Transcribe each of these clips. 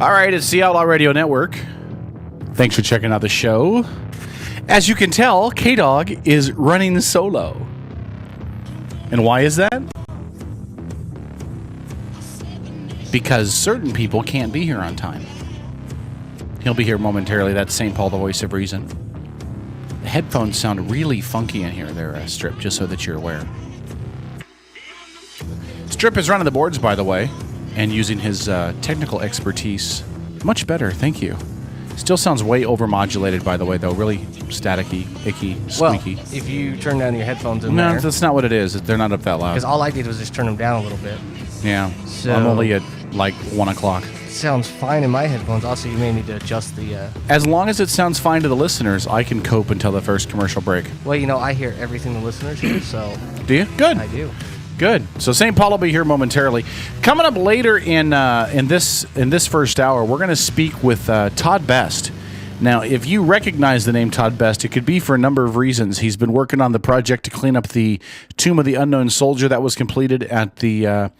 All right, it's the Outlaw Radio Network. Thanks for checking out the show. As you can tell, K-Dog is running solo. And why is that? Because certain people can't be here on time. He'll be here momentarily. That's St. Paul, the voice of reason. The headphones sound really funky in here there, Strip, just so that you're aware. Strip is running the boards, by the way, and using his technical expertise. Much better, thank you. Still sounds way overmodulated, by the way, though. Really staticky, icky, squeaky. Well, if you turn down your headphones in there. No, that's not what it is. They're not up that loud. Because all I did was just turn them down a little bit. Yeah. So I'm only at like 1 o'clock. Sounds fine in my headphones. Also, you may need to adjust the... As long as it sounds fine to the listeners, I can cope until the first commercial break. Well, you know, I hear everything the listeners hear, so... Do you? Good. I do. Good. So St. Paul will be here momentarily. Coming up later in this first hour, we're going to speak with Todd Best. Now, if you recognize the name Todd Best, it could be for a number of reasons. He's been working on the project to clean up the Tomb of the Unknown Soldier that was completed at the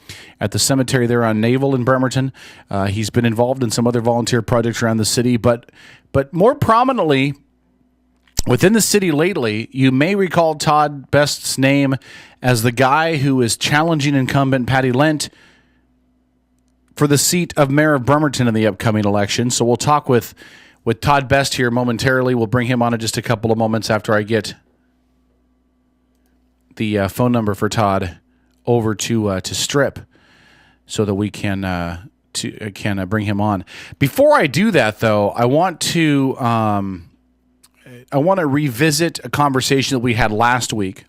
cemetery there on Naval in Bremerton. He's been involved in some other volunteer projects around the city, but more prominently within the city lately, you may recall Todd Best's name as the guy who is challenging incumbent Patty Lent for the seat of mayor of Bremerton in the upcoming election. So we'll talk with Todd Best here momentarily. We'll bring him on in just a couple of moments after I get the phone number for Todd over to Strip so that we can bring him on. Before I do that, though, I want to revisit a conversation that we had last week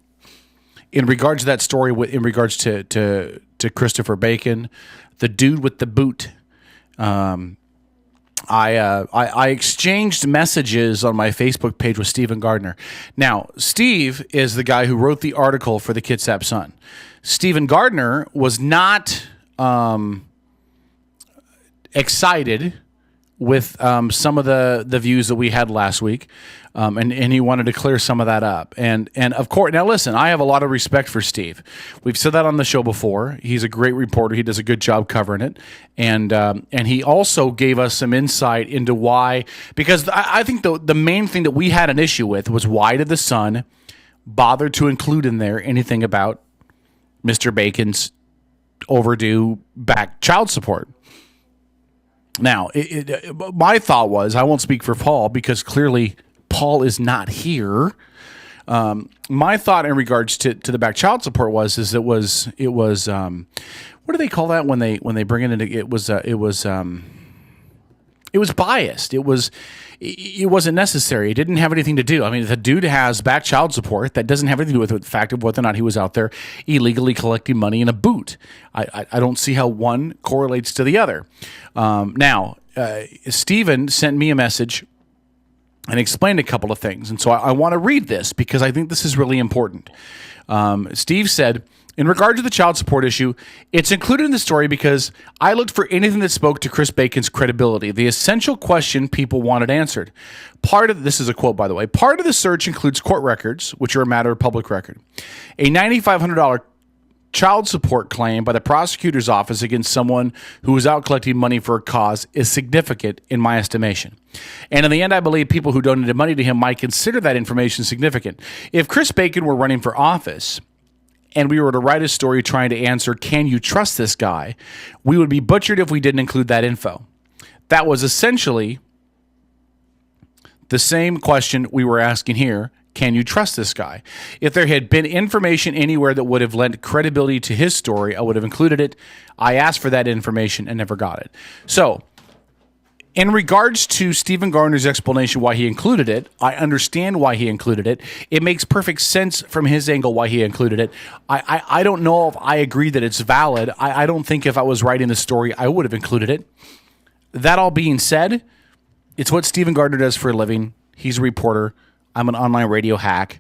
in regards to that story. In regards to Christopher Bacon, the dude with the boot. I exchanged messages on my Facebook page with Stephen Gardner. Now, Steve is the guy who wrote the article for the Kitsap Sun. Stephen Gardner was not excited with some of the views that we had last week, and he wanted to clear some of that up. And of course, now listen, I have a lot of respect for Steve. We've said that on the show before. He's a great reporter. He does a good job covering it, and he also gave us some insight into why. Because I think the main thing that we had an issue with was, why did the Sun bother to include in there anything about Mr. Bacon's overdue back child support? Now, my thought was, I won't speak for Paul because clearly Paul is not here. My thought in regards to the back child support was it was what do they call that when they bring it into it was biased. It wasn't necessary. It didn't have anything to do. I mean, the dude has back child support. That doesn't have anything to do with the fact of whether or not he was out there illegally collecting money in a boot. I don't see how one correlates to the other. Now, Stephen sent me a message and explained a couple of things. And so I want to read this because I think this is really important. Steve said, in regard to the child support issue, it's included in the story because I looked for anything that spoke to Chris Bacon's credibility, the essential question people wanted answered. This is a quote, by the way, part of the search includes court records, which are a matter of public record. A $9,500 child support claim by the prosecutor's office against someone who was out collecting money for a cause is significant in my estimation. And in the end, I believe people who donated money to him might consider that information significant. If Chris Bacon were running for office and we were to write a story trying to answer, can you trust this guy, we would be butchered if we didn't include that info. That was essentially the same question we were asking here. Can you trust this guy? If there had been information anywhere that would have lent credibility to his story, I would have included it. I asked for that information and never got it. So, in regards to Stephen Gardner's explanation why he included it, I understand why he included it. It makes perfect sense from his angle why he included it. I don't know if I agree that it's valid. I don't think if I was writing the story, I would have included it. That all being said, it's what Stephen Gardner does for a living. He's a reporter. I'm an online radio hack.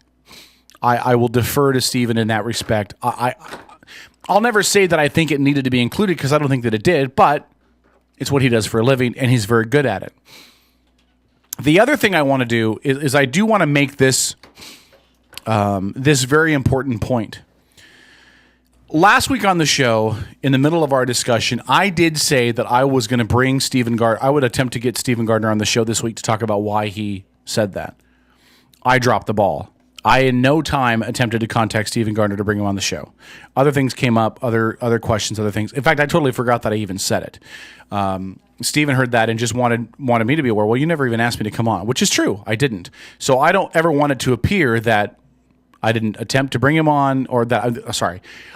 I will defer to Stephen in that respect. I'll never say that I think it needed to be included because I don't think that it did, but it's what he does for a living, and he's very good at it. The other thing I want to do is I do want to make this very important point. Last week on the show, in the middle of our discussion, I did say that I was going to bring Stephen Gardner. I would attempt to get Stephen Gardner on the show this week to talk about why he said that. I dropped the ball. I in no time attempted to contact Stephen Gardner to bring him on the show. Other things came up, other questions, other things. In fact, I totally forgot that I even said it. Stephen heard that and just wanted me to be aware. Well, you never even asked me to come on, which is true. I didn't. So I don't ever want it to appear that I didn't attempt to bring him on, or that,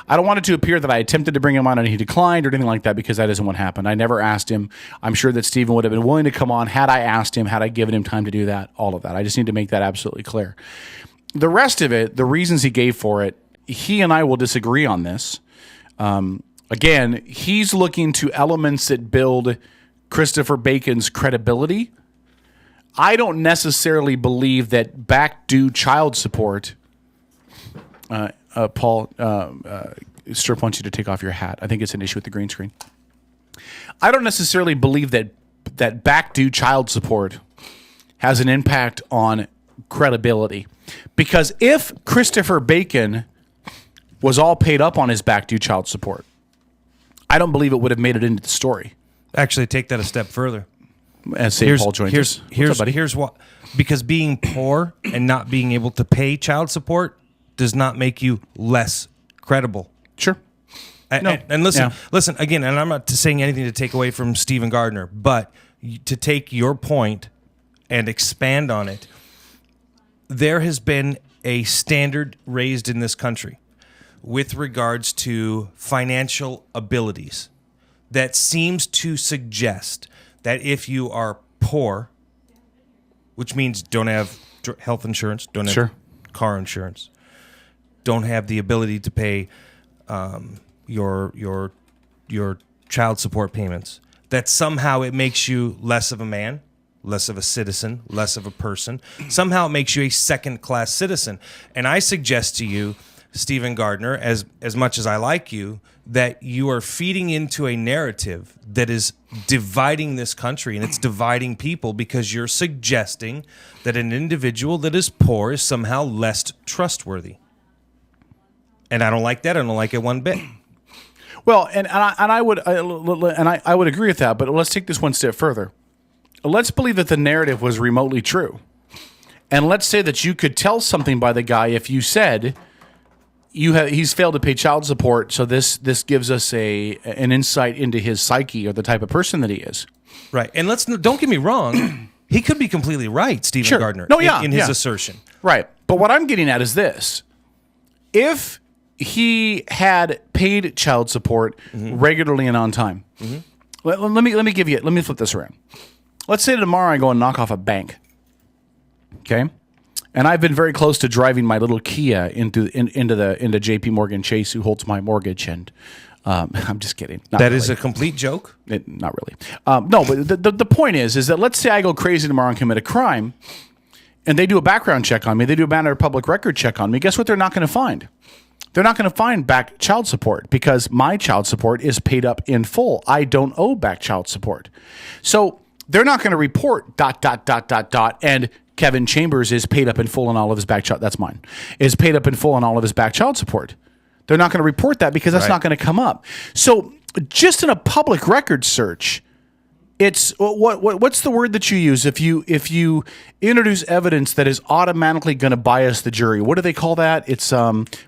I don't want it to appear that I attempted to bring him on and he declined or anything like that, because that isn't what happened. I never asked him. I'm sure that Stephen would have been willing to come on had I asked him, had I given him time to do that, all of that. I just need to make that absolutely clear. The rest of it, the reasons he gave for it, he and I will disagree on this. Again, he's looking to elements that build Christopher Bacon's credibility. I don't necessarily believe that back due child support... Paul, Strip wants you to take off your hat. I think it's an issue with the green screen. I don't necessarily believe that back due child support has an impact on credibility, because if Christopher Bacon was all paid up on his back due child support, I don't believe it would have made it into the story. Actually, take that a step further. As St. Paul joins us. Here's what, because being poor and not being able to pay child support does not make you less credible. Sure. And listen again, and I'm not saying anything to take away from Stephen Gardner, but to take your point and expand on it, there has been a standard raised in this country with regards to financial abilities that seems to suggest that if you are poor, which means don't have health insurance, don't have car insurance, don't have the ability to pay your child support payments, that somehow it makes you less of a man, less of a citizen, less of a person. Somehow it makes you a second-class citizen. And I suggest to you, Stephen Gardner, as much as I like you, that you are feeding into a narrative that is dividing this country, and it's dividing people, because you're suggesting that an individual that is poor is somehow less trustworthy. And I don't like that. I don't like it one bit. Well, I would agree with that. But let's take this one step further. Let's believe that the narrative was remotely true, and let's say that you could tell something by the guy if you said he's failed to pay child support. So this gives us an insight into his psyche or the type of person that he is. Right. And don't get me wrong. He could be completely right, Stephen Gardner, in his assertion. Right. But what I'm getting at is this: if he had paid child support regularly and on time. Let me flip this around. Let's say tomorrow I go and knock off a bank. Okay? And I've been very close to driving my little Kia into JP Morgan Chase, who holds my mortgage, and I'm just kidding. That is a complete joke? Not really. No, but the point is that let's say I go crazy tomorrow and commit a crime, and they do a background check on me, they do a matter of public record check on me. Guess what they're not going to find? They're not going to find back child support, because my child support is paid up in full. I don't owe back child support. So they're not going to report ... and Kevin Chambers is paid up in full on all of his back child. That's mine. Is paid up in full on all of his back child support. They're not going to report that because that's not going to come up. So just in a public record search, it's what's the word that you use if you introduce evidence that is automatically going to bias the jury? What do they call that? It's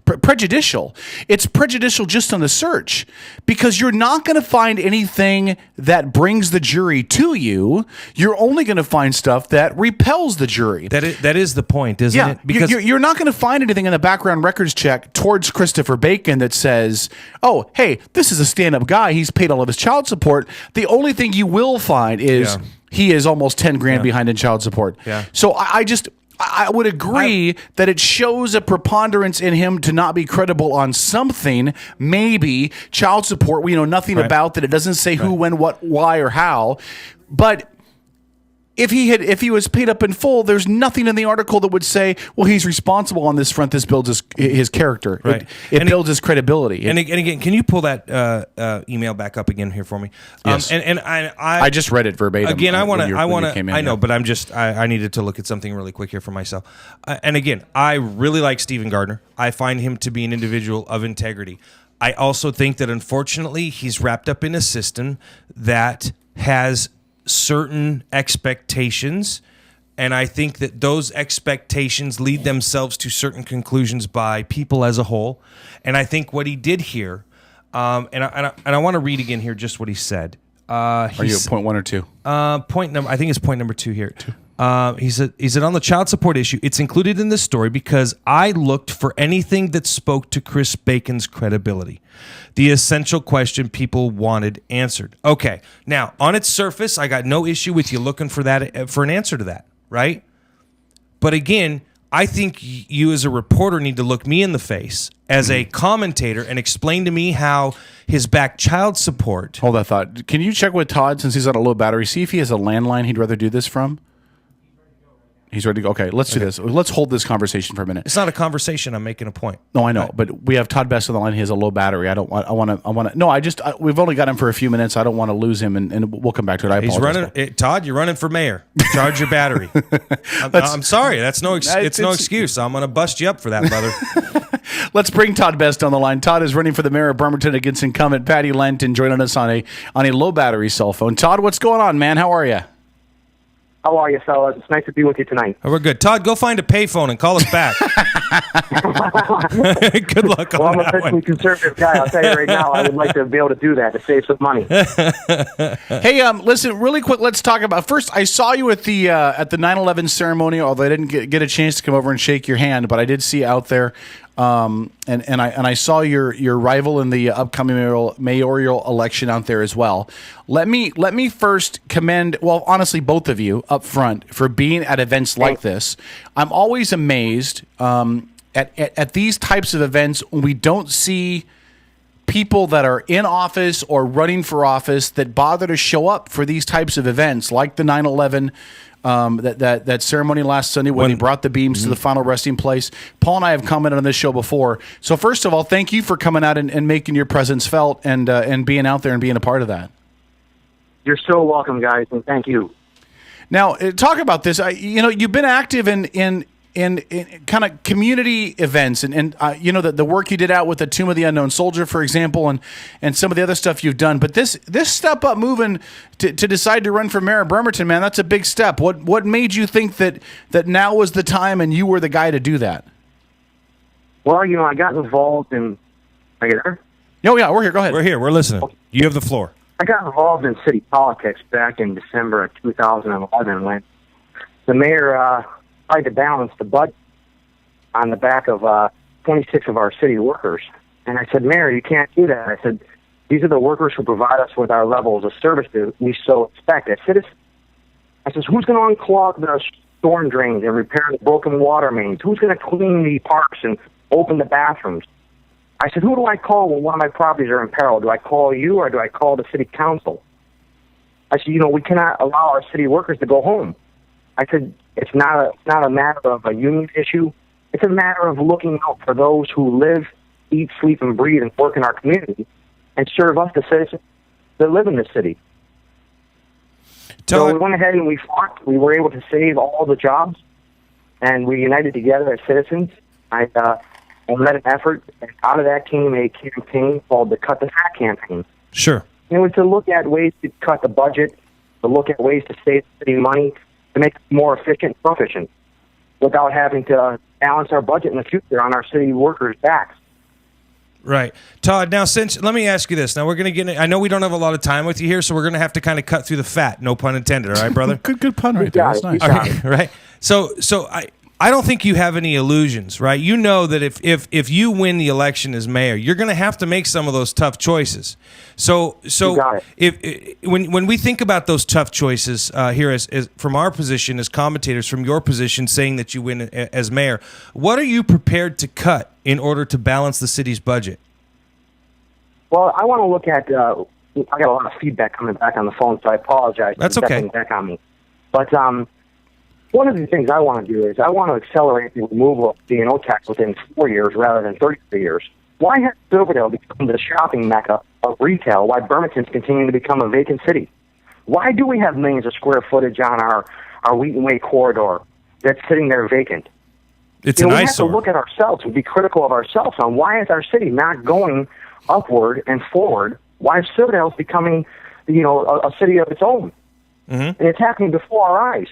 prejudicial. It's prejudicial just on the search, because you're not going to find anything that brings the jury to you. You're only going to find stuff that repels the jury. That is the point, isn't it? Because you're not going to find anything in the background records check towards Christopher Bacon that says, "Oh, hey, this is a stand-up guy. He's paid all of his child support." The only thing you will find is he is almost 10 grand behind in child support. Yeah. So I would agree that it shows a preponderance in him to not be credible on something. Maybe child support, we know nothing about that. It doesn't say who, when, what, why, or how. But if he was paid up in full, there's nothing in the article that would say, well, he's responsible on this front. This builds his character. Right. It builds his credibility. And again, can you pull that email back up again here for me? Yes. I just read it verbatim. Again, I know, but I needed to look at something really quick here for myself. And again, I really like Stephen Gardner. I find him to be an individual of integrity. I also think that, unfortunately, he's wrapped up in a system that has certain expectations, and I think that those expectations lead themselves to certain conclusions by people as a whole. And I think what he did here, and I want to read again here just what he said. Are you at point 1 or 2? I think it's point number 2 here. He said on the child support issue, it's included in this story because I looked for anything that spoke to Chris Bacon's credibility. The essential question people wanted answered. Okay, now on its surface, I got no issue with you looking for an answer to that, right? But again, I think you as a reporter need to look me in the face as a commentator and explain to me how his back child support. Hold that thought. Can you check with Todd, since he's on a low battery, see if he has a landline he'd rather do this from? He's ready to go. Okay, let's do this. Let's hold this conversation for a minute. It's not a conversation. I'm making a point. No, I know, but we have Todd Best on the line. He has a low battery. I want to. No, we've only got him for a few minutes. I don't want to lose him, and we'll come back to it. I apologize. He's running. Todd, you're running for mayor. Charge your battery. I'm sorry. That's no. It's no excuse. I'm going to bust you up for that, brother. Let's bring Todd Best on the line. Todd is running for the mayor of Bremerton against incumbent Patty Lenton, joining us on a low battery cell phone. Todd, what's going on, man? How are you? How are you, fellas? It's nice to be with you tonight. Oh, we're good. Todd, go find a payphone and call us back. Good luck on that one. Well, I'm a fiscally conservative guy. I'll tell you right now, I would like to be able to do that to save some money. Hey, listen, really quick, let's talk about, first, I saw you at the 9/11 ceremony, although I didn't get a chance to come over and shake your hand, but I did see you out there. And I saw your rival in the upcoming mayoral election out there as well. Let me first commend, well, honestly, both of you up front for being at events like this. I'm always amazed at these types of events when we don't see people that are in office or running for office that bother to show up for these types of events, like the 9/11. That ceremony last Sunday when he brought the beams to the final resting place. Paul and I have commented on this show before. So first of all, thank you for coming out and making your presence felt and being out there and being a part of that. You're so welcome, guys, and thank you. Now, talk about this. You've been active in kind of community events and the work you did out with the Tomb of the Unknown Soldier, for example, and some of the other stuff you've done. But this step up moving to decide to run for mayor of Bremerton, man, that's a big step. What made you think that now was the time and you were the guy to do that? Well, I got involved in... Are you there? Oh, yeah, we're here. Go ahead. We're here. We're listening. You have the floor. I got involved in city politics back in December of 2011 when the mayor... tried to balance the budget on the back of 26 of our city workers. And I said, Mayor, you can't do that. I said, these are the workers who provide us with our levels of service that we so expect as citizens. I said, who's going to unclog the storm drains and repair the broken water mains? Who's going to clean the parks and open the bathrooms? I said, who do I call when one of my properties are in peril? Do I call you or do I call the city council? I said, we cannot allow our city workers to go home. I said, it's not a matter of a union issue. It's a matter of looking out for those who live, eat, sleep, and breathe and work in our community and serve us, the citizens that live in the city. So we went ahead and we fought. We were able to save all the jobs, and we united together as citizens. I led an effort, and out of that came a campaign called the Cut the Fat campaign. Sure. It was to look at ways to cut the budget, to look at ways to save city money, to make it more efficient and proficient without having to balance our budget in the future on our city workers' backs. Right. Todd, now let me ask you this. Now we're going to get I know we don't have a lot of time with you here, so we're going to have to kind of cut through the fat, no pun intended, all right, brother? good pun right there. That's nice. Okay, right. So I don't think you have any illusions, right? You know that if you win the election as mayor, you're going to have to make some of those tough choices. So when we think about those tough choices here as from our position as commentators, from your position saying that you win as mayor, what are you prepared to cut in order to balance the city's budget? Well, I want to look at I got a lot of feedback coming back on the phone, so I apologize. That's okay. Back on me. But one of the things I want to do is I want to accelerate the removal of D&O tax within 4 years rather than 33 years. Why has Silverdale become the shopping mecca of retail while Bremerton's continuing to become a vacant city? Why do we have millions of square footage on our Wheaton Way corridor that's sitting there vacant? It's we an have to eyesore. look at ourselves and be critical of ourselves on why is our city not going upward and forward? Why is Silverdale becoming, a city of its own? And it's happening before our eyes.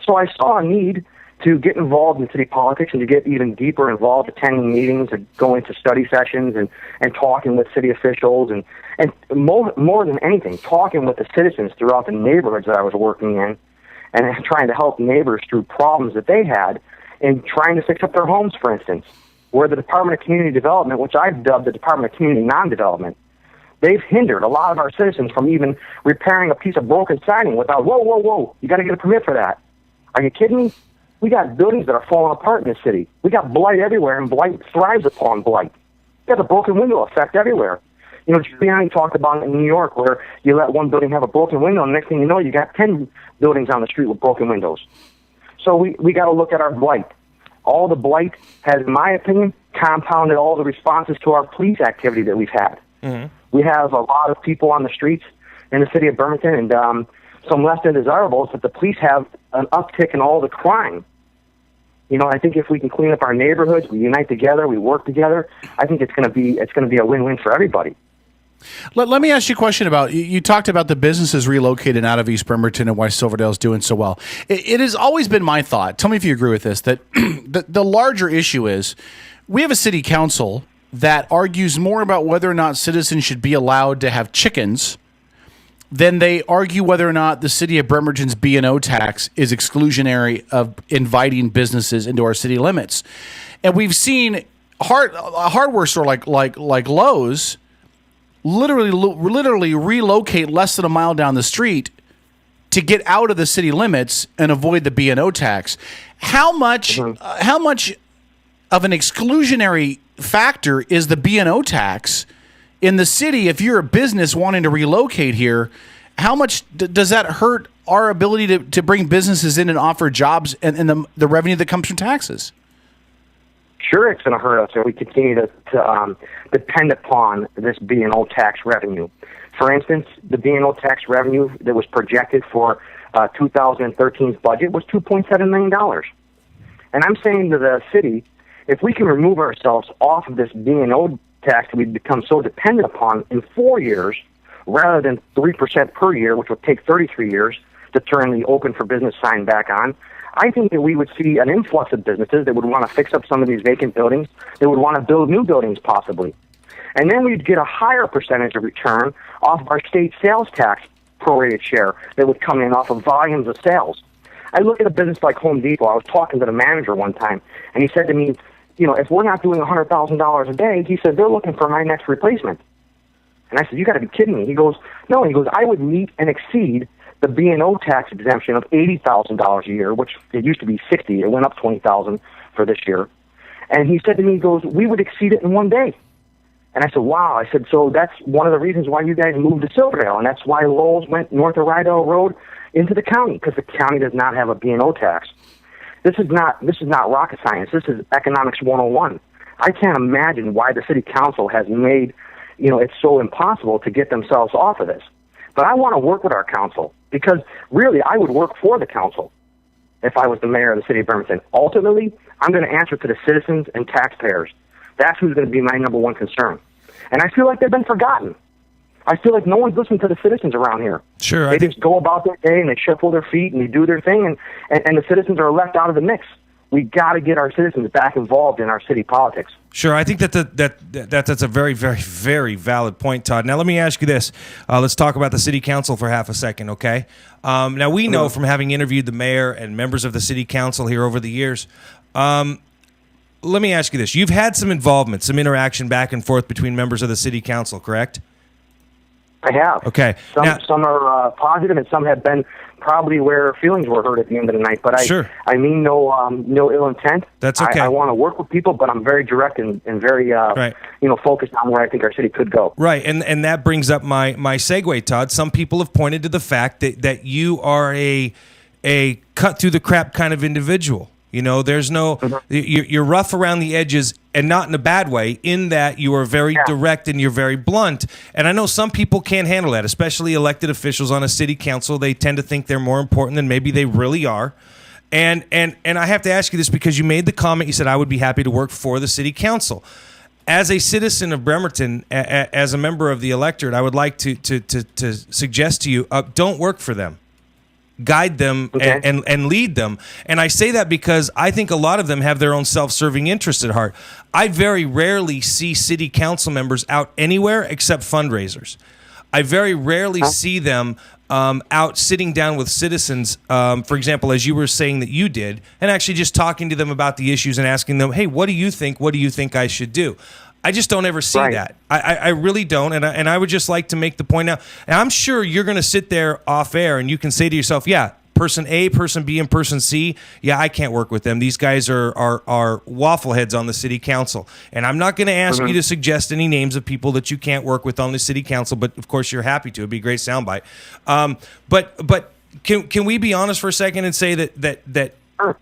So I saw a need to get involved in city politics and to get even deeper involved, attending meetings and going to study sessions and talking with city officials and more than anything, talking with the citizens throughout the neighborhoods that I was working in and trying to help neighbors through problems that they had and trying to fix up their homes, for instance, where the Department of Community Development, which I've dubbed the Department of Community Non-Development, they've hindered a lot of our citizens from even repairing a piece of broken siding without, whoa, you got to get a permit for that. Are you kidding me? We got buildings that are falling apart in this city. We got blight everywhere, and blight thrives upon blight. We got the broken window effect everywhere. Giuliani talked about it in New York, where you let one building have a broken window, and next thing you know, you got 10 buildings on the street with broken windows. So we got to look at our blight. All the blight has, in my opinion, compounded all the responses to our police activity that we've had. We have a lot of people on the streets in the city of Birmingham, and some less than desirables, that the police have an uptick in all the crime. I think if we can clean up our neighborhoods, we unite together, we work together, I think it's going to be a win-win for everybody. Let me ask you a question about, you talked about the businesses relocated out of East Bremerton and why Silverdale's doing so well. It has always been my thought, tell me if you agree with this, that the larger issue is we have a city council that argues more about whether or not citizens should be allowed to have chickens than they argue whether or not the city of Bremerton's B&O tax is exclusionary of inviting businesses into our city limits. And we've seen a hardware store like Lowe's literally relocate less than a mile down the street to get out of the city limits and avoid the B&O tax. How much of an exclusionary factor is the B&O tax in the city? If you're a business wanting to relocate here, how much does that hurt our ability to bring businesses in and offer jobs and the revenue that comes from taxes? Sure, it's going to hurt us if we continue to depend upon this B&O tax revenue. For instance, the B&O tax revenue that was projected for 2013's budget was $2.7 million. And I'm saying to the city, if we can remove ourselves off of this B&O tax that we've become so dependent upon in 4 years, rather than 3% per year, which would take 33 years to turn the open for business sign back on, I think that we would see an influx of businesses that would want to fix up some of these vacant buildings. They would want to build new buildings possibly. And then we'd get a higher percentage of return off of our state sales tax prorated share that would come in off of volumes of sales. I look at a business like Home Depot. I was talking to the manager one time, and he said to me, if we're not doing $100,000 a day, he said, they're looking for my next replacement. And I said, you got to be kidding me. He goes, no. He goes, I would meet and exceed the B&O tax exemption of $80,000 a year, which it used to be $60,000. It went up $20,000 for this year. And he said to me, he goes, we would exceed it in one day. And I said, wow. I said, so that's one of the reasons why you guys moved to Silverdale, and that's why Lowell's went north of Rydell Road into the county, because the county does not have a B&O tax. This is not rocket science. This is economics 101. I can't imagine why the city council has made it's so impossible to get themselves off of this. But I want to work with our council, because really I would work for the council if I was the mayor of the city of Bremerton. Ultimately, I'm going to answer to the citizens and taxpayers. That's who's going to be my number one concern. And I feel like they've been forgotten. I feel like no one's listening to the citizens around here. Sure. They just go about their day and they shuffle their feet and they do their thing, and the citizens are left out of the mix. We got to get our citizens back involved in our city politics. Sure, I think that's a very, very, very valid point, Todd. Now, let me ask you this. Let's talk about the city council for half a second, okay? Now, we know from having interviewed the mayor and members of the city council here over the years, let me ask you this. You've had some involvement, some interaction back and forth between members of the city council, correct? I have. Okay. Some are positive, and some have been probably where feelings were hurt at the end of the night. But I mean no ill intent. That's okay. I want to work with people, but I'm very direct and very focused on where I think our city could go. Right, and that brings up my segue, Todd. Some people have pointed to the fact that you are a cut through the crap kind of individual. There's no you're rough around the edges, and not in a bad way, in that you are very direct and you're very blunt. And I know some people can't handle that, especially elected officials on a city council. They tend to think they're more important than maybe they really are. And I have to ask you this because you made the comment. You said I would be happy to work for the city council. As a citizen of Bremerton, as a member of the electorate, I would like to suggest to you, don't work for them. Guide them and lead them. And I say that because I think a lot of them have their own self-serving interests at heart. I very rarely see city council members out anywhere except fundraisers. I very rarely see them out sitting down with citizens, for example, as you were saying that you did, and actually just talking to them about the issues and asking them, hey, what do you think? What do you think I should do? I just don't ever see that. I really don't. And I would just like to make the point now. And I'm sure you're going to sit there off air and you can say to yourself, yeah, person A, person B, and person C, yeah, I can't work with them. These guys are waffle heads on the city council. And I'm not going to ask you to suggest any names of people that you can't work with on the city council, but of course you're happy to. It'd be a great soundbite. But can we be honest for a second and say that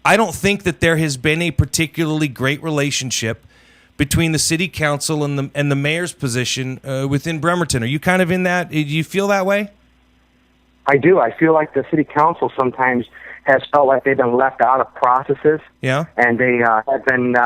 I don't think that there has been a particularly great relationship between the city council and the mayor's position within Bremerton. Are you kind of in that? Do you feel that way? I do. I feel like the city council sometimes has felt like they've been left out of processes. Yeah. And they have been,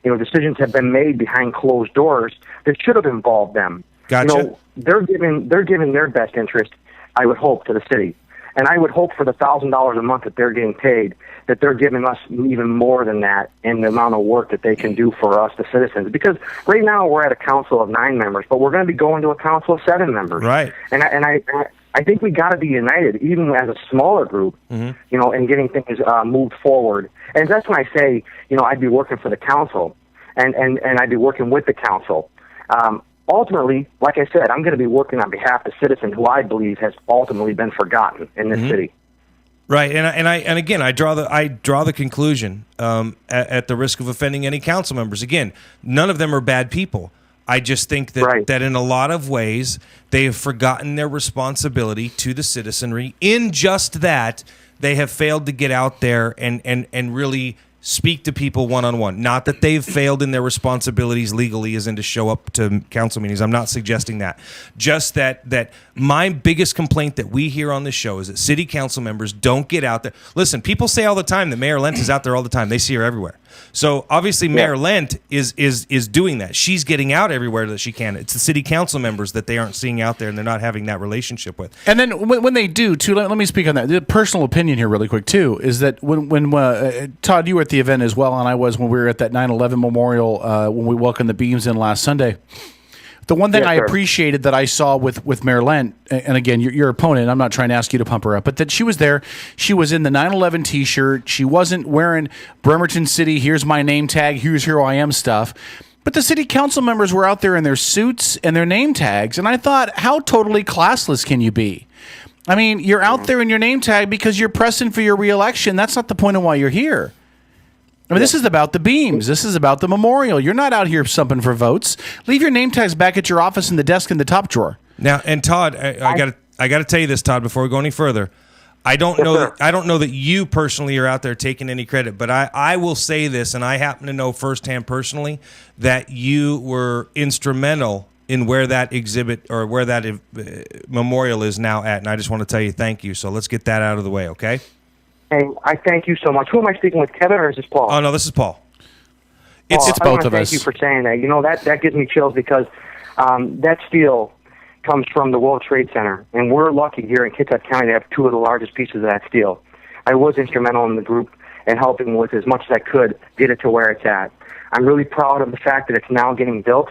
decisions have been made behind closed doors that should have involved them. Gotcha. They're giving their best interest, I would hope, to the city. And I would hope for the $1,000 a month that they're getting paid, that they're giving us even more than that in the amount of work that they can do for us, the citizens. Because right now we're at a council of 9 members, but we're going to be going to a council of 7 members. Right. And I think we got to be united, even as a smaller group, in getting things moved forward. And that's when I say, I'd be working for the council, and I'd be working with the council. Ultimately, like I said, I'm going to be working on behalf of the citizen who I believe has ultimately been forgotten in this city. Right, and again, I draw the conclusion at the risk of offending any council members. Again, none of them are bad people. I just think that in a lot of ways they have forgotten their responsibility to the citizenry. In just that, they have failed to get out there and really speak to people one-on-one. Not that they've failed in their responsibilities legally, as in to show up to council meetings. I'm not suggesting that. Just that my biggest complaint that we hear on this show is that city council members don't get out there. Listen, people say all the time that Mayor Lent is out there all the time. They see her everywhere. So obviously Mayor Lent is doing that. She's getting out everywhere that she can. It's the city council members that they aren't seeing out there and they're not having that relationship with. And then when they do, too, let me speak on that. The personal opinion here really quick, too, is that when Todd, you were at the event as well, and I was when we were at that 9/11 memorial when we welcomed the Beams in last Sunday. The one thing I appreciated that I saw with Mayor Lent, and again, your opponent, I'm not trying to ask you to pump her up, but that she was there. She was in the 9/11 T-shirt. She wasn't wearing Bremerton City, here's my name tag, here's who I am stuff. But the city council members were out there in their suits and their name tags, and I thought, how totally classless can you be? I mean, you're out there in your name tag because you're pressing for your reelection. That's not the point of why you're here. I mean, this is about the Beams. This is about the memorial. You're not out here sumping for votes. Leave your name tags back at your office in the desk in the top drawer. Now, and Todd, I got to tell you this, Todd, before we go any further. I don't know that you personally are out there taking any credit, but I will say this, and I happen to know firsthand personally that you were instrumental in where that exhibit or where that memorial is now at, and I just want to tell you thank you. So let's get that out of the way, okay? Hey, I thank you so much. Who am I speaking with, Kevin, or is this Paul? Oh, no, this is Paul. It's both of us. Thank you for saying that. That gives me chills because that steel comes from the World Trade Center, and we're lucky here in Kitsap County to have 2 of the largest pieces of that steel. I was instrumental in the group and helping with as much as I could get it to where it's at. I'm really proud of the fact that it's now getting built.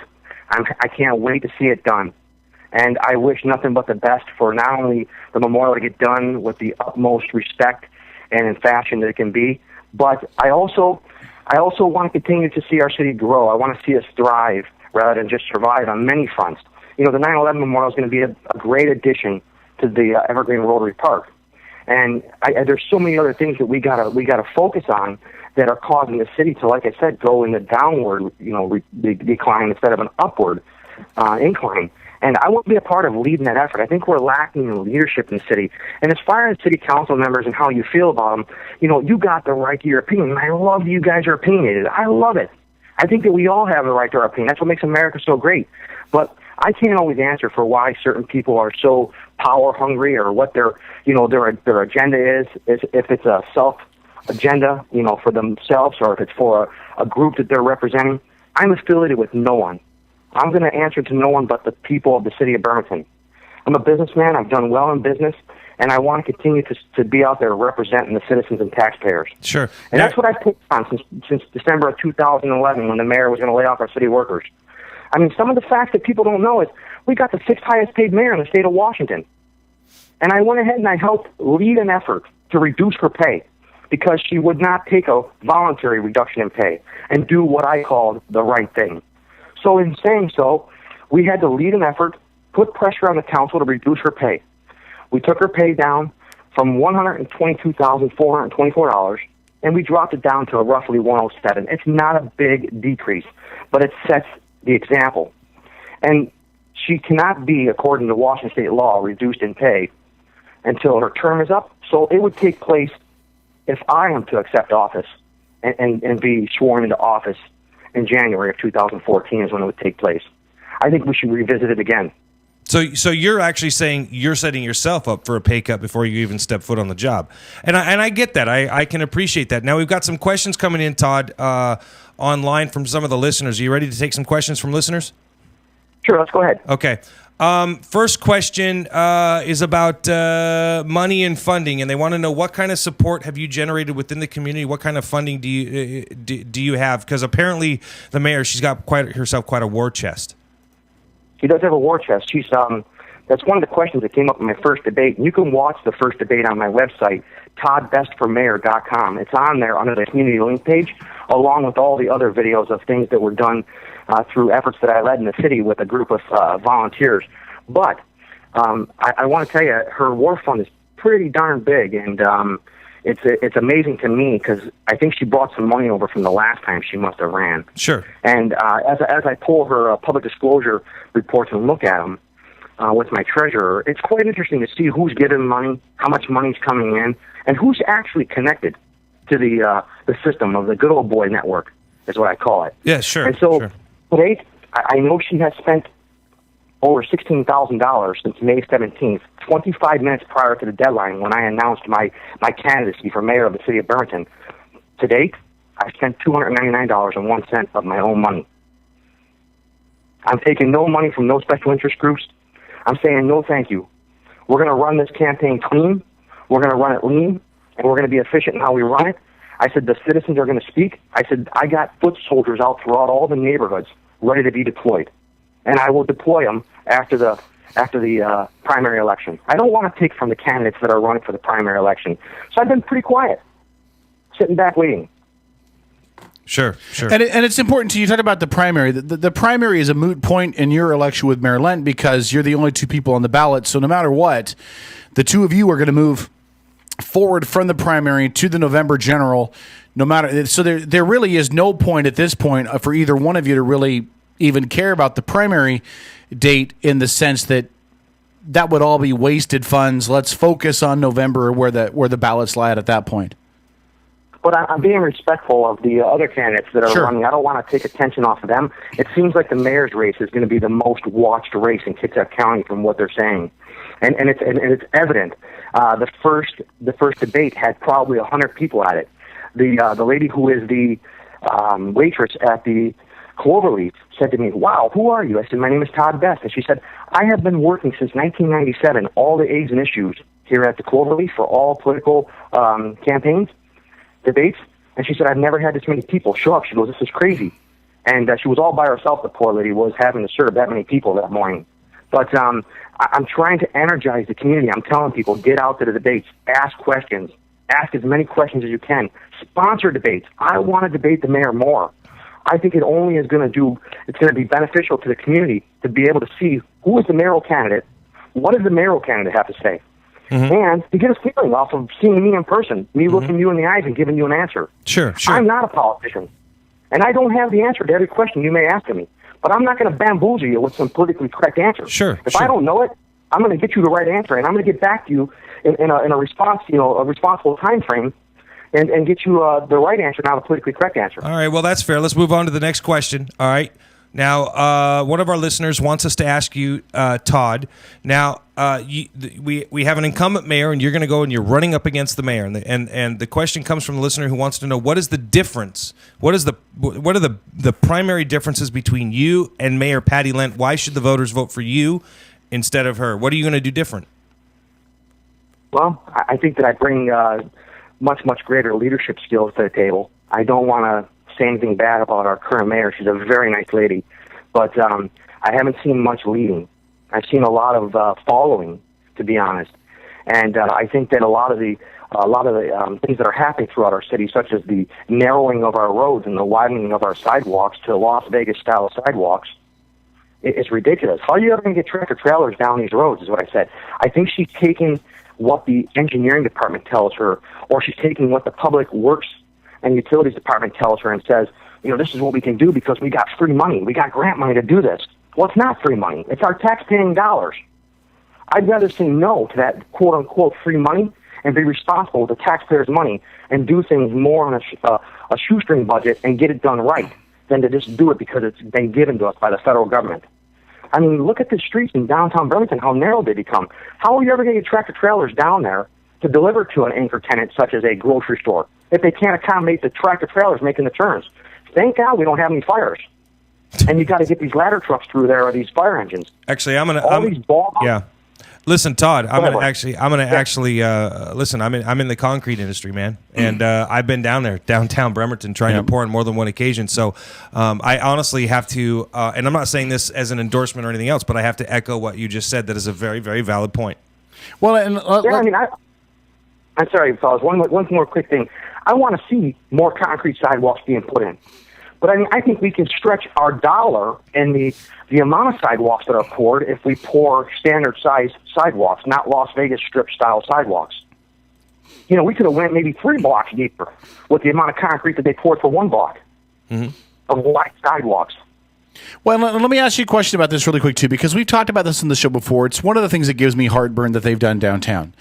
I can't wait to see it done. And I wish nothing but the best for not only the memorial to get done with the utmost respect and in fashion that it can be, but I also want to continue to see our city grow. I want to see us thrive rather than just survive on many fronts. The 9/11 Memorial is going to be a great addition to the Evergreen Rotary Park, and there's so many other things that we gotta focus on that are causing the city to, like I said, go in the downward decline instead of an upward incline. And I want to be a part of leading that effort. I think we're lacking in leadership in the city. And as far as city council members and how you feel about them, you got the right to your opinion. I love that you guys are opinionated. I love it. I think that we all have the right to our opinion. That's what makes America so great. But I can't always answer for why certain people are so power hungry or what their agenda is if it's a agenda, for themselves, or if it's for a group that they're representing. I'm affiliated with no one. I'm going to answer to no one but the people of the city of Bremerton. I'm a businessman. I've done well in business, and I want to continue to be out there representing the citizens and taxpayers. Sure. And that's what I've put on since December of 2011 when the mayor was going to lay off our city workers. I mean, some of the facts that people don't know is we got the 6th highest paid mayor in the state of Washington. And I went ahead and I helped lead an effort to reduce her pay because she would not take a voluntary reduction in pay and do what I called the right thing. So in saying so, we had to lead an effort, put pressure on the council to reduce her pay. We took her pay down from $122,424, and we dropped it down to roughly $107. It's not a big decrease, but it sets the example. And she cannot be, according to Washington state law, reduced in pay until her term is up. So it would take place if I am to accept office and be sworn into office in January of 2014 is when it would take place. I think we should revisit it again. So you're actually saying you're setting yourself up for a pay cut before you even step foot on the job. And I get that. I can appreciate that. Now, we've got some questions coming in, Todd, online from some of the listeners. Are you ready to take some questions from listeners? Sure, let's go ahead. Okay. First question is about money and funding, and they want to know what kind of support have you generated within the community? What kind of funding do you have? Because apparently the mayor, she's got herself quite a war chest. She does have a war chest. She's that's one of the questions that came up in my first debate. And you can watch the first debate on my website, toddbestformayor.com. It's on there under the community link page, along with all the other videos of things that were done through efforts that I led in the city with a group of volunteers. But I want to tell you, her war fund is pretty darn big, and it's amazing to me because I think she brought some money over from the last time she must have ran. Sure. And as I pull her public disclosure reports and look at them with my treasurer, it's quite interesting to see who's giving money, how much money's coming in, and who's actually connected to the system of the good old boy network, is what I call it. Yeah, sure. And so sure. Today, I know she has spent over $16,000 since May 17th, 25 minutes prior to the deadline when I announced my candidacy for mayor of the city of Bremerton. To date, I spent $299.01 of my own money. I'm taking no money from no special interest groups. I'm saying no thank you. We're going to run this campaign clean. We're going to run it lean, and we're going to be efficient in how we run it. I said the citizens are going to speak. I said I got foot soldiers out throughout all the neighborhoods ready to be deployed, and I will deploy them after the primary election. I don't want to take from the candidates that are running for the primary election. So I've been pretty quiet, sitting back waiting. Sure. And it's important to you talk about the primary. The primary is a moot point in your election with Mayor Lent because you're the only two people on the ballot. So no matter what, the two of you are going to move forward from the primary to the November general. No matter, so there really is no point at this point for either one of you to really even care about the primary date in the sense that would all be wasted funds. Let's focus on November where the ballots lie at that point. But I'm being respectful of the other candidates that are running. I don't want to take attention off of them. It seems like the mayor's race is going to be the most watched race in Kitsap County from what they're saying, and it's evident. The first debate had probably 100 people at it. The lady who is the waitress at the Cloverleaf said to me, "Wow, who are you?" I said, "My name is Todd Best." And she said, "I have been working since 1997, all the aids and issues here at the Cloverleaf for all political campaigns, debates." And she said, "I've never had this many people show up." She goes, "This is crazy." And she was all by herself, the poor lady was, having to serve that many people that morning. But I'm trying to energize the community. I'm telling people, get out to the debates, ask questions, ask as many questions as you can, sponsor debates. I want to debate the mayor more. I think it only is going to be beneficial to the community to be able to see who is the mayoral candidate, what does the mayoral candidate have to say, and to get a feeling off of seeing me in person, me looking you in the eyes and giving you an answer. Sure. I'm not a politician, and I don't have the answer to every question you may ask of me, but I'm not going to bamboozle you with some politically correct answer. If I don't know it, I'm going to get you the right answer, and I'm going to get back to you in a response, a responsible time frame, and get you the right answer, not a politically correct answer. All right, well, that's fair. Let's move on to the next question. All right. Now, one of our listeners wants us to ask you, Todd. Now, we have an incumbent mayor, and you're going to go and you're running up against the mayor. And the question comes from the listener who wants to know, what is the difference? What are the primary differences between you and Mayor Patty Lent? Why should the voters vote for you instead of her? What are you going to do different? Well, I think that I bring much, much greater leadership skills to the table. I don't want to say anything bad about our current mayor. She's a very nice lady, but I haven't seen much leading. I've seen a lot of following, to be honest, and I think that a lot of the things that are happening throughout our city, such as the narrowing of our roads and the widening of our sidewalks to Las Vegas style sidewalks, it's ridiculous. How are you ever going to get tractor trailers down these roads? Is what I said. I think she's taking what the engineering department tells her, or she's taking what the public works and utilities department tells her and says, this is what we can do because we got free money. We got grant money to do this. Well, it's not free money. It's our tax-paying dollars. I'd rather say no to that quote-unquote free money and be responsible with the taxpayers' money and do things more on a shoestring budget and get it done right than to just do it because it's been given to us by the federal government. I mean, look at the streets in downtown Burlington, how narrow they become. How are you ever going to get tractor trailers down there to deliver to an anchor tenant such as a grocery store if they can't accommodate the tractor trailers making the turns? Thank God we don't have any fires. And you got to get these ladder trucks through there or these fire engines. Actually, Yeah. Listen, Todd, I'm gonna actually listen. I'm in the concrete industry, man, and I've been down there, downtown Bremerton, trying to pour on more than one occasion. So I honestly have to, and I'm not saying this as an endorsement or anything else, but I have to echo what you just said. That is a very, very valid point. Well, and I'm sorry, fellas. One more quick thing. I want to see more concrete sidewalks being put in. But I think we can stretch our dollar and the amount of sidewalks that are poured if we pour standard size sidewalks, not Las Vegas strip style sidewalks. We could have went maybe 3 blocks deeper with the amount of concrete that they poured for 1 block of wide sidewalks. Well, let me ask you a question about this really quick, too, because we've talked about this in the show before. It's one of the things that gives me heartburn that they've done downtown.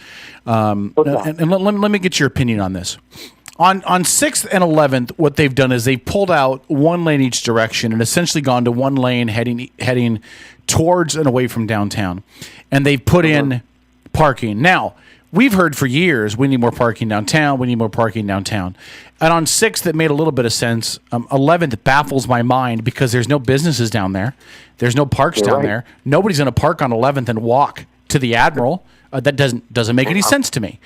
And let me get your opinion on this. On 6th and 11th, what they've done is they've pulled out 1 lane each direction and essentially gone to 1 lane heading towards and away from downtown. And they've put in parking. Now, we've heard for years we need more parking downtown, we need more parking downtown. And on 6th, it made a little bit of sense. 11th baffles my mind because there's no businesses down there. There's no parks down there. Nobody's going to park on 11th and walk to the Admiral. That doesn't make any sense to me.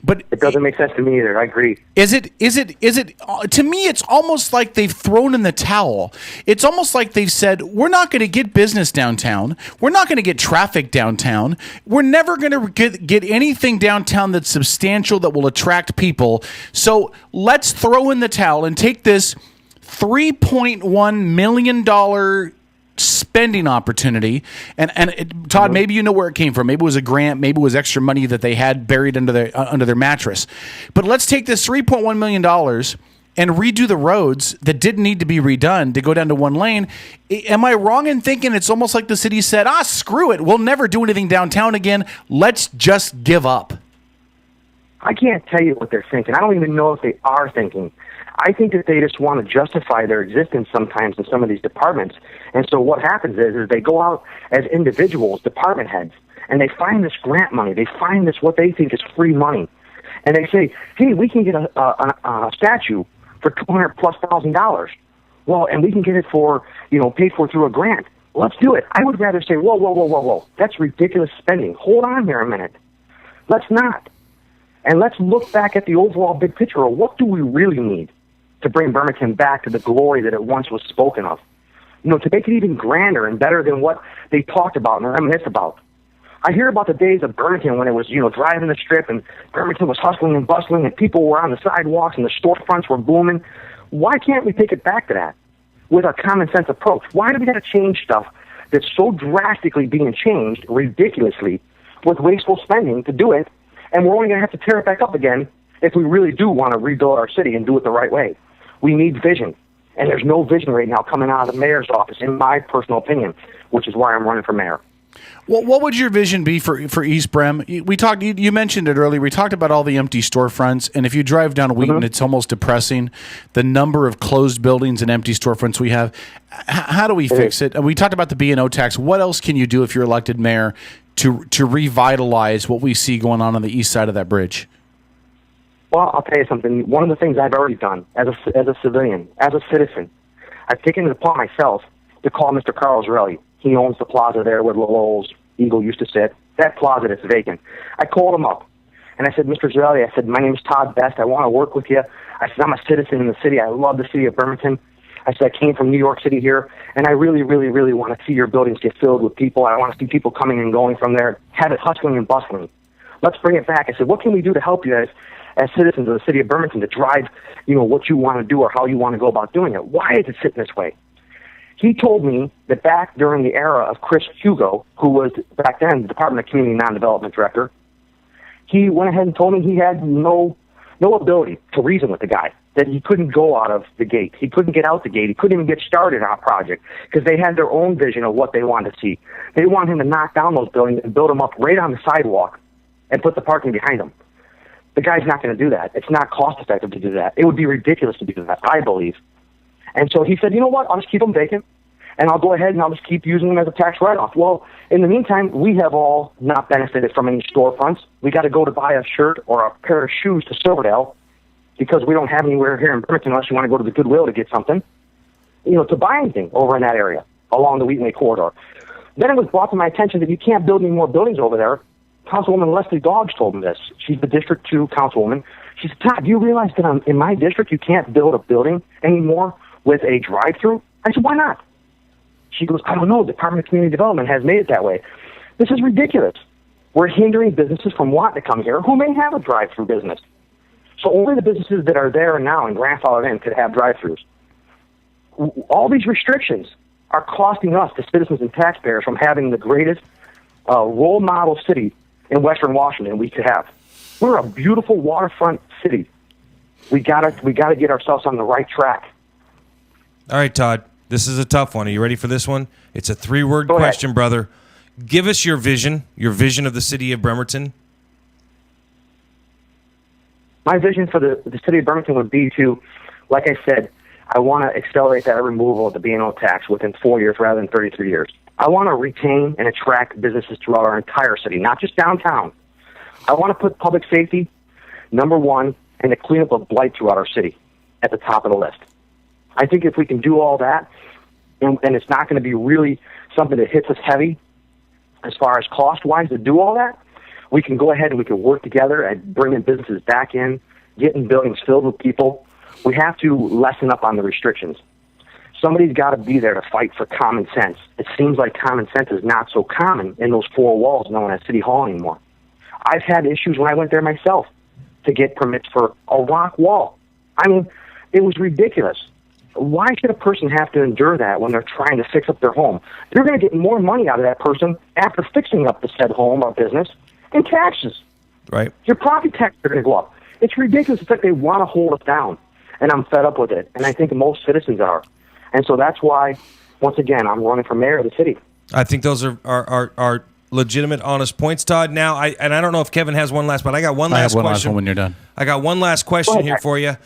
But it doesn't make sense to me either. I agree. Is it to me, it's almost like they've thrown in the towel. It's almost like they've said, we're not going to get business downtown. We're not going to get traffic downtown. We're never going to get anything downtown that's substantial that will attract people. So let's throw in the towel and take this $3.1 million spending opportunity, and Todd, maybe you know where it came from. Maybe it was a grant, maybe it was extra money that they had buried under their mattress. But let's take this $3.1 million and redo the roads that didn't need to be redone to go down to 1 lane. Am I wrong in thinking it's almost like the city said, screw it, we'll never do anything downtown again. Let's just give up. I can't tell you what they're thinking. I don't even know if they are thinking. I think that they just want to justify their existence sometimes in some of these departments. And so what happens is they go out as individuals, department heads, and they find this grant money. They find this, what they think is free money. And they say, hey, we can get a statue for $200,000+. Well, and we can get it for, paid for through a grant. Let's do it. I would rather say, whoa. That's ridiculous spending. Hold on here a minute. Let's not. And let's look back at the overall big picture of what do we really need to bring Burlington back to the glory that it once was spoken of. To make it even grander and better than what they talked about and reminisce about. I hear about the days of Burlington when it was, driving the strip and Burlington was hustling and bustling and people were on the sidewalks and the storefronts were booming. Why can't we take it back to that with a common sense approach? Why do we got to change stuff that's so drastically being changed ridiculously with wasteful spending to do it? And we're only going to have to tear it back up again if we really do want to rebuild our city and do it the right way. We need vision. And there's no vision right now coming out of the mayor's office, in my personal opinion, which is why I'm running for mayor. Well, what would your vision be for East Brem? We talked. You mentioned it earlier. We talked about all the empty storefronts, and if you drive down Wheaton, it's almost depressing the number of closed buildings and empty storefronts we have. How do we fix it? And we talked about the B&O tax. What else can you do if you're elected mayor to revitalize what we see going on the east side of that bridge? Well, I'll tell you something. One of the things I've already done as a civilian, as a citizen, I've taken it upon myself to call Mr. Carl Zarelli. He owns the plaza there where Lowell's Eagle used to sit. That plaza that's vacant. I called him up, and I said, Mr. Zarelli, I said, my name is Todd Best. I want to work with you. I said, I'm a citizen in the city. I love the city of Bremerton. I said, I came from New York City here, and I really, really, really want to see your buildings get filled with people. I want to see people coming and going from there, have it hustling and bustling. Let's bring it back. I said, what can we do to help you as citizens of the city of Bremerton to drive, what you want to do or how you want to go about doing it? Why is it sitting this way? He told me that back during the era of Chris Hugo, who was back then the Department of Community Non-Development Director, he went ahead and told me he had no ability to reason with the guy, that he couldn't go out of the gate. He couldn't get out the gate. He couldn't even get started on a project because they had their own vision of what they wanted to see. They wanted him to knock down those buildings and build them up right on the sidewalk and put the parking behind them. The guy's not going to do that. It's not cost-effective to do that. It would be ridiculous to do that, I believe. And so he said, you know what, I'll just keep them vacant, and I'll go ahead and I'll just keep using them as a tax write-off. Well, in the meantime, we have all not benefited from any storefronts. We got to go to buy a shirt or a pair of shoes to Silverdale because we don't have anywhere here in Bremerton unless you want to go to the Goodwill to get something, to buy anything over in that area along the Wheaton corridor. Then it was brought to my attention that you can't build any more buildings over there. Councilwoman Leslie Doggs told me this. She's the District 2 councilwoman. She said, Todd, do you realize that in my district you can't build a building anymore with a drive-through? I said, why not? She goes, I don't know. The Department of Community Development has made it that way. This is ridiculous. We're hindering businesses from wanting to come here who may have a drive-through business. So only the businesses that are there now and grandfathered in could have drive-throughs. All these restrictions are costing us, the citizens and taxpayers, from having the greatest role model city in Western Washington we could have. We're a beautiful waterfront city. We gotta get ourselves on the right track. All right, Todd. This is a tough one. Are you ready for this one? It's a 3-word question, brother. Give us your vision of the city of Bremerton. My vision for the city of Bremerton would be to, like I said, I want to accelerate that removal of the B&O tax within 4 years rather than 33 years. I want to retain and attract businesses throughout our entire city, not just downtown. I want to put public safety, number one, and the cleanup of blight throughout our city at the top of the list. I think if we can do all that, and it's not going to be really something that hits us heavy as far as cost-wise to do all that, we can go ahead and we can work together and bringing businesses back in, getting buildings filled with people. We have to lessen up on the restrictions. Somebody's got to be there to fight for common sense. It seems like common sense is not so common in those 4 walls known as City Hall anymore. I've had issues when I went there myself to get permits for a rock wall. I mean, it was ridiculous. Why should a person have to endure that when they're trying to fix up their home? They're going to get more money out of that person after fixing up the said home or business in taxes. Right. Your property taxes are going to go up. It's ridiculous. It's like they want to hold us down, and I'm fed up with it, and I think most citizens are. And so that's why, once again, I'm running for mayor of the city. I think those are legitimate, honest points, Todd. Now, I don't know if Kevin has one last, but I got one last question. I have one last one when you're done. I got one last question here for you,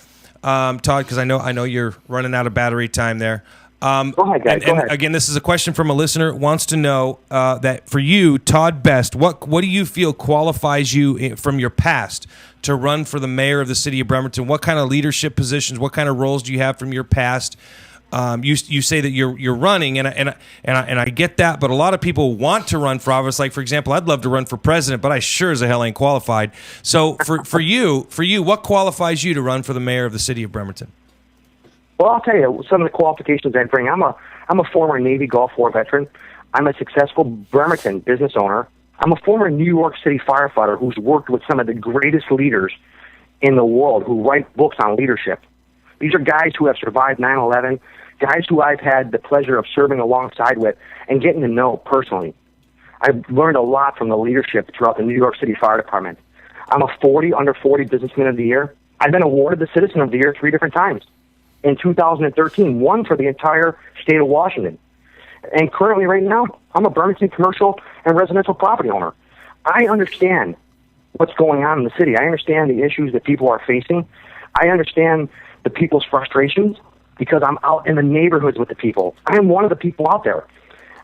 Todd, because I know you're running out of battery time there. Go ahead, guys. Go ahead. Again, this is a question from a listener. Wants to know that for you, Todd Best, what do you feel qualifies you from your past to run for the mayor of the city of Bremerton? What kind of leadership positions, what kind of roles do you have from your past? You say that you're running, and I get that, but a lot of people want to run for office. Like, for example, I'd love to run for president, but I sure as the hell ain't qualified. So for you, what qualifies you to run for the mayor of the city of Bremerton? Well, I'll tell you some of the qualifications I bring. I'm a former Navy Gulf War veteran. I'm a successful Bremerton business owner. I'm a former New York City firefighter who's worked with some of the greatest leaders in the world who write books on leadership. These are guys who have survived 9/11, guys who I've had the pleasure of serving alongside with and getting to know personally. I've learned a lot from the leadership throughout the New York City Fire Department. I'm a under 40 Businessman of the Year. I've been awarded the Citizen of the Year 3 different times. In 2013, one for the entire state of Washington. And currently, right now, I'm a Burlington commercial and residential property owner. I understand what's going on in the city. I understand the issues that people are facing. I understand the people's frustrations because I'm out in the neighborhoods with the people. I am one of the people out there.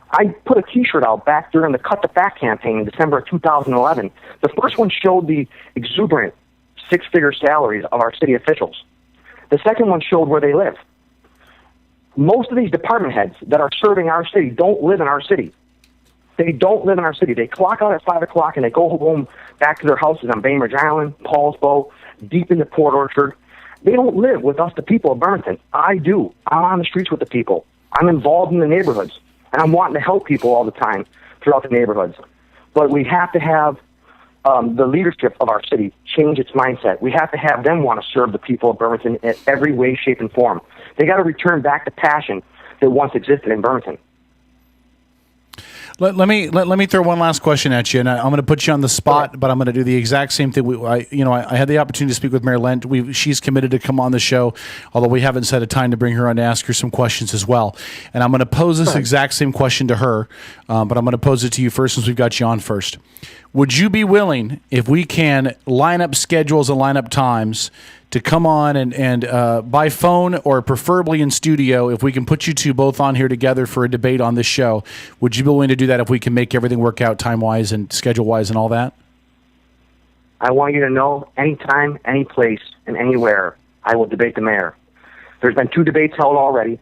I put a T-shirt out back during the Cut the Fat campaign in December of 2011. The first one showed the exuberant six-figure salaries of our city officials. The second one showed where they live. Most of these department heads that are serving our city don't live in our city. They don't live in our city. They clock out at 5 o'clock and they go home back to their houses on Bainbridge Island, Paulsbo, deep into Port Orchard. They don't live with us, the people of Burlington. I do. I'm on the streets with the people. I'm involved in the neighborhoods. And I'm wanting to help people all the time throughout the neighborhoods. But we have to have the leadership of our city change its mindset. We have to have them want to serve the people of Burlington in every way, shape, and form. They got to return back the passion that once existed in Burlington. Let me throw one last question at you, and I'm going to put you on the spot, but I'm going to do the exact same thing. I had the opportunity to speak with Mayor Lent. She's committed to come on the show, although we haven't set a time to bring her on to ask her some questions as well. And I'm going to pose this exact same question to her, but I'm going to pose it to you first since we've got you on first. Would you be willing, if we can line up schedules and line up times, to come on and by phone or preferably in studio, if we can put you two both on here together for a debate on this show? Would you be willing to do that if we can make everything work out time-wise and schedule-wise and all that? I want you to know, anytime, any place, and anywhere, I will debate the mayor. There's been 2 debates held already.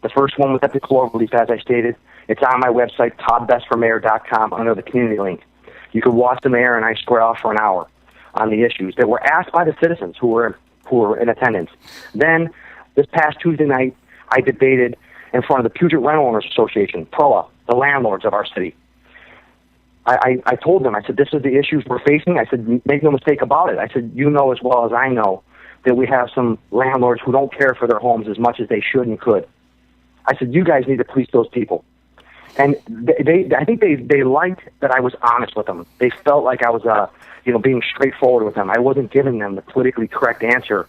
The first one was at the Cloverleaf, as I stated. It's on my website, toddbestformayor.com, under the community link. You could watch the mayor and I square off for an hour on the issues that were asked by the citizens who were in attendance. Then, this past Tuesday night, I debated in front of the Puget Rental Owners Association, PROA, the landlords of our city. I told them, I said, this is the issues we're facing. I said, make no mistake about it. I said, you know as well as I know that we have some landlords who don't care for their homes as much as they should and could. I said, you guys need to police those people. And I think they liked that I was honest with them. They felt like I was being straightforward with them. I wasn't giving them the politically correct answer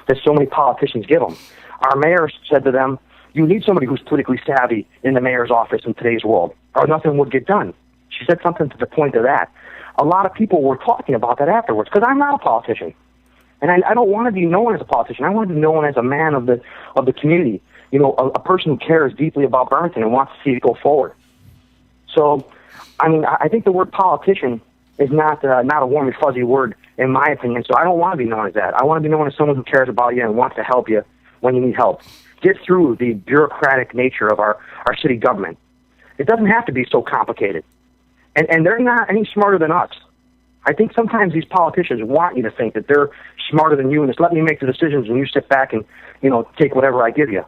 that so many politicians give them. Our mayor said to them, you need somebody who's politically savvy in the mayor's office in today's world, or nothing would get done. She said something to the point of that. A lot of people were talking about that afterwards, because I'm not a politician. And I don't want to be known as a politician. I want to be known as a man of the community, a person who cares deeply about Burlington and wants to see it go forward. So, I think the word politician is not a warm and fuzzy word, in my opinion. So I don't want to be known as that. I want to be known as someone who cares about you and wants to help you when you need help. Get through the bureaucratic nature of our city government. It doesn't have to be so complicated. And they're not any smarter than us. I think sometimes these politicians want you to think that they're smarter than you and just let me make the decisions and you sit back and, take whatever I give you.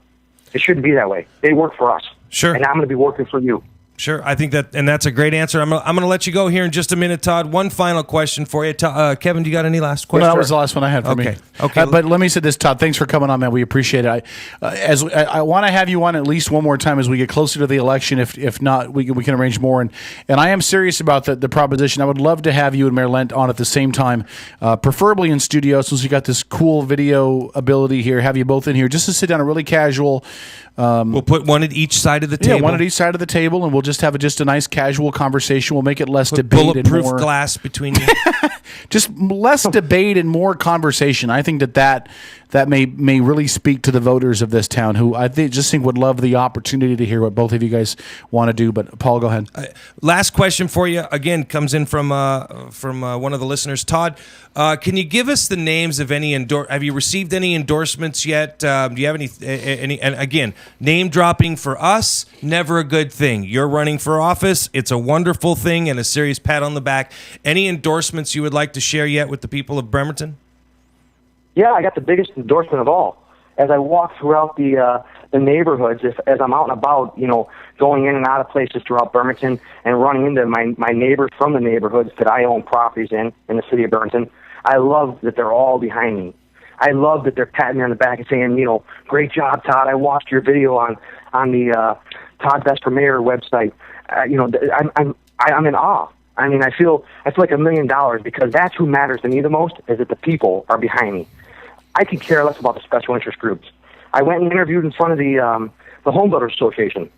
It shouldn't be that way. They work for us. Sure. And I'm going to be working for you. Sure, I think that's a great answer. I'm going to let you go here in just a minute, Todd. One final question for you, Kevin. Do you got any last questions? Well, that was the last one I had for me. Okay. But let me say this, Todd. Thanks for coming on, man. We appreciate it. I want to have you on at least one more time as we get closer to the election. If not, we can arrange more. And I am serious about the proposition. I would love to have you and Mayor Lent on at the same time, preferably in studio, since you got this cool video ability here. Have you both in here just to sit down a really casual. We'll put one at each side of the table. Yeah, one at each side of the table, and we'll just have a nice casual conversation. We'll make it less debate and bulletproof more glass between you. Just less debate and more conversation. I think that may really speak to the voters of this town, who I think would love the opportunity to hear what both of you guys want to do. But Paul, go ahead. Last question for you. Again, comes in from one of the listeners. Todd, can you give us the names of any have you received any endorsements yet? Do you have any? And again, name dropping for us, never a good thing. You're running for office. It's a wonderful thing and a serious pat on the back. Any endorsements you would like to share yet with the people of Bremerton? Yeah, I got the biggest endorsement of all. As I walk throughout the neighborhoods, as I'm out and about, going in and out of places throughout Bremerton and running into my neighbors from the neighborhoods that I own properties in the city of Bremerton, I love that they're all behind me. I love that they're patting me on the back and saying, great job, Todd. I watched your video on the Todd Best for Mayor website. I'm in awe. I feel like $1 million, because that's who matters to me the most, is that the people are behind me. I could care less about the special interest groups. I went and interviewed in front of the Home Builders Association,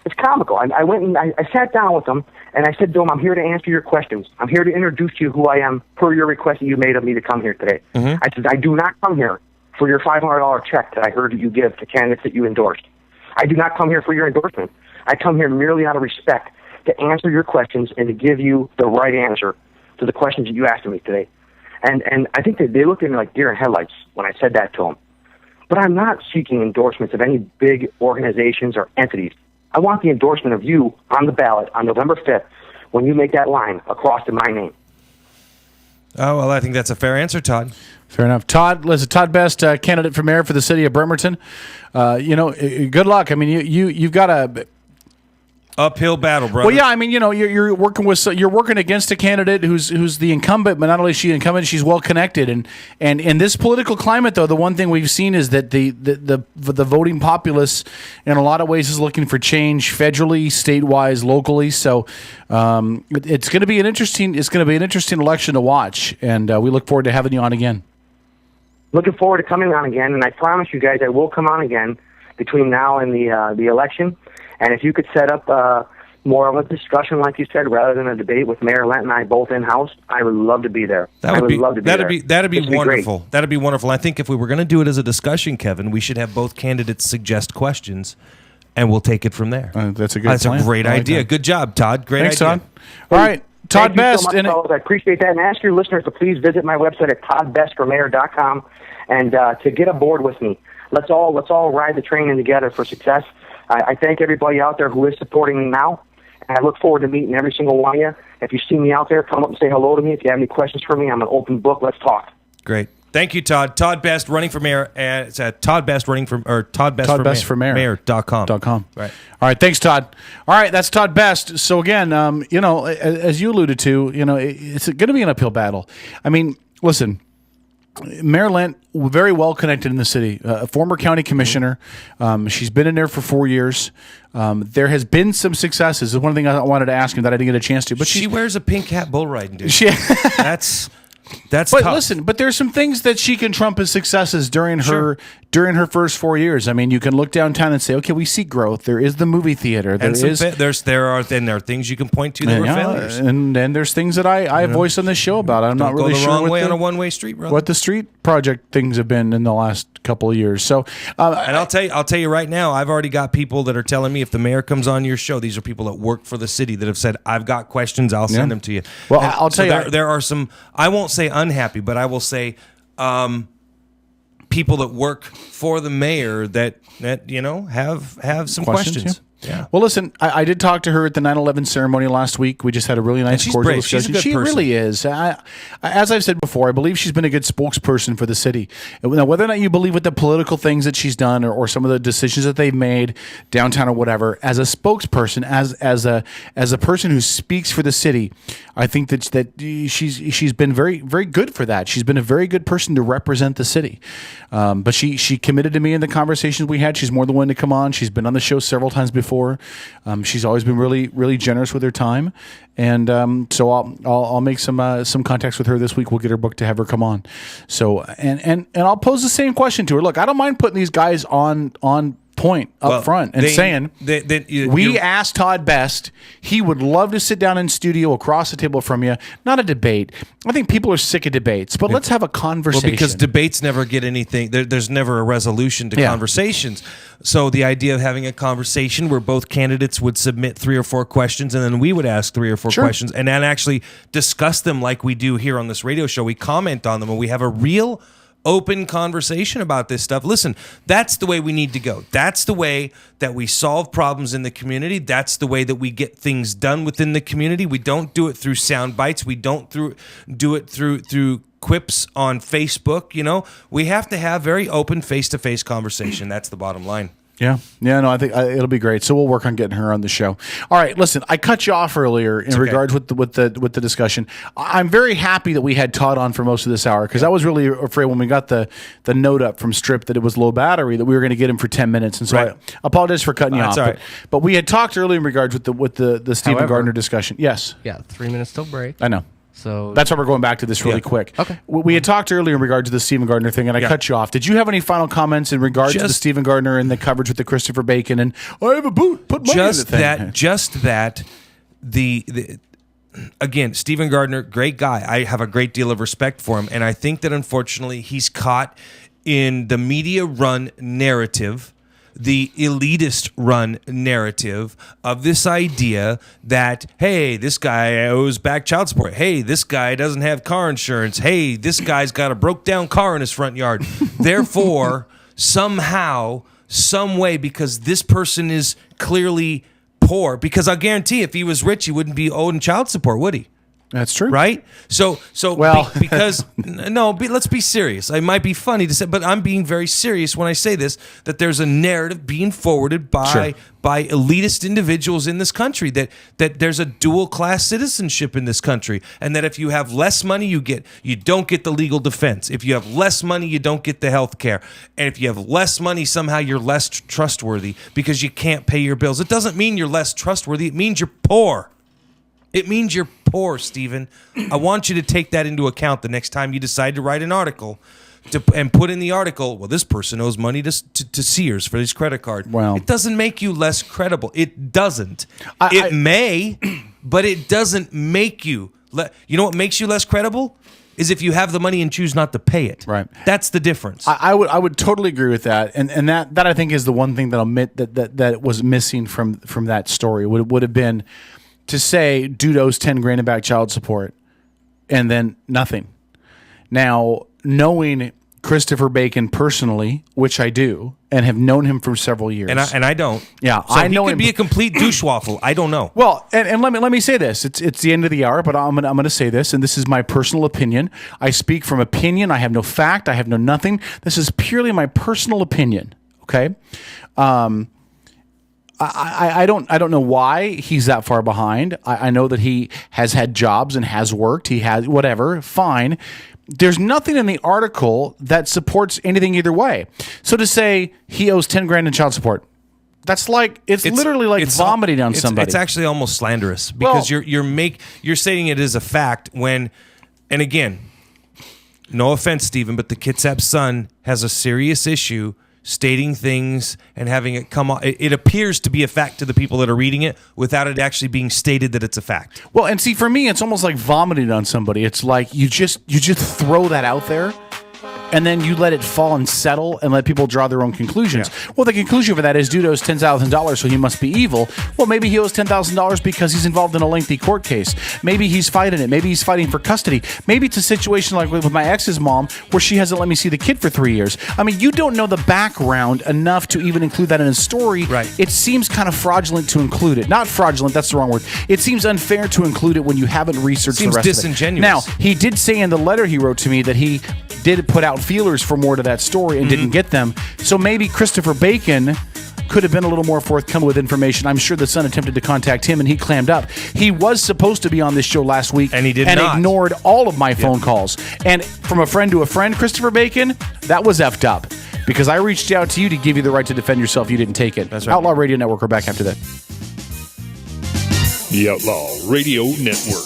It's comical. I went and I sat down with him, and I said to him, I'm here to answer your questions. I'm here to introduce to you who I am per your request that you made of me to come here today. I said, I do not come here for your $500 check that I heard that you give to candidates that you endorsed. I do not come here for your endorsement. I come here merely out of respect to answer your questions and to give you the right answer to the questions that you asked me today. And I think that they looked at me like deer in headlights when I said that to them. But I'm not seeking endorsements of any big organizations or entities. I want the endorsement of you on the ballot on November 5th when you make that line across to my name. Oh, well, I think that's a fair answer, Todd. Fair enough. Todd Best, candidate for mayor for the city of Bremerton. Good luck. I mean, you've got a uphill battle, brother. Well, yeah, I mean, you're working against a candidate who's the incumbent, but not only is she incumbent, she's well connected. And in this political climate, though, the one thing we've seen is that the voting populace, in a lot of ways, is looking for change federally, state-wise, locally. So it's going to be an interesting election to watch, and we look forward to having you on again. Looking forward to coming on again, and I promise you guys I will come on again between now and the election. And if you could set up more of a discussion, like you said, rather than a debate with Mayor Lent and I both in-house, I would love to be there. That'd be wonderful. That'd be wonderful. I think if we were going to do it as a discussion, Kevin, we should have both candidates suggest questions, and we'll take it from there. That's a good plan. A great idea. Good job, Todd. Great idea. Thanks, Todd. All right. Todd Best. Thank you so much, fellas. I appreciate that. And ask your listeners to please visit my website at toddbestformayor.com and to get aboard with me. Let's all ride the train in together for success. I thank everybody out there who is supporting me now, and I look forward to meeting every single one of you. If you see me out there, come up and say hello to me. If you have any questions for me, I'm an open book. Let's talk. Great. Thank you, Todd. Todd Best running for mayor. It's at toddbestformayor.com. Right. All right. Thanks, Todd. All right. That's Todd Best. So again, as you alluded to, it's going to be an uphill battle. I mean, listen. Mayor Lent, very well connected in the city, a former county commissioner. She's been in there for 4 years. There has been some successes. One thing I wanted to ask him that I didn't get a chance to. But she wears a pink hat bull riding, dude. That's but tough. Listen, but there's some things that she can trump as successes during her first 4 years. I mean, you can look downtown and say, okay, we see growth. There is the movie theater. There are things you can point to that were failures, and there's things that I voiced on this show about. I'm not really sure wrong way on a one-way street, brother. What the street project things have been in the last couple of years. So, and I'll tell you right now, I've already got people that are telling me if the mayor comes on your show, these are people that work for the city that have said, I've got questions, I'll send them to you. Well, I'll tell you, there are some. I won't say unhappy, but I will say people that work for the mayor that have some questions. Yeah. Well, listen, I did talk to her at the 9/11 ceremony last week. We just had a really nice, cordial discussion. She really is. As I've said before, I believe she's been a good spokesperson for the city. Now, whether or not you believe with the political things that she's done or some of the decisions that they've made downtown or whatever, as a spokesperson, as a person who speaks for the city, I think that she's been very, very good for that. She's been a very good person to represent the city. But she committed to me in the conversations we had. She's more than willing to come on. She's been on the show several times before. She's always been really, really generous with her time, and so I'll make some contacts with her this week. We'll get her booked to have her come on. So and I'll pose the same question to her. Look, I don't mind putting these guys on point up front and saying we asked Todd Best. He would love to sit down in studio across the table from you. Not a debate. I think people are sick of debates, but let's have a conversation. Well, because debates never get anything. There's never a resolution to conversations. So the idea of having a conversation where both candidates would submit 3 or 4 questions, and then we would ask 3 or 4 questions, and then actually discuss them like we do here on this radio show. We comment on them, and we have a real open conversation about this stuff. Listen, that's the way we need to go. That's the way that we solve problems in the community. That's the way that we get things done within the community. We don't do it through sound bites. We don't do it through quips on Facebook. We have to have very open face-to-face conversation. That's the bottom line. Yeah, no, I think it'll be great. So we'll work on getting her on the show. All right, listen, I cut you off earlier in regards with the discussion. I'm very happy that we had Todd on for most of this hour because I was really afraid when we got the note up from Strip that it was low battery that we were going to get him for 10 minutes, and so I apologize for cutting you off. Right. But we had talked earlier in regards with the Stephen Gardner discussion. Yes. Yeah, 3 minutes till break. I know. So That's why we're going back to this really quick. Okay. We had talked earlier in regard to the Stephen Gardner thing, and I cut you off. Did you have any final comments in regard to the Stephen Gardner and the coverage with the Christopher Bacon and I have a boot, put money in the thing? Just that. Again, Stephen Gardner, great guy. I have a great deal of respect for him, and I think that unfortunately he's caught in the media-run narrative, the elitist-run narrative of this idea that, hey, this guy owes back child support. Hey, this guy doesn't have car insurance. Hey, this guy's got a broke-down car in his front yard. Therefore, somehow, some way, because this person is clearly poor, because I guarantee if he was rich, he wouldn't be owed child support, would he? That's true. Right? Because let's be serious. It might be funny to say, but I'm being very serious when I say this, that there's a narrative being forwarded by elitist individuals in this country that there's a dual class citizenship in this country, and that if you have less money, you don't get the legal defense. If you have less money, you don't get the health care. And if you have less money, somehow you're less trustworthy because you can't pay your bills. It doesn't mean you're less trustworthy. It means you're poor. It means you're poor, Stephen. I want you to take that into account the next time you decide to write an article and put in the article, well, this person owes money to Sears for his credit card. Well, it doesn't make you less credible. It doesn't. It may, but it doesn't make you. You know what makes you less credible? Is if you have the money and choose not to pay it. Right. That's the difference. I would totally agree with that, and that I think is the one thing that I'll admit that was missing from that story would have been to say dude owes $10,000 in back child support, and then nothing. Now, knowing Christopher Bacon personally, which I do, and have known him for several years, and I don't. Yeah, so I know he could him. be a complete douche-waffle. I don't know. Well, and let me say this: it's the end of the hour, but I'm gonna say this, and this is my personal opinion. I speak from opinion. I have no fact. I have no nothing. This is purely my personal opinion. Okay. I don't know why he's that far behind. I know that he has had jobs and has worked. He has whatever. Fine. There's nothing in the article that supports anything either way. So to say he owes $10,000 in child support, that's like it's literally like vomiting on somebody. It's actually almost slanderous because you're saying it as a fact when, and again, no offense, Stephen, but the Kitsap Sun has a serious issue stating things and having it come on. It appears to be a fact to the people that are reading it without it actually being stated that it's a fact. Well, and see, for me, it's almost like vomiting on somebody. It's like you just throw that out there, and then you let it fall and settle and let people draw their own conclusions. Yeah. Well, the conclusion for that is dude owes $10,000, so he must be evil. Well, maybe he owes $10,000 because he's involved in a lengthy court case. Maybe he's fighting it. Maybe he's fighting for custody. Maybe it's a situation like with my ex's mom where she hasn't let me see the kid for 3 years. I mean, you don't know the background enough to even include that in a story. Right. It seems kind of fraudulent to include it. Not fraudulent, that's the wrong word. It seems unfair to include it when you haven't researched the rest of it. Seems disingenuous. Now, he did say in the letter he wrote to me that he did put out feelers for more to that story and didn't get them. So maybe Christopher Bacon could have been a little more forthcoming with information. I'm sure the Sun attempted to contact him and he clammed up. He was supposed to be on this show last week and he did not. Ignored all of my phone calls. And from a friend to a friend, Christopher Bacon, that was effed up because I reached out to you to give you the right to defend yourself. You didn't take it. That's right. Outlaw Radio Network. We're back after that. The Outlaw Radio Network.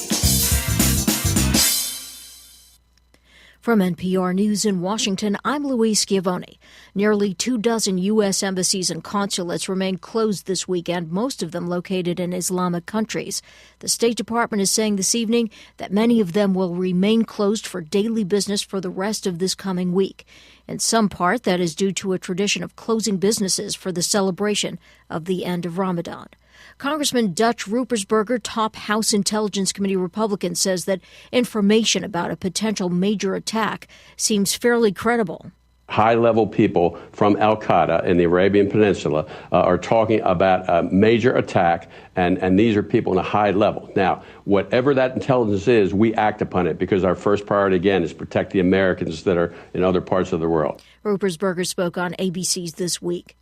From NPR News in Washington, I'm Louise Schiavone. Nearly 24 U.S. embassies and consulates remain closed this weekend, most of them located in Islamic countries. The State Department is saying this evening that many of them will remain closed for daily business for the rest of this coming week. In some part, that is due to a tradition of closing businesses for the celebration of the end of Ramadan. Congressman Dutch Ruppersberger, top House Intelligence Committee Republican, says that information about a potential major attack seems fairly credible. High-level people from al-Qaeda in the Arabian Peninsula are talking about a major attack, and these are people in a high level. Now, whatever that intelligence is, we act upon it because our first priority, again, is protect the Americans that are in other parts of the world. Ruppersberger spoke on ABC's This Week.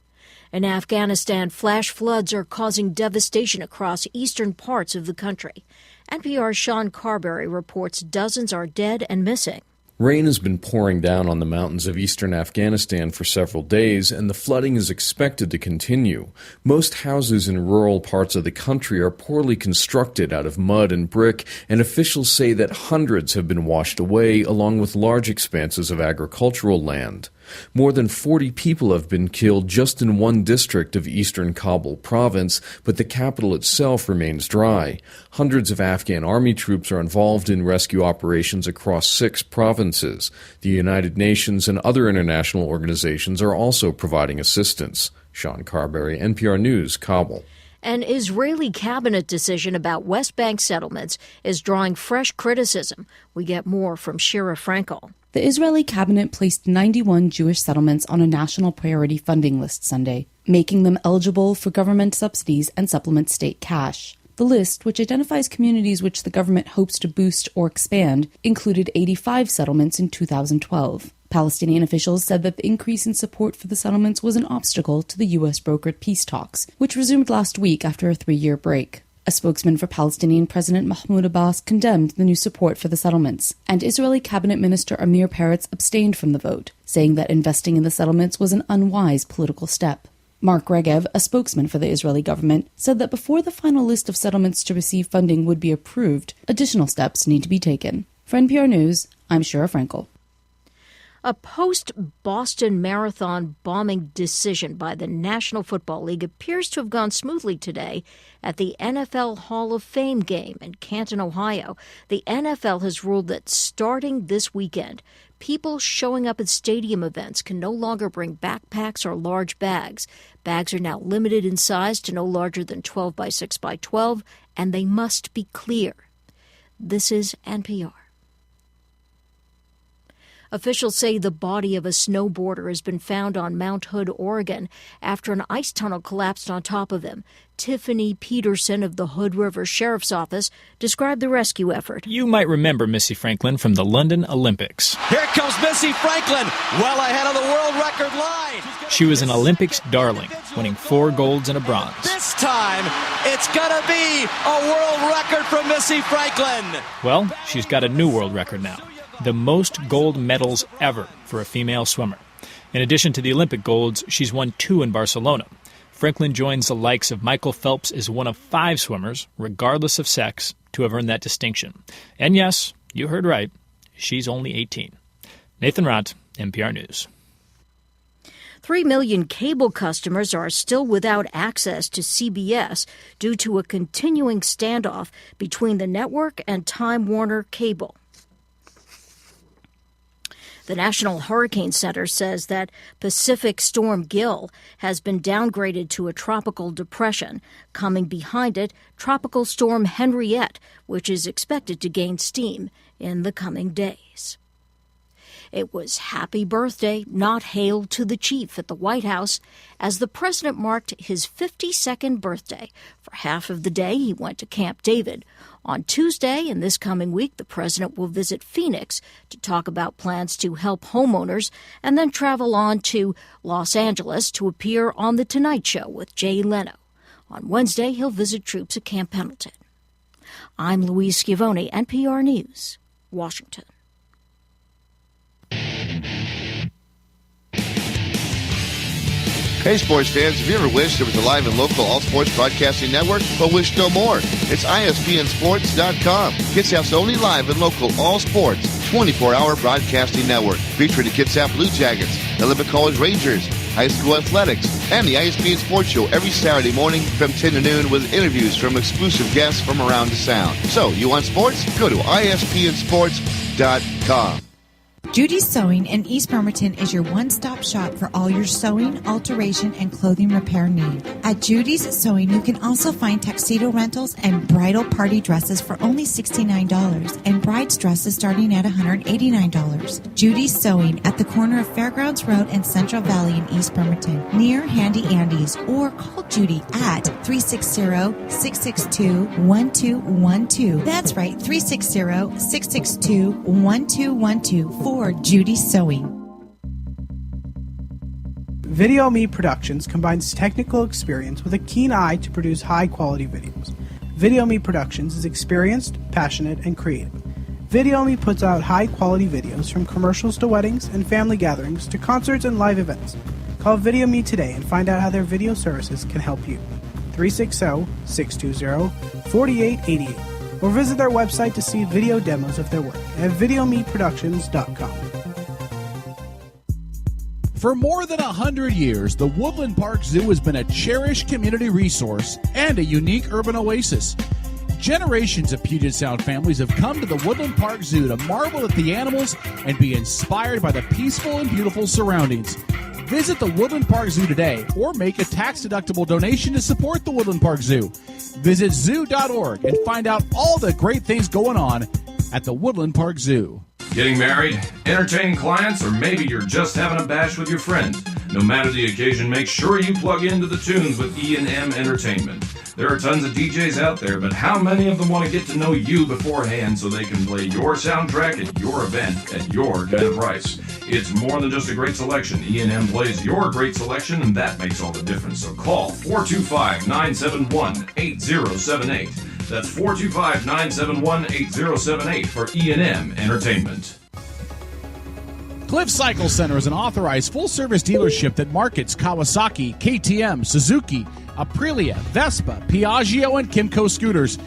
In Afghanistan, flash floods are causing devastation across eastern parts of the country. NPR's Sean Carberry reports dozens are dead and missing. Rain has been pouring down on the mountains of eastern Afghanistan for several days, and the flooding is expected to continue. Most houses in rural parts of the country are poorly constructed out of mud and brick, and officials say that hundreds have been washed away, along with large expanses of agricultural land. More than 40 people have been killed just in one district of eastern Kabul province, but the capital itself remains dry. Hundreds of Afghan army troops are involved in rescue operations across 6 provinces. The United Nations and other international organizations are also providing assistance. Sean Carberry, NPR News, Kabul. An Israeli cabinet decision about West Bank settlements is drawing fresh criticism. We get more from Shira Frankel. The Israeli cabinet placed 91 Jewish settlements on a national priority funding list Sunday, making them eligible for government subsidies and supplement state cash. The list, which identifies communities which the government hopes to boost or expand, included 85 settlements in 2012. Palestinian officials said that the increase in support for the settlements was an obstacle to the U.S.-brokered peace talks, which resumed last week after a 3-year break. A spokesman for Palestinian President Mahmoud Abbas condemned the new support for the settlements, and Israeli Cabinet Minister Amir Peretz abstained from the vote, saying that investing in the settlements was an unwise political step. Mark Regev, a spokesman for the Israeli government, said that before the final list of settlements to receive funding would be approved, additional steps need to be taken. For NPR News, I'm Shira Frankel. A post-Boston Marathon bombing decision by the National Football League appears to have gone smoothly today at the NFL Hall of Fame game in Canton, Ohio. The NFL has ruled that starting this weekend, people showing up at stadium events can no longer bring backpacks or large bags. Bags are now limited in size to no larger than 12 by 6 by 12, and they must be clear. This is NPR. Officials say the body of a snowboarder has been found on Mount Hood, Oregon, after an ice tunnel collapsed on top of him. Tiffany Peterson of the Hood River Sheriff's Office described the rescue effort. You might remember Missy Franklin from the London Olympics. Here comes Missy Franklin, well ahead of the world record line. She was an Olympics darling, winning 4 golds and a bronze. This time, it's gonna be a world record for Missy Franklin. Well, she's got a new world record now. The most gold medals ever for a female swimmer. In addition to the Olympic golds, she's won 2 in Barcelona. Franklin joins the likes of Michael Phelps as one of 5 swimmers, regardless of sex, to have earned that distinction. And yes, you heard right, she's only 18. Nathan Rott, NPR News. 3 million cable customers are still without access to CBS due to a continuing standoff between the network and Time Warner Cable. The National Hurricane Center says that Pacific Storm Gil has been downgraded to a tropical depression. Coming behind it, Tropical Storm Henriette, which is expected to gain steam in the coming days. It was happy birthday, not hail to the chief at the White House as the president marked his 52nd birthday. For half of the day, he went to Camp David. On Tuesday and this coming week, the president will visit Phoenix to talk about plans to help homeowners and then travel on to Los Angeles to appear on The Tonight Show with Jay Leno. On Wednesday, he'll visit troops at Camp Pendleton. I'm Louise Schiavone, NPR News, Washington. Hey, sports fans, have you ever wished there was a live and local all-sports broadcasting network, but wish no more? It's ISPNSports.com. Kitsap's only live and local all-sports 24-hour broadcasting network, featuring the Kitsap Blue Jackets, Olympic College Rangers, high school athletics, and the ISPN Sports Show every Saturday morning from 10 to noon with interviews from exclusive guests from around the Sound. So, you want sports? Go to ISPNSports.com. Judy's Sewing in East Bremerton is your one-stop shop for all your sewing, alteration, and clothing repair need. At Judy's Sewing, you can also find tuxedo rentals and bridal party dresses for only $69 and bride's dresses starting at $189. Judy's Sewing at the corner of Fairgrounds Road and Central Valley in East Bremerton, near Handy Andy's, or call Judy at 360-662-1212. That's right, 360-662-1212 for Judy Sewing. Video Me Productions combines technical experience with a keen eye to produce high-quality videos. Video Me Productions is experienced, passionate, and creative. VideoMe puts out high-quality videos from commercials to weddings and family gatherings to concerts and live events. Call VideoMe today and find out how their video services can help you. 360-620-4888 or visit their website to see video demos of their work at videomeproductions.com. For more than 100 years, the Woodland Park Zoo has been a cherished community resource and a unique urban oasis. Generations of Puget Sound families have come to the Woodland Park Zoo to marvel at the animals and be inspired by the peaceful and beautiful surroundings. Visit the Woodland Park Zoo today or make a tax-deductible donation to support the Woodland Park Zoo. Visit zoo.org and find out all the great things going on at the Woodland Park Zoo. Getting married, entertaining clients, or maybe you're just having a bash with your friends. No matter the occasion, make sure you plug into the tunes with E&M Entertainment. There are tons of DJs out there, but how many of them want to get to know you beforehand so they can play your soundtrack at your event at your kind of price? It's more than just a great selection. E&M plays your great selection, and that makes all the difference. So call 425-971-8078. That's 425-971-8078 for E&M Entertainment. Cliff Cycle Center is an authorized full-service dealership that markets Kawasaki, KTM, Suzuki, Aprilia, Vespa, Piaggio, and Kimco scooters.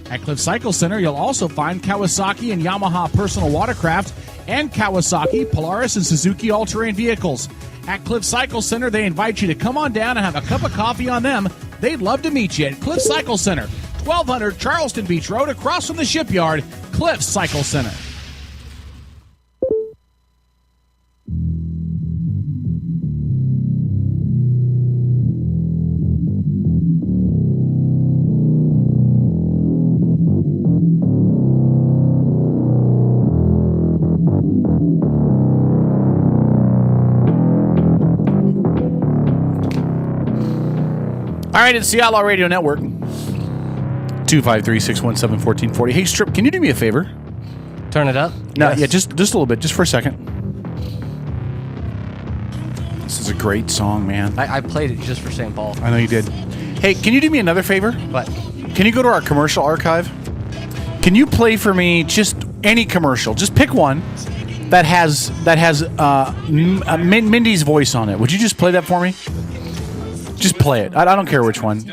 At Cliff Cycle Center, you'll also find Kawasaki and Yamaha personal watercraft and Kawasaki, Polaris, and Suzuki all-terrain vehicles. At Cliff Cycle Center, they invite you to come on down and have a cup of coffee on them. They'd love to meet you at Cliff Cycle Center, 1200 Charleston Beach Road, across from the shipyard. Cliff Cycle Center. All right, it's the Outlaw Radio Network. 253-617-1440. Hey, Strip, can you do me a favor? Turn it up? No, Yes. yeah, just a little bit, just for a second. This is a great song, man. I played it just for St. Paul. I know you did. Hey, can you do me another favor? What? Can you go to our commercial archive? Can you play for me just any commercial? Just pick one that has Mindy's voice on it. Would you just play that for me? Just play it. I don't care which one.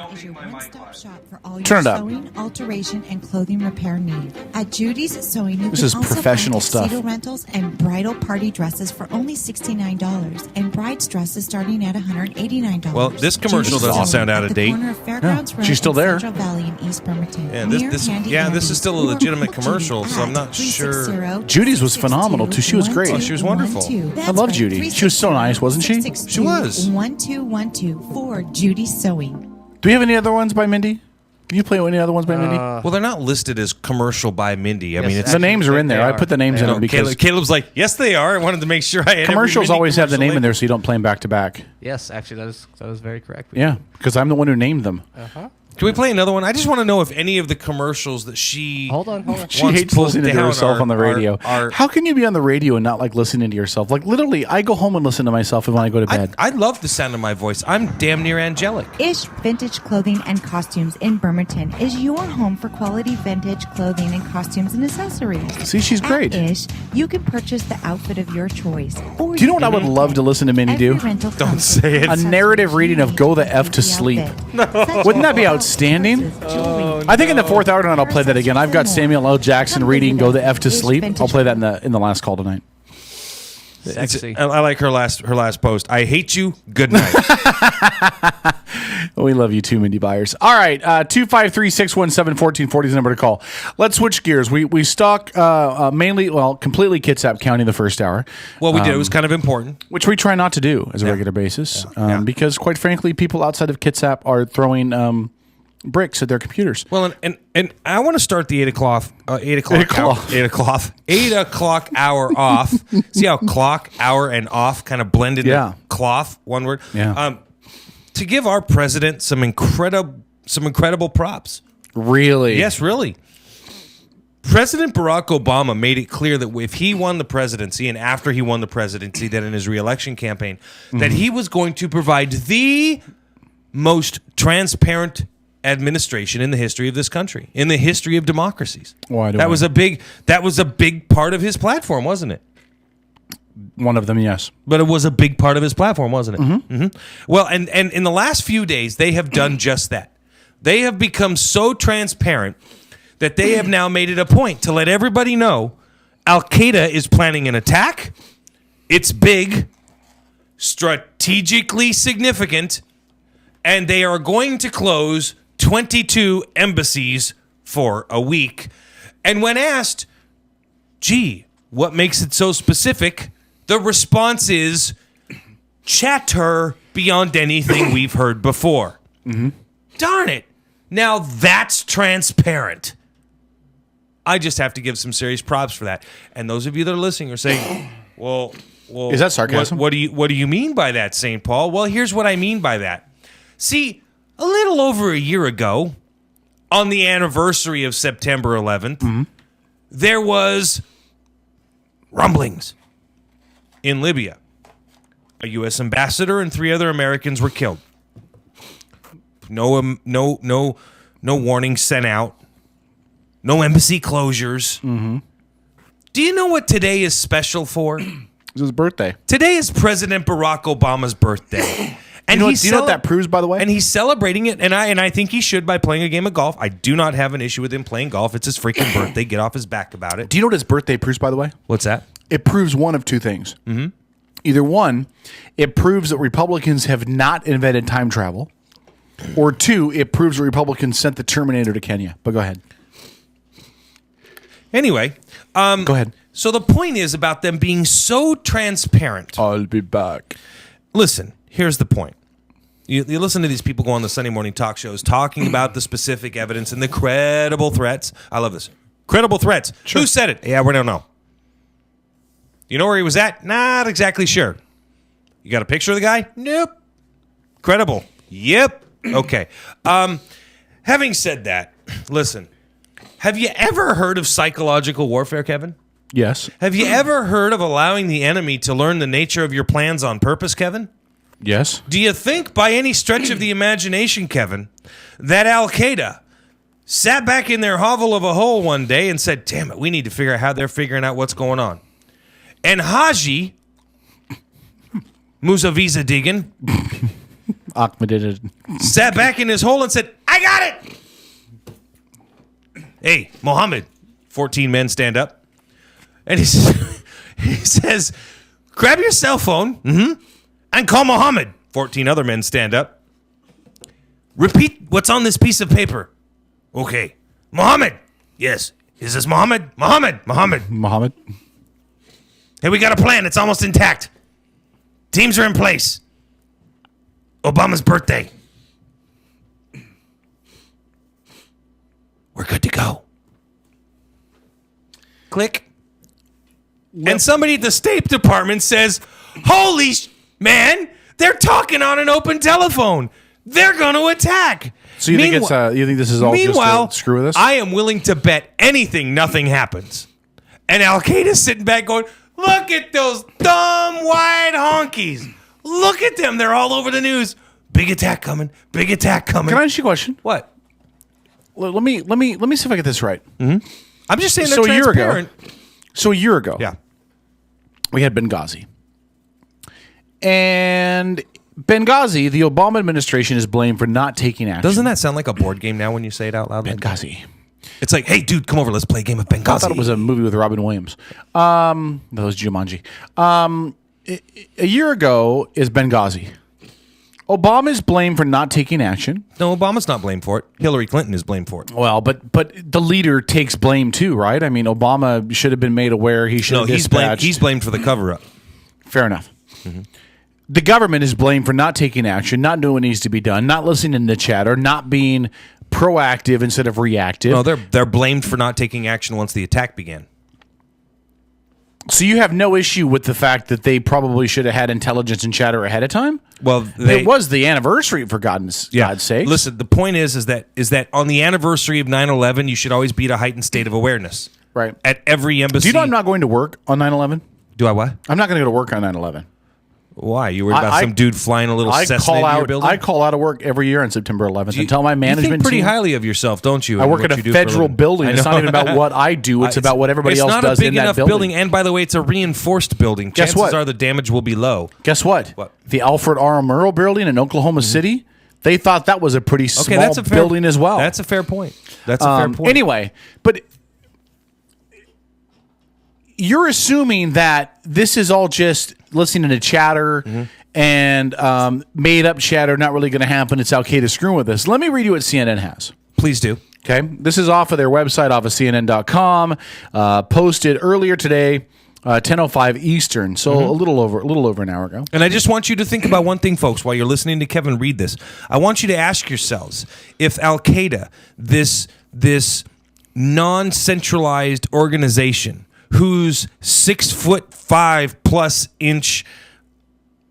Turn it up. Sewing, alteration, and clothing repair need. At Judy's Sewing, you This can is also professional find tuxedo stuff. rentals and bridal party dresses for only $69, and bride's dresses starting at $189. Well, this commercial Judy's doesn't Sewing sound out at of the date. corner of Fairgrounds Road She's still and there. Central Valley in East Bremerton. Yeah, Near this Handy is still a Andy's. legitimate Or call commercial, so I'm Judy not at sure. 360 Judy's was phenomenal, too. She was great. Oh, she was wonderful. 1212. I love Judy. She was so nice, wasn't she? She was. 1212 for Judy's Sewing. Do we have any other ones by Mindy? Can you play any other ones by Mindy? Well, they're not listed as commercial by Mindy. I mean, it's the names are in there. I put the names in them because Caleb's like, yes, they are. I wanted to make sure I had commercials every Mindy always have the commercial name in there, so you don't play them back to back. Yes, actually, that is very correct. Yeah, because I'm the one who named them. Uh-huh. Can we play another one? I just want to know if any of the commercials that she Hold on. She hates listening to herself on the radio. Are, How can you be on the radio and not like listening to yourself? Like literally, I go home and listen to myself when I go to bed. I love the sound of my voice. I'm damn near angelic. Ish Vintage Clothing and Costumes in Bremerton is your home for quality vintage clothing and costumes and accessories. See, she's great. At Ish, you can purchase the outfit of your choice. Or Do you know what I would love to listen to Minnie do? Don't say it. A narrative reading of "Go the F to Sleep." Wouldn't that be outstanding? I think in the fourth hour tonight I'll play that again. I've got Samuel L. Jackson reading "Go the F to Sleep." I'll play that in the last call tonight. I like her last post. I hate you. Good night. We love you too, Mindy Byers. All right, 253-617-1440 is the number to call. Let's switch gears. We stalk completely Kitsap County the first hour. Well, we did. It was kind of important. Which we try not to do as a regular basis because, quite frankly, people outside of Kitsap are throwing bricks at their computers. Well, and I want to start the 8 o'clock hour off. See how clock, hour, and off kind of blend into cloth, one word? Yeah. To give our president some incredible props. Really? Yes, really. President Barack Obama made it clear that if he won the presidency, and after he won the presidency, that in his re-election campaign, that he was going to provide the most transparent administration in the history of this country, in the history of democracies. Why do that was a big part of his platform, wasn't it? One of them, yes. But it was a big part of his platform, wasn't it? Mm-hmm. Mm-hmm. Well, and in the last few days, they have done just that. They have become so transparent that they have now made it a point to let everybody know Al-Qaeda is planning an attack. It's big, strategically significant, and they are going to close 22 embassies for a week. And when asked, gee, what makes it so specific? The response is chatter beyond anything we've heard before. Mm-hmm. Darn it. Now that's transparent. I just have to give some serious props for that. And those of you that are listening are saying, well, is that sarcasm? What do you mean by that, St. Paul? Well, here's what I mean by that. See, a little over a year ago, on the anniversary of September 11th, there was rumblings in Libya. A U.S. ambassador and 3 other Americans were killed. No warning sent out. No embassy closures. Mm-hmm. Do you know what today is special for? It's his birthday. Today is President Barack Obama's birthday. And do you know what that proves, by the way? And he's celebrating it, and I think he should by playing a game of golf. I do not have an issue with him playing golf. It's his freaking birthday. Get off his back about it. Do you know what his birthday proves, by the way? What's that? It proves one of 2 things. Mm-hmm. Either one, it proves that Republicans have not invented time travel, or 2, it proves that Republicans sent the Terminator to Kenya. But go ahead. Anyway, go ahead. So the point is about them being so transparent. I'll be back. Listen, here's the point. You listen to these people go on the Sunday morning talk shows talking about the specific evidence and the credible threats. I love this. Credible threats. Sure. Who said it? Yeah, we don't know. You know where he was at? Not exactly sure. You got a picture of the guy? Nope. Credible. Yep. Okay. Having said that, listen. Have you ever heard of psychological warfare, Kevin? Yes. Have you ever heard of allowing the enemy to learn the nature of your plans on purpose, Kevin? Yes. Do you think by any stretch of the imagination, Kevin, that Al-Qaeda sat back in their hovel of a hole one day and said, damn it, we need to figure out how they're figuring out what's going on? And Haji Musaviza Digan sat back in his hole and said, I got it! Hey, Mohammed, 14 men stand up. And he says, grab your cell phone and call Mohammed. 14 other men stand up. Repeat what's on this piece of paper. Okay. Mohammed. Yes. Is this Mohammed? Mohammed. Hey, we got a plan. It's almost intact. Teams are in place. Obama's birthday. We're good to go. Click. And somebody at the State Department says, holy man, they're talking on an open telephone. They're going to attack. So you think this is all just to screw with us? I am willing to bet anything nothing happens. And Al-Qaeda's sitting back going, look at those dumb white honkies. Look at them. They're all over the news. Big attack coming. Big attack coming. Can I ask you a question? What? Let me see if I get this right. Mm-hmm. I'm just saying they're transparent. A year ago, yeah, we had Benghazi. And Benghazi, the Obama administration is blamed for not taking action. Doesn't that sound like a board game now when you say it out loud? Benghazi. It's like, hey, dude, come over. Let's play a game of Benghazi. I thought it was a movie with Robin Williams. That was Jumanji. A year ago is Benghazi. Obama is blamed for not taking action. No, Obama's not blamed for it. Hillary Clinton is blamed for it. Well, but the leader takes blame too, right? I mean, Obama should have been made aware. He should have dispatched. He's blamed for the cover-up. Fair enough. Mm-hmm. The government is blamed for not taking action, not doing what needs to be done, not listening to chatter, not being proactive instead of reactive. No, they're blamed for not taking action once the attack began. So you have no issue with the fact that they probably should have had intelligence and chatter ahead of time? Well, it was the anniversary, for God's sake. Listen, the point is that on the anniversary of 9/11, you should always be at a heightened state of awareness. Right. At every embassy. Do you know I'm not going to work on 9/11? Do I what? I'm not going to go to work on 9/11. Why? You worried about some dude flying a little Cessna into your building? I call out of work every year on September 11th and tell my management you think pretty team, highly of yourself, don't you? I work at a federal building. It's not even about what I do. It's about what everybody else does in that building. It's not a big enough building. And by the way, it's a reinforced building. Guess what? Chances are the damage will be low. Guess what? The Alfred R. Murrow building in Oklahoma City, they thought that was a pretty small building as well. That's a fair point. That's a fair point. Anyway, but you're assuming that this is all just listening to chatter and made up chatter, not really going to happen. It's Al-Qaeda screwing with us. Let me read you what CNN has. Please do. Okay. This is off of their website, off of CNN.com, posted earlier today, 10:05 Eastern, so a little over an hour ago. And I just want you to think about one thing, folks, while you're listening to Kevin read this. I want you to ask yourselves if Al-Qaeda, this non-centralized organization whose 6'5+"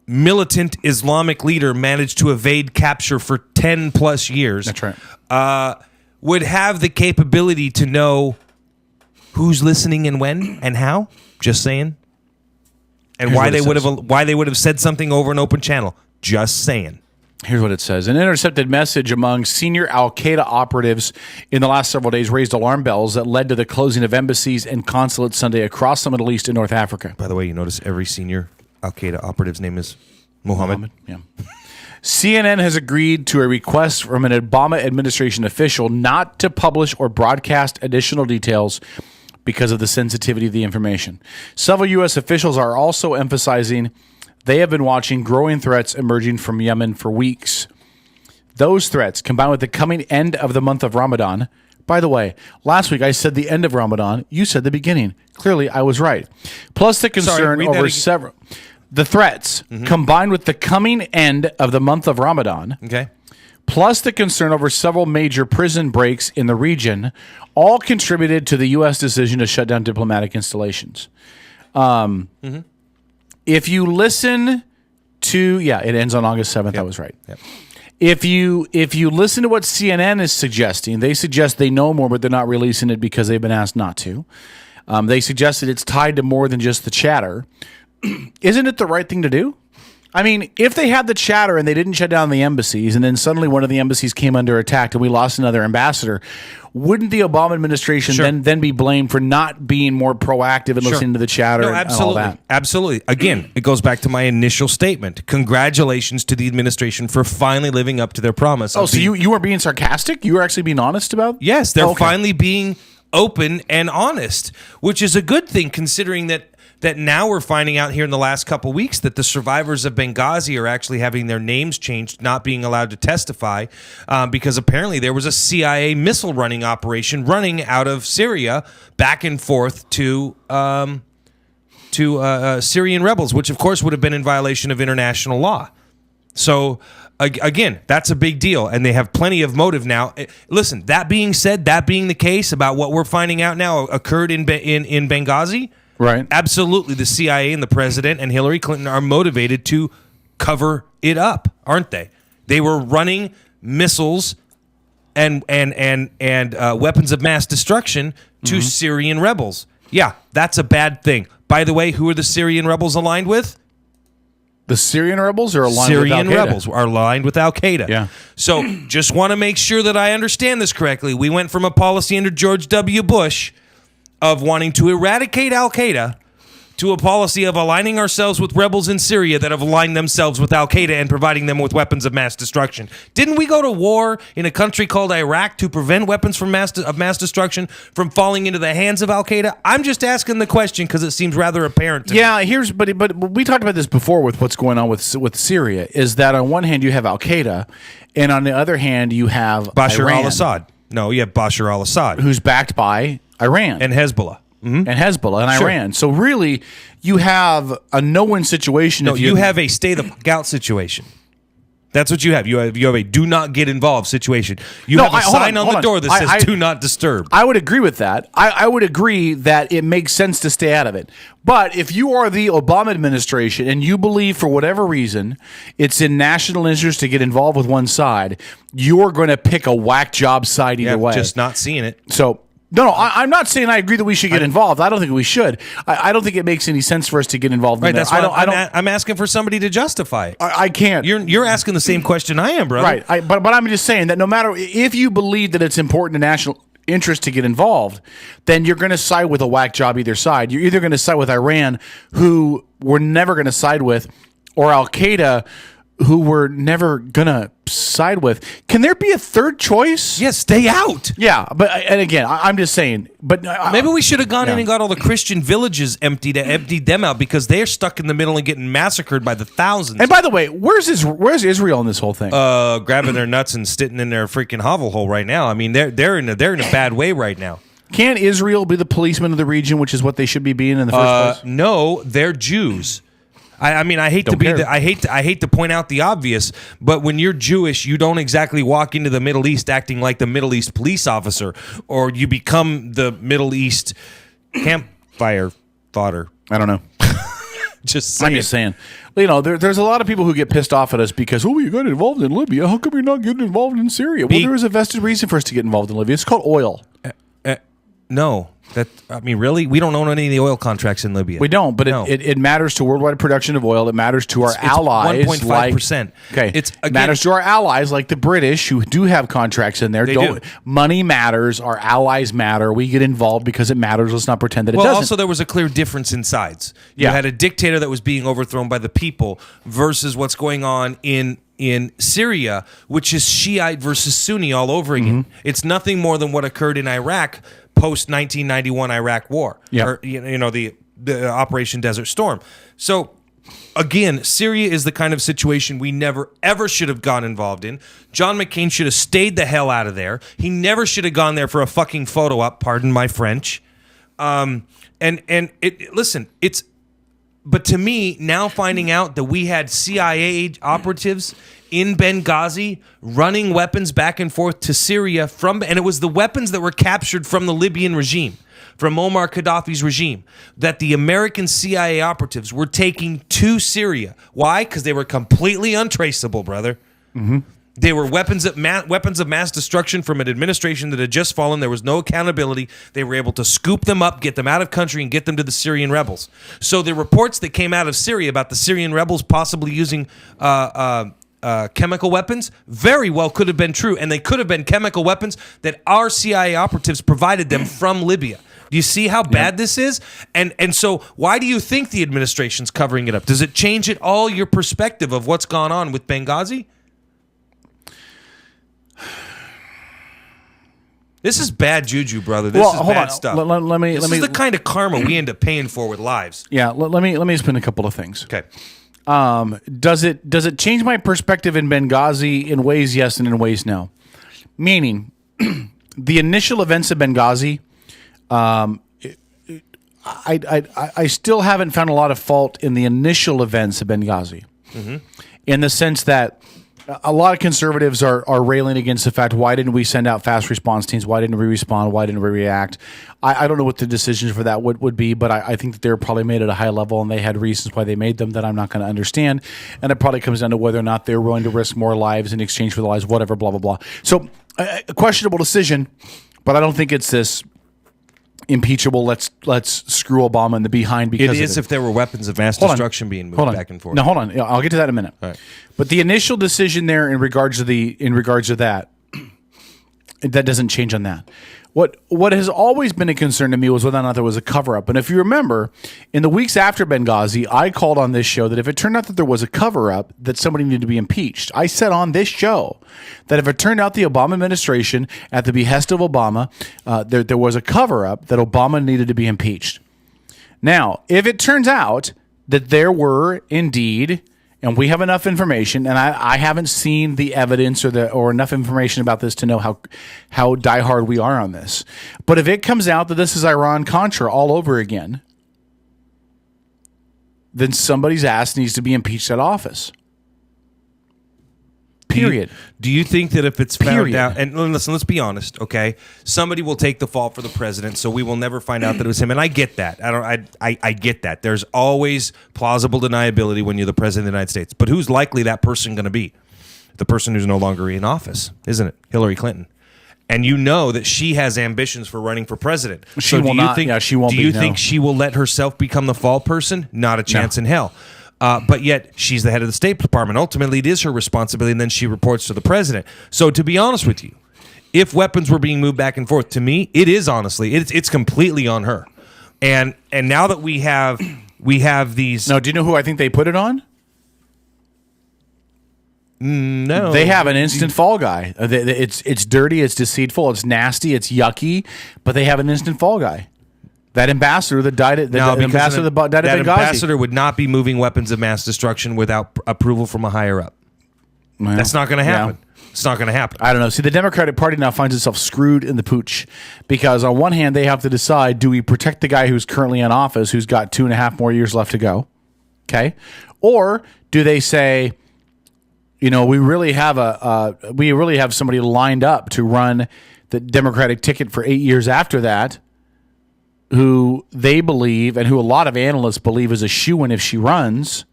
militant Islamic leader managed to evade capture for 10 plus years. That's right. Would have the capability to know who's listening and when and how. Just saying. And why they would have said something over an open channel. Just saying. Here's what it says. An intercepted message among senior Al-Qaeda operatives in the last several days raised alarm bells that led to the closing of embassies and consulates Sunday across the Middle East and North Africa. By the way, you notice every senior Al-Qaeda operative's name is Muhammad. Yeah. CNN has agreed to a request from an Obama administration official not to publish or broadcast additional details because of the sensitivity of the information. Several U.S. officials are also emphasizing they have been watching growing threats emerging from Yemen for weeks. Those threats, combined with the coming end of the month of Ramadan. By the way, last week I said the end of Ramadan. You said the beginning. Clearly, I was right. Plus the concern over several... The threats, combined with the coming end of the month of Ramadan, plus the concern over several major prison breaks in the region, all contributed to the U.S. decision to shut down diplomatic installations. If you listen to... Yeah, it ends on August 7th. I was right. Yep. If you listen to what CNN is suggesting, they suggest they know more, but they're not releasing it because they've been asked not to. They suggested it's tied to more than just the chatter. Isn't it the right thing to do? I mean, if they had the chatter and they didn't shut down the embassies and then suddenly one of the embassies came under attack and we lost another ambassador, wouldn't the Obama administration then be blamed for not being more proactive and listening to the chatter and all that? Absolutely. Again, it goes back to my initial statement. Congratulations to the administration for finally living up to their promise. Oh, so you weren't being sarcastic? You were actually being honest about? Yes, they're finally being open and honest, which is a good thing considering that now we're finding out here in the last couple weeks that the survivors of Benghazi are actually having their names changed, not being allowed to testify, because apparently there was a CIA missile running operation running out of Syria back and forth to Syrian rebels, which of course would have been in violation of international law. So again, that's a big deal, and they have plenty of motive now. Listen, that being said, that being the case about what we're finding out now occurred in Benghazi. Right. Absolutely. The CIA and the president and Hillary Clinton are motivated to cover it up, aren't they? They were running missiles and weapons of mass destruction to Syrian rebels. Yeah, that's a bad thing. By the way, who are the Syrian rebels aligned with? The Syrian rebels are aligned with Al-Qaeda. Syrian rebels are aligned with Al-Qaeda. Yeah. So just want to make sure that I understand this correctly. We went from a policy under George W. Bush of wanting to eradicate Al-Qaeda to a policy of aligning ourselves with rebels in Syria that have aligned themselves with Al-Qaeda and providing them with weapons of mass destruction. Didn't we go to war in a country called Iraq to prevent weapons of mass destruction from falling into the hands of Al-Qaeda? I'm just asking the question because it seems rather apparent to me. Yeah, but we talked about this before with what's going on with Syria, is that on one hand you have Al-Qaeda, and on the other hand you have Bashar Iran. al-Assad. No, you have Bashar al-Assad. Who's backed by Iran. And Hezbollah. And Hezbollah and Iran. So really, you have a no-win situation. No, you have a stay-the-fuck-out situation. That's what you have. You have a do not get involved situation. You have a sign on the door that says do not disturb. I would agree with that. I would agree that it makes sense to stay out of it. But if you are the Obama administration and you believe for whatever reason it's in national interest to get involved with one side, you're going to pick a whack job side either way. Just not seeing it. So No, I'm not saying I agree that we should get involved. I don't think we should. I don't think it makes any sense for us to get involved. Right, in that's that. why I'm asking for somebody to justify it. I can't. You're asking the same question I am, brother. Right, but I'm just saying that no matter if you believe that it's important to national interest to get involved, then you're going to side with a whack job either side. You're either going to side with Iran, who we're never going to side with, or Al Qaeda, who we're never going to side with. Can there be a third choice? Yes, stay out. Yeah, and again, I'm just saying. But maybe we should have gone in and got all the Christian villages emptied them out, because they're stuck in the middle and getting massacred by the thousands. And by the way, where's Israel in this whole thing? Grabbing their nuts and sitting in their freaking hovel hole right now. I mean, they're in a bad way right now. Can Israel be the policeman of the region, which is what they should be being in the first place? No, they're Jews. I mean, I hate to point out the obvious, but when you're Jewish, you don't exactly walk into the Middle East acting like the Middle East police officer, or you become the Middle East campfire fodder. I don't know. I'm just saying. You know, there's a lot of people who get pissed off at us because, you got involved in Libya. How come you're not getting involved in Syria? Well, there was a vested reason for us to get involved in Libya. It's called oil. No. Really? We don't own any of the oil contracts in Libya. We don't, but it matters to worldwide production of oil. It matters to our allies. 1.5%. It matters to our allies like the British, who do have contracts in there. Do. Money matters. Our allies matter. We get involved because it matters. Let's not pretend that it doesn't. Also, there was a clear difference in sides. You had a dictator that was being overthrown by the people versus what's going on in Syria, which is Shiite versus Sunni all over again. Mm-hmm. It's nothing more than what occurred in Iraq post 1991 Iraq War, or the Operation Desert Storm. So again, Syria is the kind of situation we never ever should have gone involved in. John McCain should have stayed the hell out of there. He never should have gone there for a fucking photo op. Pardon my French. But to me, now finding out that we had CIA operatives in Benghazi running weapons back and forth to Syria and it was the weapons that were captured from the Libyan regime, from Muammar Gaddafi's regime, that the American CIA operatives were taking to Syria. Why? Because they were completely untraceable, brother. Mm-hmm. They were weapons of mass destruction from an administration that had just fallen. There was no accountability. They were able to scoop them up, get them out of country, and get them to the Syrian rebels. So the reports that came out of Syria about the Syrian rebels possibly using chemical weapons very well could have been true, and they could have been chemical weapons that our CIA operatives provided them from Libya. Do you see how bad this is? And so why do you think the administration's covering it up? Does it change at all your perspective of what's gone on with Benghazi? This is bad juju, brother. This is bad stuff. This is the kind of karma we end up paying for with lives. Yeah, let me spin a couple of things. Okay. Does it change my perspective in Benghazi in ways yes and in ways no? Meaning, the initial events of Benghazi, I still haven't found a lot of fault in the initial events of Benghazi, in the sense that a lot of conservatives are railing against the fact, why didn't we send out fast response teams? Why didn't we respond? Why didn't we react? I don't know what the decisions for that would be, but I think that they're probably made at a high level, and they had reasons why they made them that I'm not going to understand. And it probably comes down to whether or not they're willing to risk more lives in exchange for the lives, whatever, blah, blah, blah. So a questionable decision, but I don't think it's this impeachable, let's screw Obama in the behind because it is if there were weapons of mass destruction being moved back and forth. No, hold on. I'll get to that in a minute. All right. But the initial decision there in regards to that doesn't change on that. What has always been a concern to me was whether or not there was a cover-up. And if you remember, in the weeks after Benghazi, I called on this show that if it turned out that there was a cover-up, that somebody needed to be impeached. I said on this show that if it turned out the Obama administration, at the behest of Obama, there was a cover-up, that Obama needed to be impeached. Now, if it turns out that there were indeed, and we have enough information, and I haven't seen the evidence or enough information about this to know how diehard we are on this. But if it comes out that this is Iran-Contra all over again, then somebody's ass needs to be impeached out of office. Period. Do you think that if it's found out, and listen, let's be honest, okay? Somebody will take the fall for the president, so we will never find out that it was him. And I get that. I get that. There's always plausible deniability when you're the president of the United States. But who's likely that person going to be? The person who's no longer in office, isn't it? Hillary Clinton. And you know that she has ambitions for running for president. She will not. She won't. Do you think she will let herself become the fall person? Not a chance in hell. But yet she's the head of the State Department. Ultimately, it is her responsibility, and then she reports to the president. So to be honest with you, if weapons were being moved back and forth, to me, it is honestly, it's completely on her. And now that we have these. No, do you know who I think they put it on? No, they have an instant fall guy. It's dirty, it's deceitful, it's nasty, it's yucky, but they have an instant fall guy. That ambassador that died at that Benghazi. Ambassador would not be moving weapons of mass destruction without approval from a higher up. Well, that's not going to happen. Yeah. It's not going to happen. I don't know. See, the Democratic Party now finds itself screwed in the pooch because on one hand they have to decide: do we protect the guy who's currently in office, who's got 2.5 more years left to go? Okay, or do they say, you know, we really have somebody lined up to run the Democratic ticket for 8 years after that, who they believe and who a lot of analysts believe is a shoo-in if she runs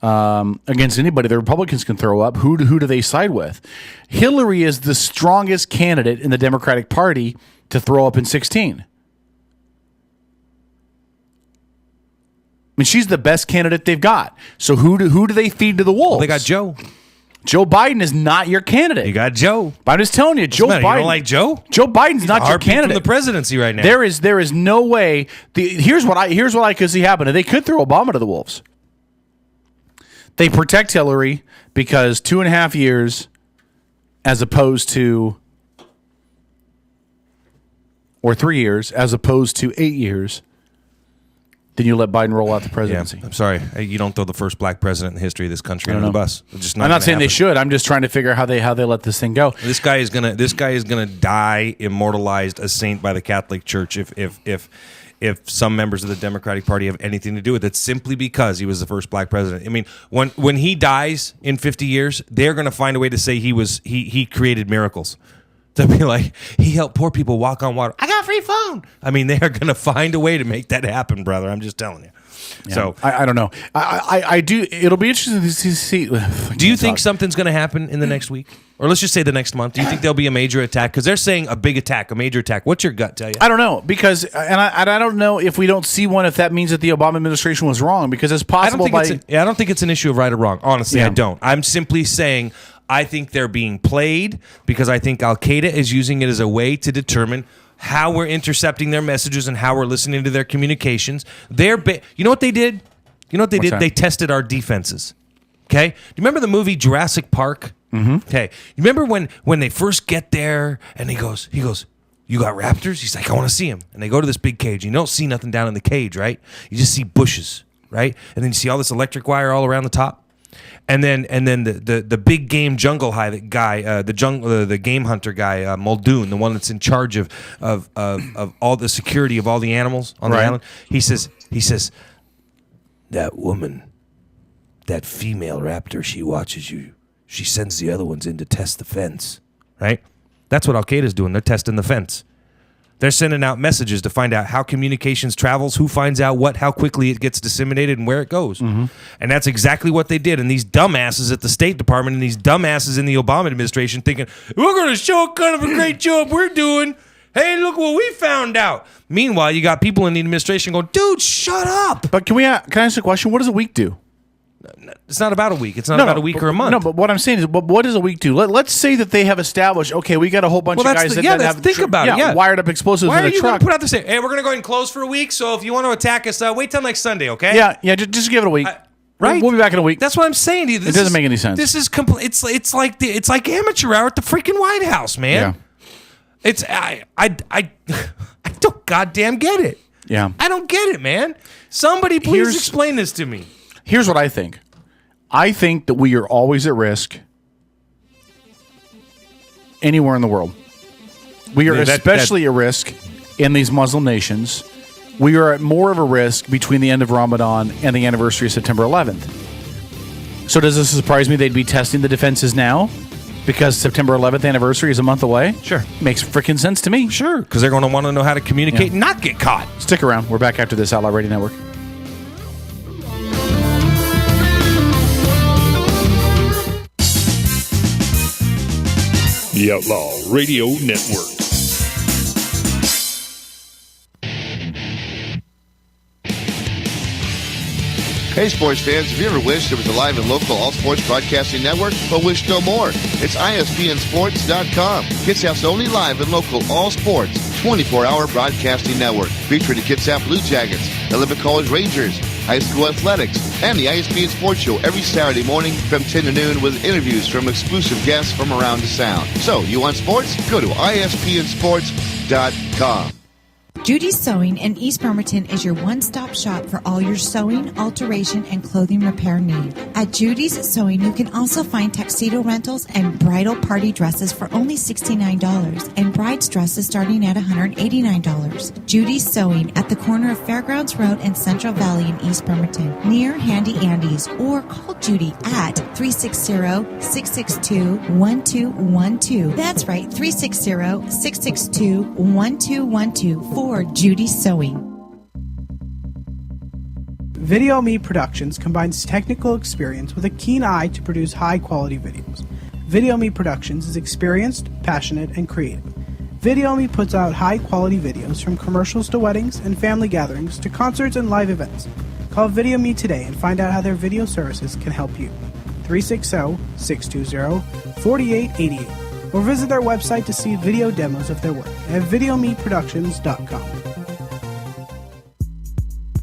against anybody the Republicans can throw up. Who do they side with? Hillary is the strongest candidate in the Democratic Party to throw up in 2016. I mean, she's the best candidate they've got. So who do they feed to the wolves? Well, they got Joe. Joe Biden is not your candidate. You got Joe. I'm just telling you, Joe Biden. You don't like Joe? Joe Biden's not your candidate from the presidency right now. There is no way. Here's what I could see happening. They could throw Obama to the wolves. They protect Hillary because 2.5 years, as opposed to, or 3 years, as opposed to 8 years. Then you let Biden roll out the presidency. Yeah, I'm sorry. You don't throw the first black president in the history of this country under the bus. I'm not saying they should. I'm just trying to figure out how they let this thing go. This guy is gonna die immortalized a saint by the Catholic Church if some members of the Democratic Party have anything to do with it, simply because he was the first black president. I mean, when he dies in 50 years, they're gonna find a way to say he created miracles. To be like, he helped poor people walk on water. I got a free phone. I mean, they are going to find a way to make that happen, brother. I'm just telling you. Yeah. So I don't know. I do. It'll be interesting to see. Do you think something's going to happen in the next week, or let's just say the next month? Do you think there'll be a major attack? Because they're saying a big attack, a major attack. What's your gut tell you? I don't know, because I don't know if we don't see one, if that means that the Obama administration was wrong, because it's possible. I don't think it's an issue of right or wrong. Honestly, I don't. I'm simply saying I think they're being played because I think Al Qaeda is using it as a way to determine how we're intercepting their messages and how we're listening to their communications. You know what they did? You know what they did? They tested our defenses. Okay? Do you remember the movie Jurassic Park? Mm-hmm. Okay. You remember when they first get there and he goes, you got raptors? He's like, I want to see them. And they go to this big cage. You don't see nothing down in the cage, right? You just see bushes, right? And then you see all this electric wire all around the top. And then the big game jungle guy, the game hunter guy, Muldoon, the one that's in charge of all the security of all the animals on the island. He says, that woman, that female raptor, she watches you. She sends the other ones in to test the fence, right? That's what Al Qaeda's doing. They're testing the fence. They're sending out messages to find out how communications travels, who finds out what, how quickly it gets disseminated, and where it goes. Mm-hmm. And that's exactly what they did. And these dumbasses at the State Department and these dumbasses in the Obama administration thinking, we're going to show kind of a great job we're doing. Hey, look what we found out. Meanwhile, you got people in the administration going, dude, shut up. But can I ask a question? What does a week do? It's not about a week. It's not about a week or a month. No, but what I'm saying is, what does a week do? Let's say that they have established, okay, we got a whole bunch of guys that have wired up explosives in a truck. Why are you going to put out this? Hey, we're going to go ahead and close for a week, so if you want to attack us, wait till next Sunday, okay? Yeah, just give it a week. Right? We'll be back in a week. That's what I'm saying to you. It doesn't make any sense. This is complete. It's like amateur hour at the freaking White House, man. Yeah. I don't goddamn get it. Yeah. I don't get it, man. Somebody please explain this to me. Here's what I think. I think that we are always at risk anywhere in the world. We are especially at risk in these Muslim nations. We are at more of a risk between the end of Ramadan and the anniversary of September 11th. So does this surprise me they'd be testing the defenses now? Because September 11th anniversary is a month away? Sure. Makes freaking sense to me. Sure, because they're going to want to know how to communicate and not get caught. Stick around. We're back after this. Outlaw Radio Network. The Outlaw Radio Network. Hey, sports fans, have you ever wished there was a live and local all-sports broadcasting network, but wish no more? It's ISPNSports.com. Kitsap's only live and local all-sports 24-hour broadcasting network, featuring the Kitsap Blue Jackets, Olympic College Rangers, high school athletics, and the ISPN Sports Show every Saturday morning from 10 to noon with interviews from exclusive guests from around the Sound. So, you want sports? Go to ISPNSports.com. Judy's Sewing in East Bremerton is your one-stop shop for all your sewing, alteration, and clothing repair need. At Judy's Sewing, you can also find tuxedo rentals and bridal party dresses for only $69 and bride's dresses starting at $189. Judy's Sewing at the corner of Fairgrounds Road and Central Valley in East Bremerton, near Handy Andy's, or call Judy at 360-662-1212. That's right, 360-662-1212 for Judy Sewing. Video Me Productions combines technical experience with a keen eye to produce high-quality videos. Video Me Productions is experienced, passionate, and creative. Video Me puts out high-quality videos from commercials to weddings and family gatherings to concerts and live events. Call Video Me today and find out how their video services can help you. 360-620-4888. Or visit their website to see video demos of their work at videomeproductions.com.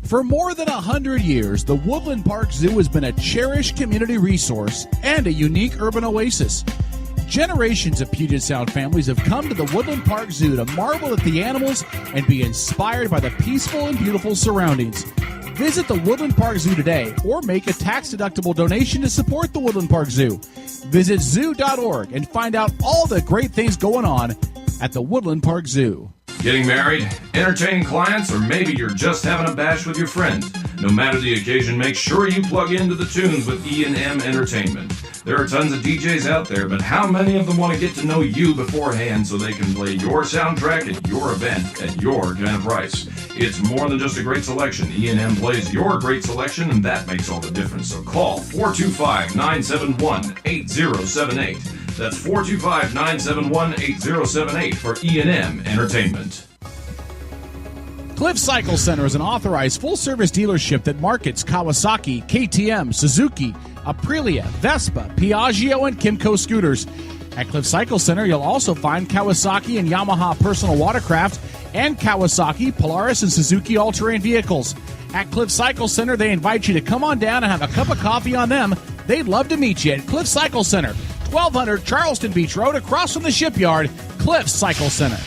For more than 100 years, the Woodland Park Zoo has been a cherished community resource and a unique urban oasis. Generations of Puget Sound families have come to the Woodland Park Zoo to marvel at the animals and be inspired by the peaceful and beautiful surroundings. Visit the Woodland Park Zoo today or make a tax-deductible donation to support the Woodland Park Zoo. Visit zoo.org and find out all the great things going on at the Woodland Park Zoo. Getting married, entertaining clients, or maybe you're just having a bash with your friends. No matter the occasion, make sure you plug into the tunes with E&M Entertainment. There are tons of DJs out there, but how many of them want to get to know you beforehand so they can play your soundtrack at your event at your kind of price? It's more than just a great selection. E&M plays your great selection, and that makes all the difference. So call 425-971-8078. That's 425-971-8078 for E&M Entertainment. Cliff Cycle Center is an authorized full-service dealership that markets Kawasaki, KTM, Suzuki, Aprilia, Vespa, Piaggio, and Kimco scooters. At Cliff Cycle Center, you'll also find Kawasaki and Yamaha personal watercraft and Kawasaki, Polaris, and Suzuki all-terrain vehicles. At Cliff Cycle Center, they invite you to come on down and have a cup of coffee on them. They'd love to meet you at Cliff Cycle Center, 1200 Charleston Beach Road, across from the shipyard. Cliff Cycle Center.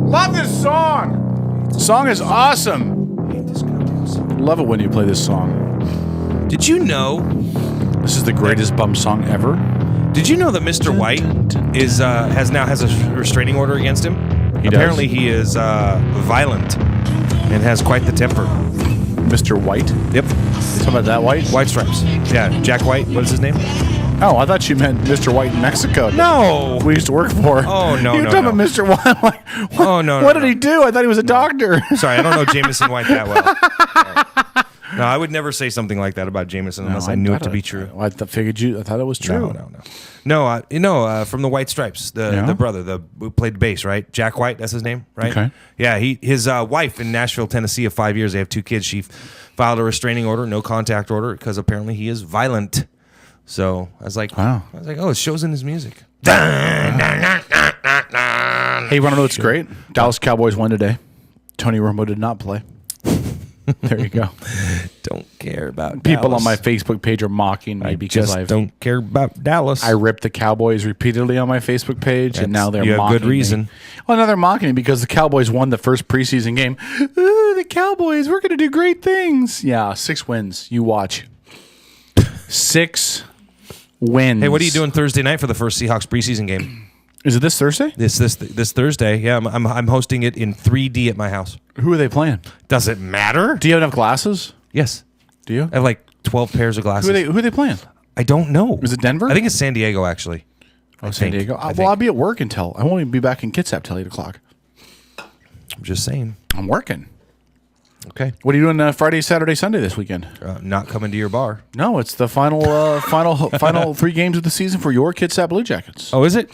Love this song. The song is awesome. Love it when you play this song. Did you know this is the greatest bum song ever? Did you know that Mr. White is has a restraining order against him? Apparently, he is violent and has quite the temper. Mr. White? Yep. You talking about that White? White Stripes. Yeah, Jack White. What is his name? Oh, I thought you meant Mr. White in Mexico. No. We used to work for. Oh, no, You were talking about Mr. White. I'm like, what, what did he do? I thought he was a doctor. Sorry, I don't know Jameson White that well. No, I would never say something like that about Jameson unless I knew it to be true. I thought it was true. No, from the White Stripes, the brother, who played bass, right? Jack White, that's his name, right? Okay. Yeah, his wife in Nashville, Tennessee, of 5 years, they have 2 kids. She filed a restraining order, no contact order, because apparently he is violent. So I was like, wow. Oh, it shows in his music. Hey, you want to know what's great? Dallas Cowboys won today. Tony Romo did not play. There you go. Don't care about people Dallas. on my Facebook page are mocking me because I don't care about Dallas. I ripped the Cowboys repeatedly on my Facebook page, and now they're you have mocking good reason. me. Well, now they're mocking me because the Cowboys won the first preseason game. Ooh, the Cowboys, we're going to do great things. Yeah, 6 wins. You watch. 6 wins. Hey, what are you doing Thursday night for the first Seahawks preseason game? Is it this Thursday? This Thursday. Yeah, I'm hosting it in 3D at my house. Who are they playing? Does it matter? Do you have enough glasses? Yes. Do you? I have like 12 pairs of glasses. Who are they playing? I don't know. Is it Denver? I think it's San Diego, actually. Oh, San Diego. Well, I'll be at work until I won't even be back in Kitsap till 8 o'clock. I'm just saying. I'm working. Okay. What are you doing Friday, Saturday, Sunday this weekend? Not coming to your bar. No, it's the final 3 games of the season for your Kitsap Blue Jackets. Oh, is it?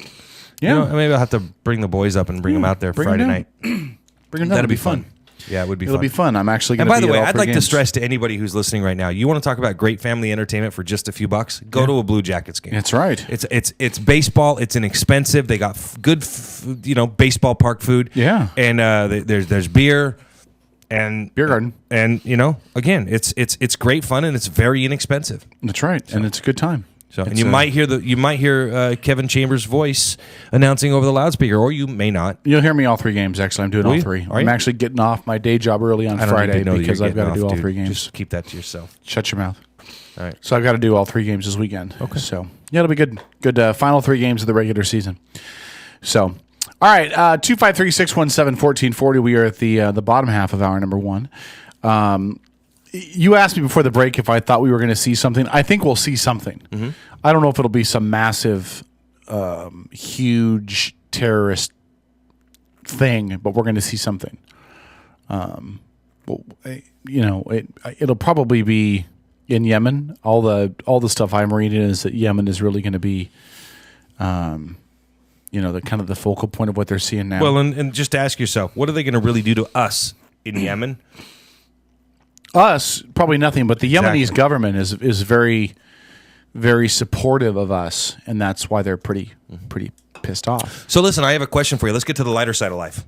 Yeah. Maybe I'll have to bring the boys up and bring them out there Friday night. Bring them down. That'll be fun. Yeah, it would be fun. It'll be fun. I'm actually going to be by the way, at all I'd 3 like to games. stress to anybody who's listening right now, you want to talk about great family entertainment for just a few bucks? Go to a Blue Jackets game. That's right. It's baseball. It's inexpensive. They got good, baseball park food. Yeah. And there's beer. And beer garden, and again, it's great fun and it's very inexpensive. That's right, and it's a good time. So, and you might hear Kevin Chambers' voice announcing over the loudspeaker, or you may not. You'll hear me all 3 games. Actually, I'm doing all 3. Are I'm you? actually getting off my day job early on Friday because I've got to do all 3 games. Just keep that to yourself. Shut your mouth. All right. So I've got to do all 3 games this weekend. Okay. So yeah, it'll be good. Good final 3 games of the regular season. So. All right, 253-617-1440. We are at the bottom half of hour number 1. You asked me before the break if I thought we were going to see something. I think we'll see something. Mm-hmm. I don't know if it'll be some massive, huge terrorist thing, but we're going to see something. It'll probably be in Yemen. All the stuff I'm reading is that Yemen is really going to be. The kind of the focal point of what they're seeing now. Well, and just ask yourself, what are they going to really do to us in Yemen? Us, probably nothing, but the Yemenis government is very, very supportive of us, and that's why they're pretty pissed off. So listen, I have a question for you. Let's get to the lighter side of life.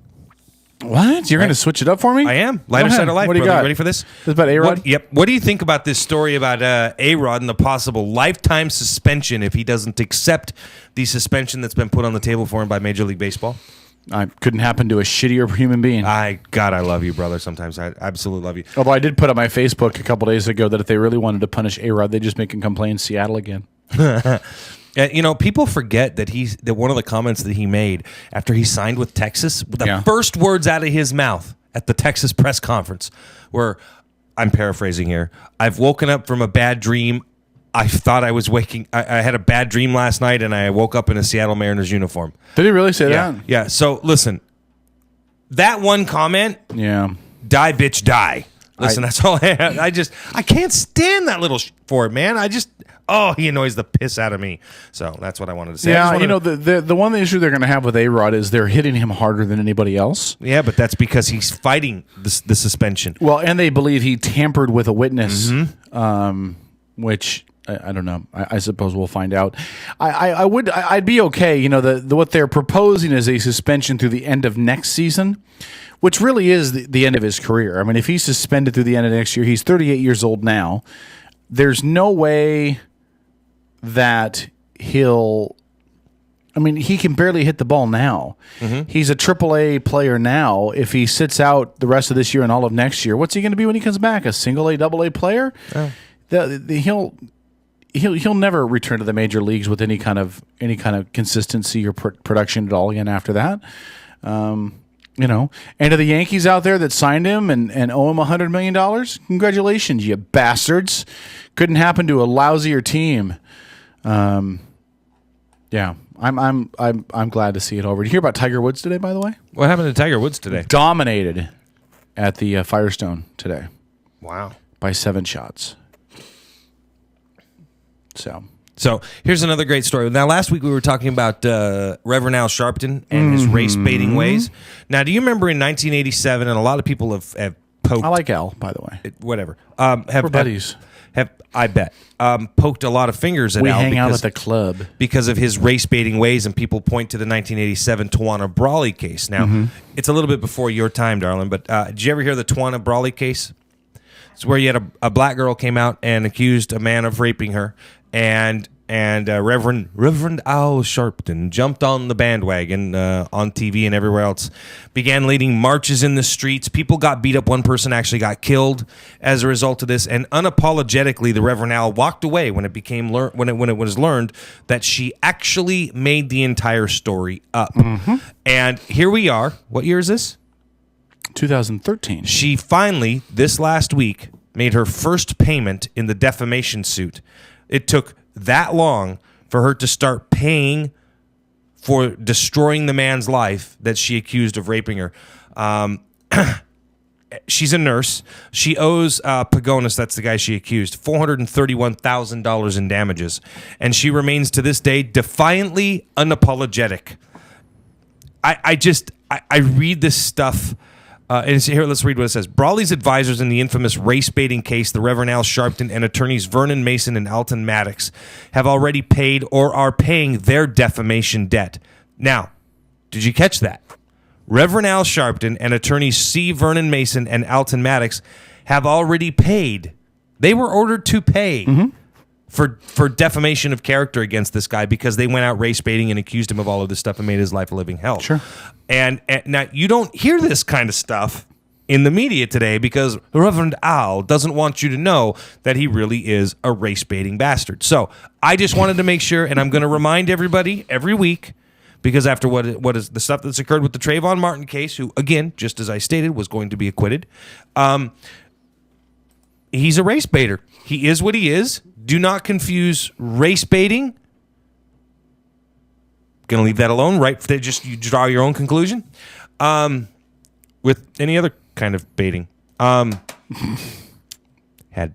What? You're going to switch it up for me? I am. Lighter side of life. What do you got? Ready for this? This is about A-Rod? Yep. What do you think about this story about A-Rod and the possible lifetime suspension if he doesn't accept the suspension that's been put on the table for him by Major League Baseball? Couldn't happen to a shittier human being. I love you, brother. Sometimes I absolutely love you. Although I did put on my Facebook a couple days ago that if they really wanted to punish A-Rod, they'd just make him come play in Seattle again. People forget that that one of the comments that he made after he signed with Texas, the first words out of his mouth at the Texas press conference were, I'm paraphrasing here, I've woken up from a bad dream. I thought I was I had a bad dream last night and I woke up in a Seattle Mariners uniform. Did he really say that? Yeah. So listen, that one comment, die bitch die. Listen, that's all I have. I can't stand that little for it, man. He annoys the piss out of me. So that's what I wanted to say. Yeah, the one issue they're going to have with A-Rod is they're hitting him harder than anybody else. Yeah, but that's because he's fighting the suspension. Well, and they believe he tampered with a witness, which I don't know. I suppose we'll find out. I'd be okay. What they're proposing is a suspension through the end of next season, which really is the end of his career. I mean, if he's suspended through the end of next year, he's 38 years old now. There's no way that he can barely hit the ball now. Mm-hmm. He's a AAA player now. If he sits out the rest of this year and all of next year, what's he going to be when he comes back? A single A, AA player? Oh. He'll never return to the major leagues with any kind of consistency or production at all again after that. And to the Yankees out there that signed him and owe him $100 million, congratulations, you bastards. Couldn't happen to a lousier team. I'm glad to see it over. Did you hear about Tiger Woods today, by the way? What happened to Tiger Woods today? Dominated at the Firestone today. Wow. By 7 shots. So here's another great story. Now, last week we were talking about Reverend Al Sharpton and his race-baiting ways. Now, do you remember in 1987, and a lot of people have poked... I like Al, by the way. Whatever. We're buddies. I bet. Poked a lot of fingers at Al. We hang out at the club. Because of his race-baiting ways, and people point to the 1987 Tawana Brawley case. Now, it's a little bit before your time, darling, but did you ever hear the Tawana Brawley case? It's where you had a black girl came out and accused a man of raping her, and Reverend Al Sharpton jumped on the bandwagon on TV and everywhere else, began leading marches in the streets. People got beat up. One person actually got killed as a result of this. And unapologetically, the Reverend Al walked away when it became when it was learned that she actually made the entire story up. Mm-hmm. And here we are. What year is this? 2013. She finally, this last week, made her first payment in the defamation suit. It took that long for her to start paying for destroying the man's life that she accused of raping her. She's a nurse. She owes Pagonis, that's the guy she accused, $431,000 in damages. And she remains to this day defiantly unapologetic. I read this stuff. And here, let's read what it says. Brawley's advisors in the infamous race-baiting case, the Reverend Al Sharpton and attorneys Vernon Mason and Alton Maddox, have already paid or are paying their defamation debt. Now, did you catch that? Reverend Al Sharpton and attorneys C. Vernon Mason and Alton Maddox have already paid. They were ordered to pay for defamation of character against this guy because they went out race baiting and accused him of all of this stuff and made his life a living hell. Sure. And now you don't hear this kind of stuff in the media today because Reverend Al doesn't want you to know that he really is a race baiting bastard. So I just wanted to make sure, and I'm going to remind everybody every week, because after what is the stuff that's occurred with the Trayvon Martin case, who, again, just as I stated, was going to be acquitted, he's a race baiter. He is what he is. Do not confuse race baiting. Going to leave that alone, right? Just you draw your own conclusion with any other kind of baiting. Had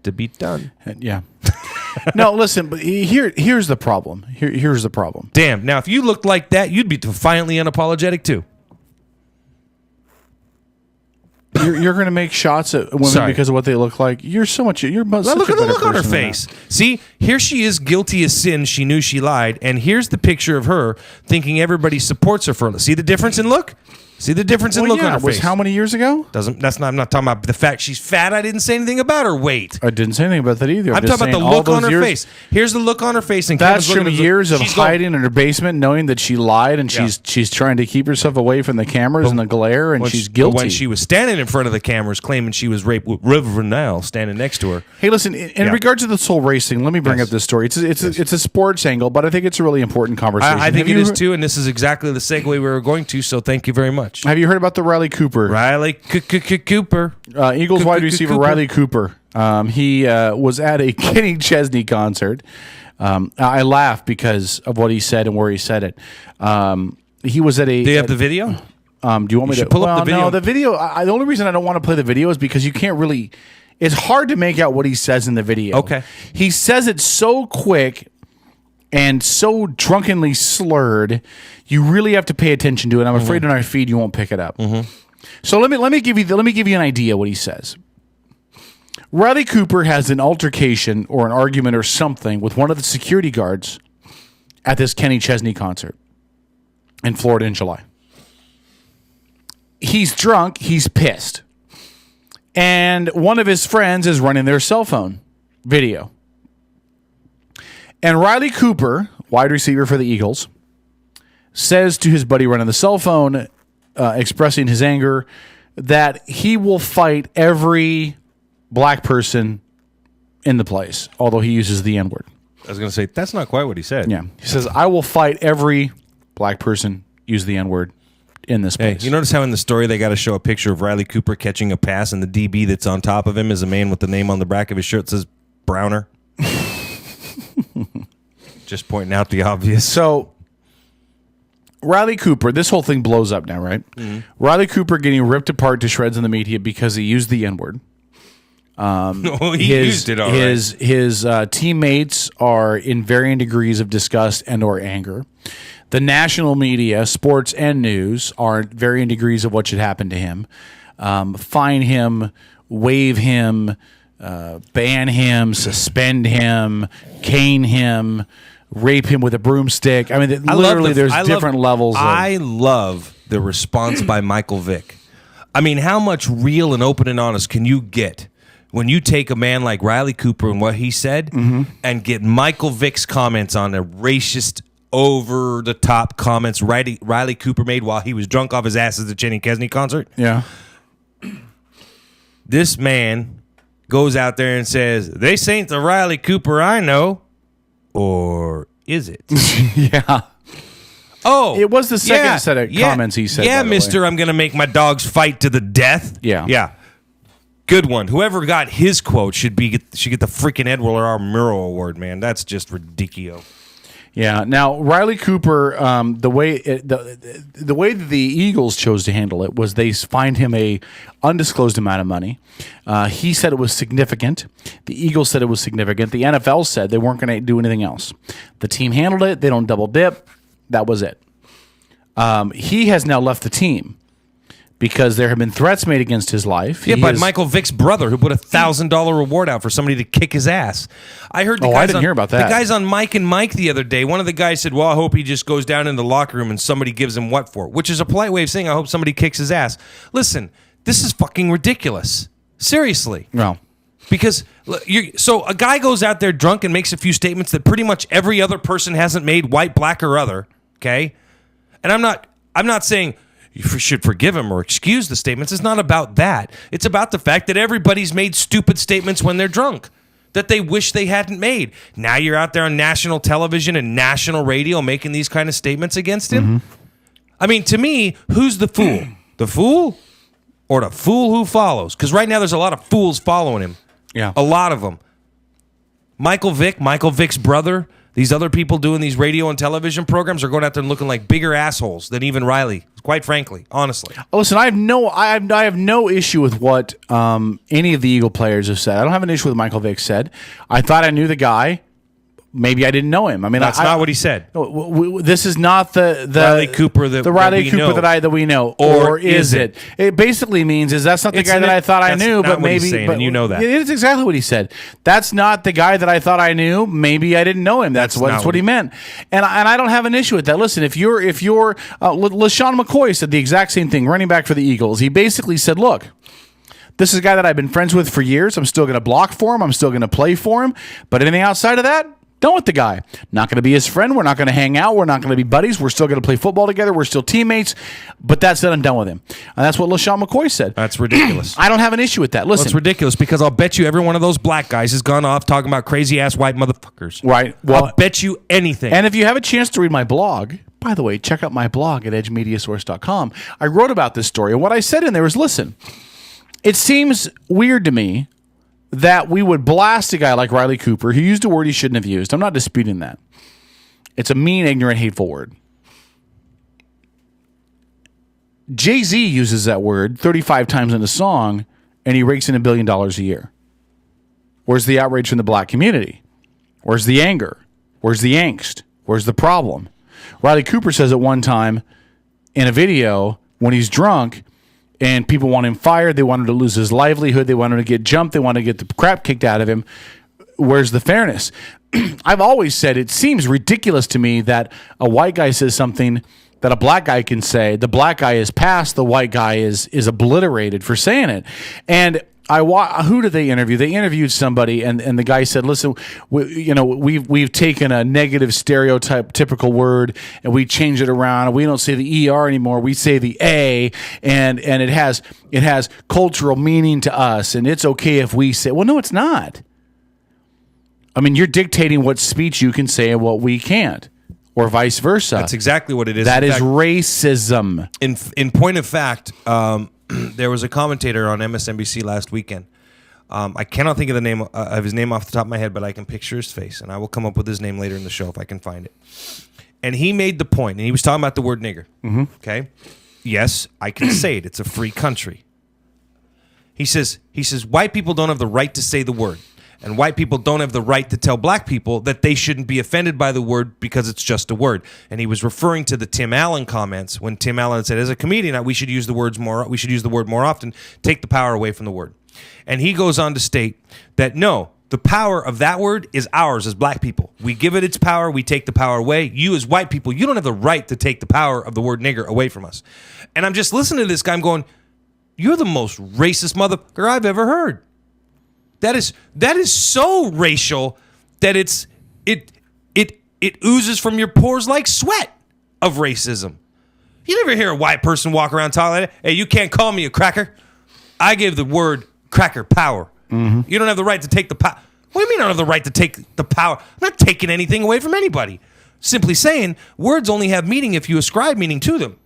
to be done. Yeah. No, listen, but here's the problem. Here's the problem. Damn. Now, if you looked like that, you'd be defiantly unapologetic too. You're going to make shots at women because of what they look like. You're so much. You're look at the look on her face. See, here she is, guilty as sin. She knew she lied, and here's the picture of her thinking everybody supports her for. See the difference in look. See the difference in look on her face. Was how many years ago? I'm not talking about the fact she's fat. I didn't say anything about her weight. I didn't say anything about that either. I'm talking about the look on her face. Here's the look on her face. And that's from years of hiding in her basement, knowing that she lied, and she's trying to keep herself away from the cameras and the glare, and she's guilty. When she was standing in front of the cameras, claiming she was raped with Reverend Al standing next to her. Hey, listen. In regards to this whole racing, let me bring up this story. It's a sports angle, but I think it's a really important conversation. I think it is too, and this is exactly the segue we were going to. So thank you very much. Have you heard about the Riley Cooper? Cooper. Eagles wide receiver Riley Cooper. He was at a Kenny Chesney concert. I laugh because of what he said and where he said it. He was at a... Do you have the video? Do you want me to pull up the video? No, the video... the only reason I don't want to play the video is because you can't really... It's hard to make out what he says in the video. Okay. He says it so quick and so drunkenly slurred, you really have to pay attention to it. I'm afraid on our feed you won't pick it up. So let me give you an idea what he says. Riley Cooper has an altercation or an argument or something with one of the security guards at this Kenny Chesney concert in Florida in July. He's drunk, he's pissed. And one of his friends is running their cell phone video. And Riley Cooper, wide receiver for the Eagles, says to his buddy running the cell phone, expressing his anger, that he will fight every black person in the place, although he uses the N-word. I was going to say, that's not quite what he said. Yeah. He says, I will fight every black person, use the N-word in this place. Hey, you notice how in the story they got to show a picture of Riley Cooper catching a pass, and the DB that's on top of him is a man with the name on the back of his shirt that says Browner? Just pointing out the obvious. So, Riley Cooper, this whole thing blows up now, right? Riley Cooper getting ripped apart to shreds in the media because he used the N-word. Used it all right. His teammates are in varying degrees of disgust and or anger. The national media, sports and news, are in varying degrees of what should happen to him. Fine him, waive him, ban him, suspend him, cane him, rape him with a broomstick. I mean, literally, there's different levels. I love the response by Michael Vick. I mean, how much real and open and honest can you get when you take a man like Riley Cooper and what he said and get Michael Vick's comments on the racist, over-the-top comments Riley Cooper made while he was drunk off his ass at the Kenny Chesney concert? Yeah. This man goes out there and says, "This ain't the Riley Cooper I know." Or is it? Yeah. Oh. It was the second set of comments he said. Yeah, mister, I'm going to make my dogs fight to the death. Yeah. Yeah. Good one. Whoever got his quote should get the freaking Edward R. Murrow Award, man. That's just ridiculous. Yeah. Now Riley Cooper, the way that the Eagles chose to handle it was they fined him a undisclosed amount of money. He said it was significant. The Eagles said it was significant. The NFL said they weren't going to do anything else. The team handled it. They don't double dip. That was it. He has now left the team because there have been threats made against his life. Yeah, by Michael Vick's brother, who put $1,000 reward out for somebody to kick his ass. I heard. I didn't hear about that. The guys on Mike and Mike the other day. One of the guys said, "Well, I hope he just goes down in the locker room and somebody gives him what for," which is a polite way of saying, "I hope somebody kicks his ass." Listen, this is fucking ridiculous. Seriously. No. Because so a guy goes out there drunk and makes a few statements that pretty much every other person hasn't made, white, black, or other. Okay, and I'm not saying you should forgive him or excuse the statements. It's not about that. It's about the fact that everybody's made stupid statements when they're drunk that they wish they hadn't made. Now you're out there on national television and national radio making these kind of statements against him. Mm-hmm. I mean, to me, who's the fool? The fool or the fool who follows? Because right now there's a lot of fools following him. Yeah. A lot of them. Michael Vick's brother, these other people doing these radio and television programs are going out there and looking like bigger assholes than even Riley, quite frankly, honestly. Listen, I have no issue with what any of the Eagle players have said. I don't have an issue with what Michael Vick said. I thought I knew the guy. Maybe I didn't know him. I mean, that's not what he said. This is not the Riley Cooper that we know, or is it? It basically means that's not the guy that I thought I knew, but maybe. But you know that it is exactly what he said. That's not the guy that I thought I knew. Maybe I didn't know him. That's what he meant. And I don't have an issue with that. Listen, if you're LaShawn McCoy said the exact same thing, running back for the Eagles. He basically said, "Look, this is a guy that I've been friends with for years. I'm still going to block for him. I'm still going to play for him. But anything outside of that, done with the guy. Not going to be his friend. We're not going to hang out. We're not going to be buddies. We're still going to play football together. We're still teammates. But that's it. I'm done with him." And that's what LaShawn McCoy said. That's ridiculous. I don't have an issue with that. Listen. Well, it's ridiculous because I'll bet you every one of those black guys has gone off talking about crazy-ass white motherfuckers. Right. Well, I'll bet you anything. And if you have a chance to read my blog, by the way, check out my blog at edgemediasource.com. I wrote about this story. And what I said in there is, listen, it seems weird to me that we would blast a guy like Riley Cooper who used a word he shouldn't have used. I'm not disputing that. It's a mean, ignorant, hateful word. Jay-Z uses that word 35 times in a song, and he rakes in $1 billion a year. Where's the outrage from the black community? Where's the anger? Where's the angst? Where's the problem? Riley Cooper says at one time in a video when he's drunk, and people want him fired. They want him to lose his livelihood. They want him to get jumped. They want to get the crap kicked out of him. Where's the fairness? I've always said it seems ridiculous to me that a white guy says something that a black guy can say. The black guy is passed. The white guy is obliterated for saying it. And who did they interview? They interviewed somebody, and the guy said, "Listen, we've taken a negative stereotype, typical word, and we change it around. We don't say the ER anymore. We say the A, and it has cultural meaning to us, and it's okay if we say." Well, no, it's not. I mean, you're dictating what speech you can say and what we can't, or vice versa. That's exactly what it is. That is racism. In point of fact. There was a commentator on MSNBC last weekend. I cannot think of the name of his name off the top of my head, but I can picture his face, and I will come up with his name later in the show if I can find it. And he made the point, and he was talking about the word nigger. Mm-hmm. Okay, yes, I can say it. It's a free country. He says white people don't have the right to say the word. And white people don't have the right to tell black people that they shouldn't be offended by the word because it's just a word. And he was referring to the Tim Allen comments when Tim Allen said, as a comedian, we should use the word more often, take the power away from the word. And he goes on to state that no, the power of that word is ours as black people. We give it its power, we take the power away. You as white people, you don't have the right to take the power of the word nigger away from us. And I'm just listening to this guy, I'm going, you're the most racist motherfucker I've ever heard. That is so racial that it oozes from your pores like sweat of racism. You never hear a white person walk around talking like, "Hey, you can't call me a cracker. I give the word cracker power. Mm-hmm. You don't have the right to take the power." What do you mean I don't have the right to take the power? I'm not taking anything away from anybody. Simply saying words only have meaning if you ascribe meaning to them.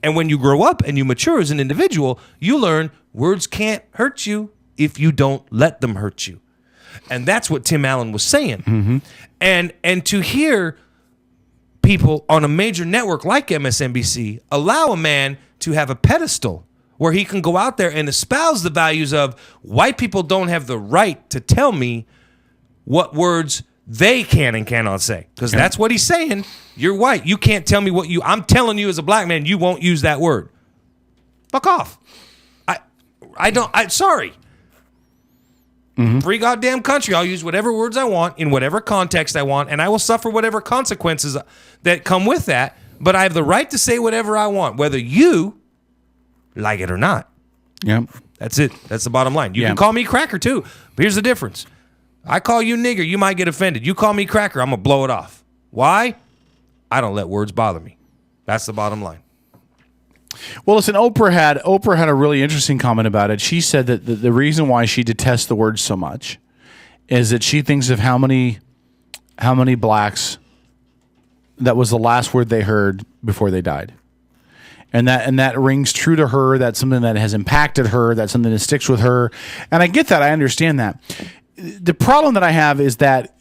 And when you grow up and you mature as an individual, you learn words can't hurt you if you don't let them hurt you. And that's what Tim Allen was saying. Mm-hmm. And to hear people on a major network like MSNBC allow a man to have a pedestal where he can go out there and espouse the values of white people don't have the right to tell me what words they can and cannot say. Because that's what he's saying. You're white. You can't tell me what I'm telling you as a black man, you won't use that word. Fuck off. Sorry. Free goddamn country. I'll use whatever words I want in whatever context I want, and I will suffer whatever consequences that come with that. But I have the right to say whatever I want, whether you like it or not. Yep. That's it. That's the bottom line. You can call me cracker too. But here's the difference. I call you nigger, you might get offended. You call me cracker, I'm going to blow it off. Why? I don't let words bother me. That's the bottom line. Well, listen, Oprah had a really interesting comment about it. She said that the reason why she detests the word so much is that she thinks of how many blacks that was the last word they heard before they died. And that rings true to her. That's something that has impacted her. That's something that sticks with her. And I get that. I understand that. The problem that I have is that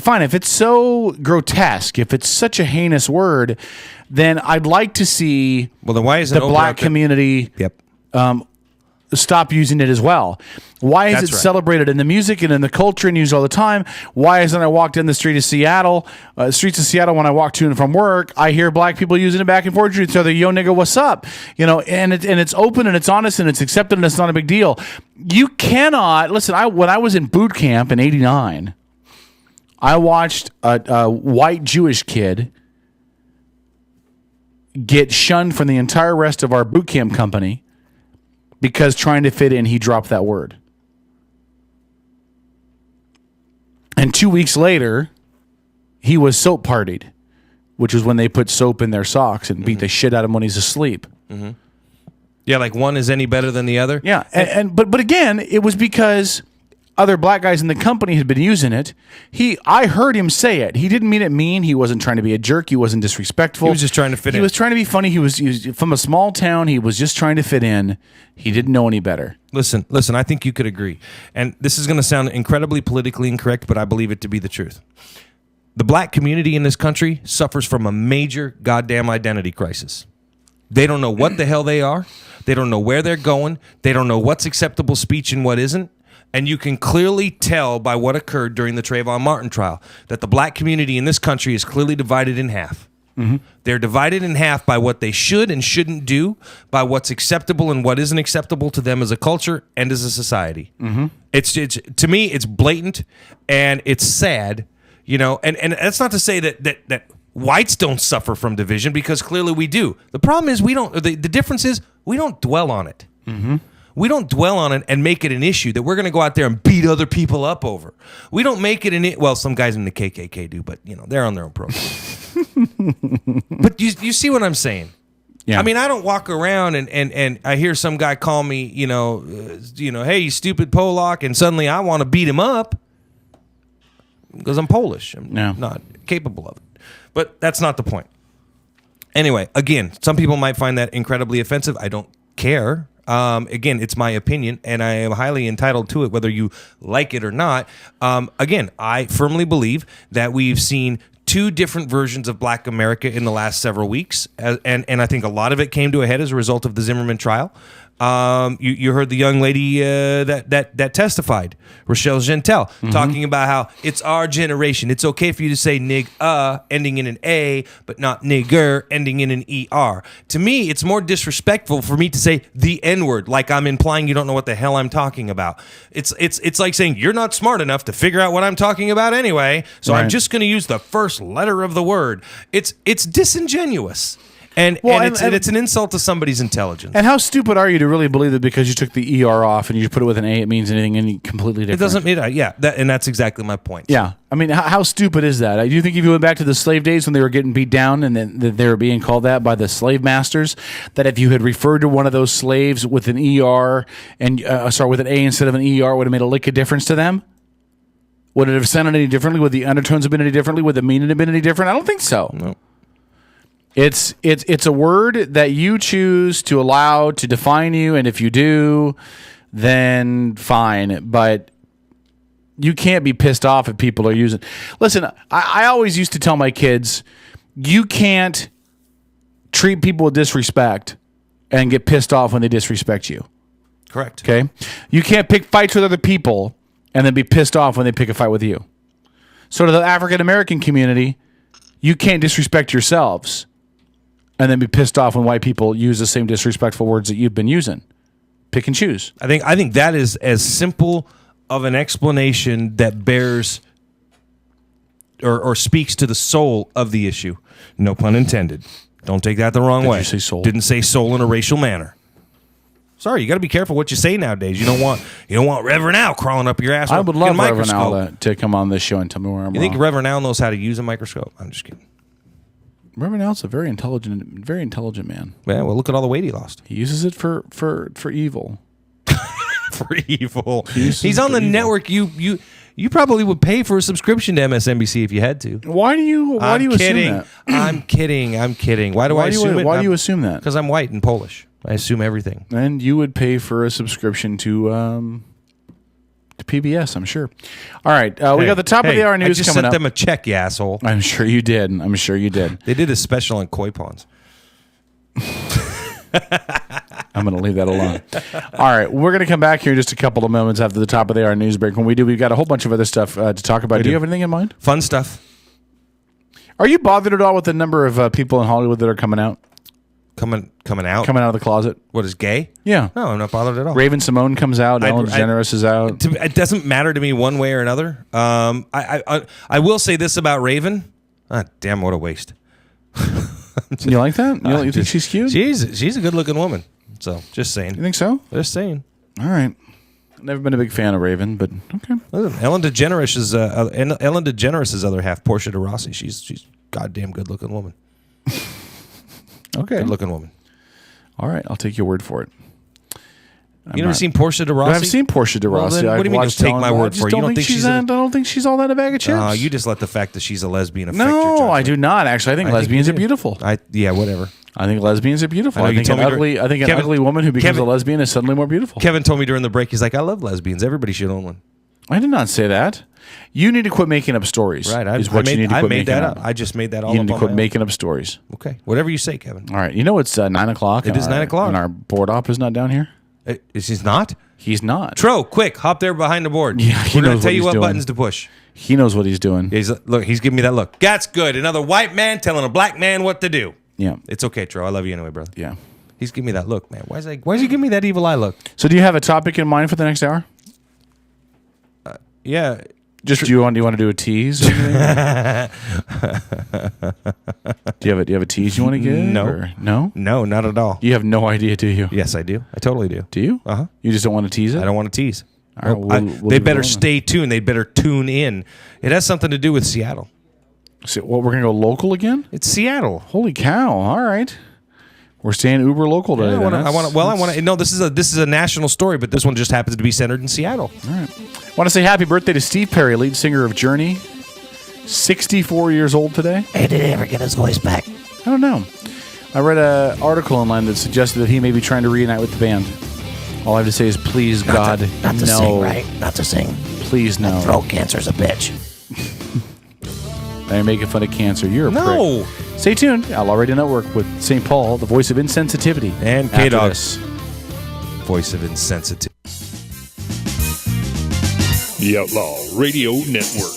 fine, if it's so grotesque, if it's such a heinous word, then I'd like to see then why isn't the black community stop using it as well. Why is it celebrated in the music and in the culture and used all the time? Why isn't I walked down the streets of Seattle when I walk to and from work, I hear black people using it back and forth to each other, yo nigga, what's up? And it's open and it's honest and it's accepted and it's not a big deal. You cannot, listen, when I was in boot camp in 89, I watched a white Jewish kid get shunned from the entire rest of our boot camp company because trying to fit in, he dropped that word. And 2 weeks later, he was soap partied, which is when they put soap in their socks and beat the shit out of him when he's asleep. Mm-hmm. Yeah, like one is any better than the other? Yeah, but again, it was because other black guys in the company had been using it. I heard him say it. He didn't mean it mean. He wasn't trying to be a jerk. He wasn't disrespectful. He was just trying to fit in. He was trying to be funny. He was from a small town. He was just trying to fit in. He didn't know any better. Listen, I think you could agree. And this is going to sound incredibly politically incorrect, but I believe it to be the truth. The black community in this country suffers from a major goddamn identity crisis. They don't know what the hell they are. They don't know where they're going. They don't know what's acceptable speech and what isn't. And you can clearly tell by what occurred during the Trayvon Martin trial that the black community in this country is clearly divided in half. Mm-hmm. They're divided in half by what they should and shouldn't do, by what's acceptable and what isn't acceptable to them as a culture and as a society. Mm-hmm. It's to me, it's blatant and it's sad, and that's not to say that whites don't suffer from division, because clearly we do. The problem is the difference is we don't dwell on it. Mm-hmm. We don't dwell on it and make it an issue that we're going to go out there and beat other people up over. We don't make it well, some guys in the KKK do, but they're on their own program. But you see what I'm saying? Yeah. I mean, I don't walk around and I hear some guy call me, hey, you stupid Polak, and suddenly I want to beat him up because I'm Polish. I'm not capable of it. But that's not the point. Anyway, again, some people might find that incredibly offensive. I don't care. Again, it's my opinion, and I am highly entitled to it, whether you like it or not. Again, I firmly believe that we've seen two different versions of Black America in the last several weeks, and I think a lot of it came to a head as a result of the Zimmerman trial. You heard the young lady that testified, Rochelle Gentel, talking about how it's our generation. It's okay for you to say ending in an A, but not nigger ending in an ER. To me, it's more disrespectful for me to say the N-word, like I'm implying you don't know what the hell I'm talking about. It's like saying you're not smart enough to figure out what I'm talking about anyway, so I'm just going to use the first letter of the word. It's disingenuous. And it's an insult to somebody's intelligence. And how stupid are you to really believe that because you took the ER off and you put it with an A, it means anything completely different? It doesn't mean and that's exactly my point. Yeah. I mean, how stupid is that? Do you think if you went back to the slave days when they were getting beat down and then they were being called that by the slave masters, that if you had referred to one of those slaves with an ER and with an A instead of an ER, would have made a lick of difference to them? Would it have sounded any differently? Would the undertones have been any differently? Would the meaning have been any different? I don't think so. No. It's a word that you choose to allow to define you, and if you do, then fine. But you can't be pissed off if people are using. Listen, I always used to tell my kids you can't treat people with disrespect and get pissed off when they disrespect you. Correct. Okay? You can't pick fights with other people and then be pissed off when they pick a fight with you. So to the African American community, you can't disrespect yourselves and then be pissed off when white people use the same disrespectful words that you've been using. Pick and choose. I think that is as simple of an explanation that bears or speaks to the soul of the issue. No pun intended. Don't take that the wrong way. Did you say soul? Didn't say soul in a racial manner. Sorry, you got to be careful what you say nowadays. You don't want Reverend Al crawling up your ass. I would love Get a Reverend Al microscope. to come on this show and tell me where I'm You wrong. think Reverend Al knows how to use a microscope? I'm just kidding. Reverend Al's a very intelligent man. Yeah, well, look at all the weight he lost. He uses it for evil. For evil. He's on the network. You probably would pay for a subscription to MSNBC if you had to. Why do you assume that? I'm kidding. Why do I assume it? Why do you assume that? Because I'm white and Polish. I assume everything. And you would pay for a subscription to PBS, I'm sure. All right, we got the top of the hour news I just coming sent up. them a check, you asshole. I'm sure you did. They did a special on koi ponds. I'm going to leave that alone. All right, we're going to come back here in just a couple of moments after the top of the hour news break. When we do, we've got a whole bunch of other stuff to talk about. Do you have anything in mind? Fun stuff. Are you bothered at all with the number of people in Hollywood that are coming out? Coming out? Coming out of the closet? What, is gay? Yeah. No, I'm not bothered at all. Raven Simone comes out. Ellen DeGeneres is out. It doesn't matter to me one way or another. I will say this about Raven. Ah, damn, what a waste. You like that? You think she's cute? She's a good-looking woman. So, just saying. You think so? Just saying. All right. Never been a big fan of Raven, but okay. Listen, Ellen DeGeneres' other half, Portia de Rossi. She's goddamn good-looking woman. Okay. Good-looking woman. All right, I'll take your word for it. You never seen Portia de Rossi? I've seen Portia de Rossi. Well, what do you mean just take my word for it? You don't think she's I don't think she's all that a bag of chips. You just let the fact that she's a lesbian affect your No, judgment. I do not. Actually, I think lesbians are beautiful. Yeah, whatever. I think lesbians are beautiful. I I think an ugly woman who becomes a lesbian is suddenly more beautiful. Kevin told me during the break, he's like, I love lesbians. Everybody should own one. I did not say that. You need to quit making up stories. Right. I made that up. I just made that all up. You need to quit on my making up stories. own. Okay. Whatever you say, Kevin. All right. You know it's 9 o'clock. It is 9 o'clock. And our board op is not down here. He's not? He's not. Tro, quick, hop there behind the board. Yeah, We're going to tell you what buttons to push. He knows what he's doing. He's giving me that look. That's good. Another white man telling a black man what to do. Yeah. It's okay, Tro. I love you anyway, brother. Yeah. He's giving me that look, man. Why is he giving me that evil eye look? So do you have a topic in mind for the next hour? Yeah. Do you want to do a tease? Or do you have a tease you want to give? No. No? No, not at all. You have no idea, do you? Yes, I do. I totally do. Do you? Uh-huh. You just don't want to tease it? I don't want to tease. All right, we'll they leave it better alone. stay tuned. They better tune in. It has something to do with Seattle. So, we're going to go local again? It's Seattle. Holy cow. All right. We're staying uber local today. No, this is a national story, but this one just happens to be centered in Seattle. All right. I want to say happy birthday to Steve Perry, lead singer of Journey. 64 years old today. Hey, did he ever get his voice back? I don't know. I read an article online that suggested that he may be trying to reunite with the band. All I have to say is, please, God, not to no. sing, right? Not to sing. Please, no. Throat cancer's a bitch. Now you're making fun of cancer. You're a No. prick. Stay tuned. Outlaw Radio Network with St. Paul, the voice of insensitivity. And After K-Dog. this. Voice of insensitivity. The Outlaw Radio Network.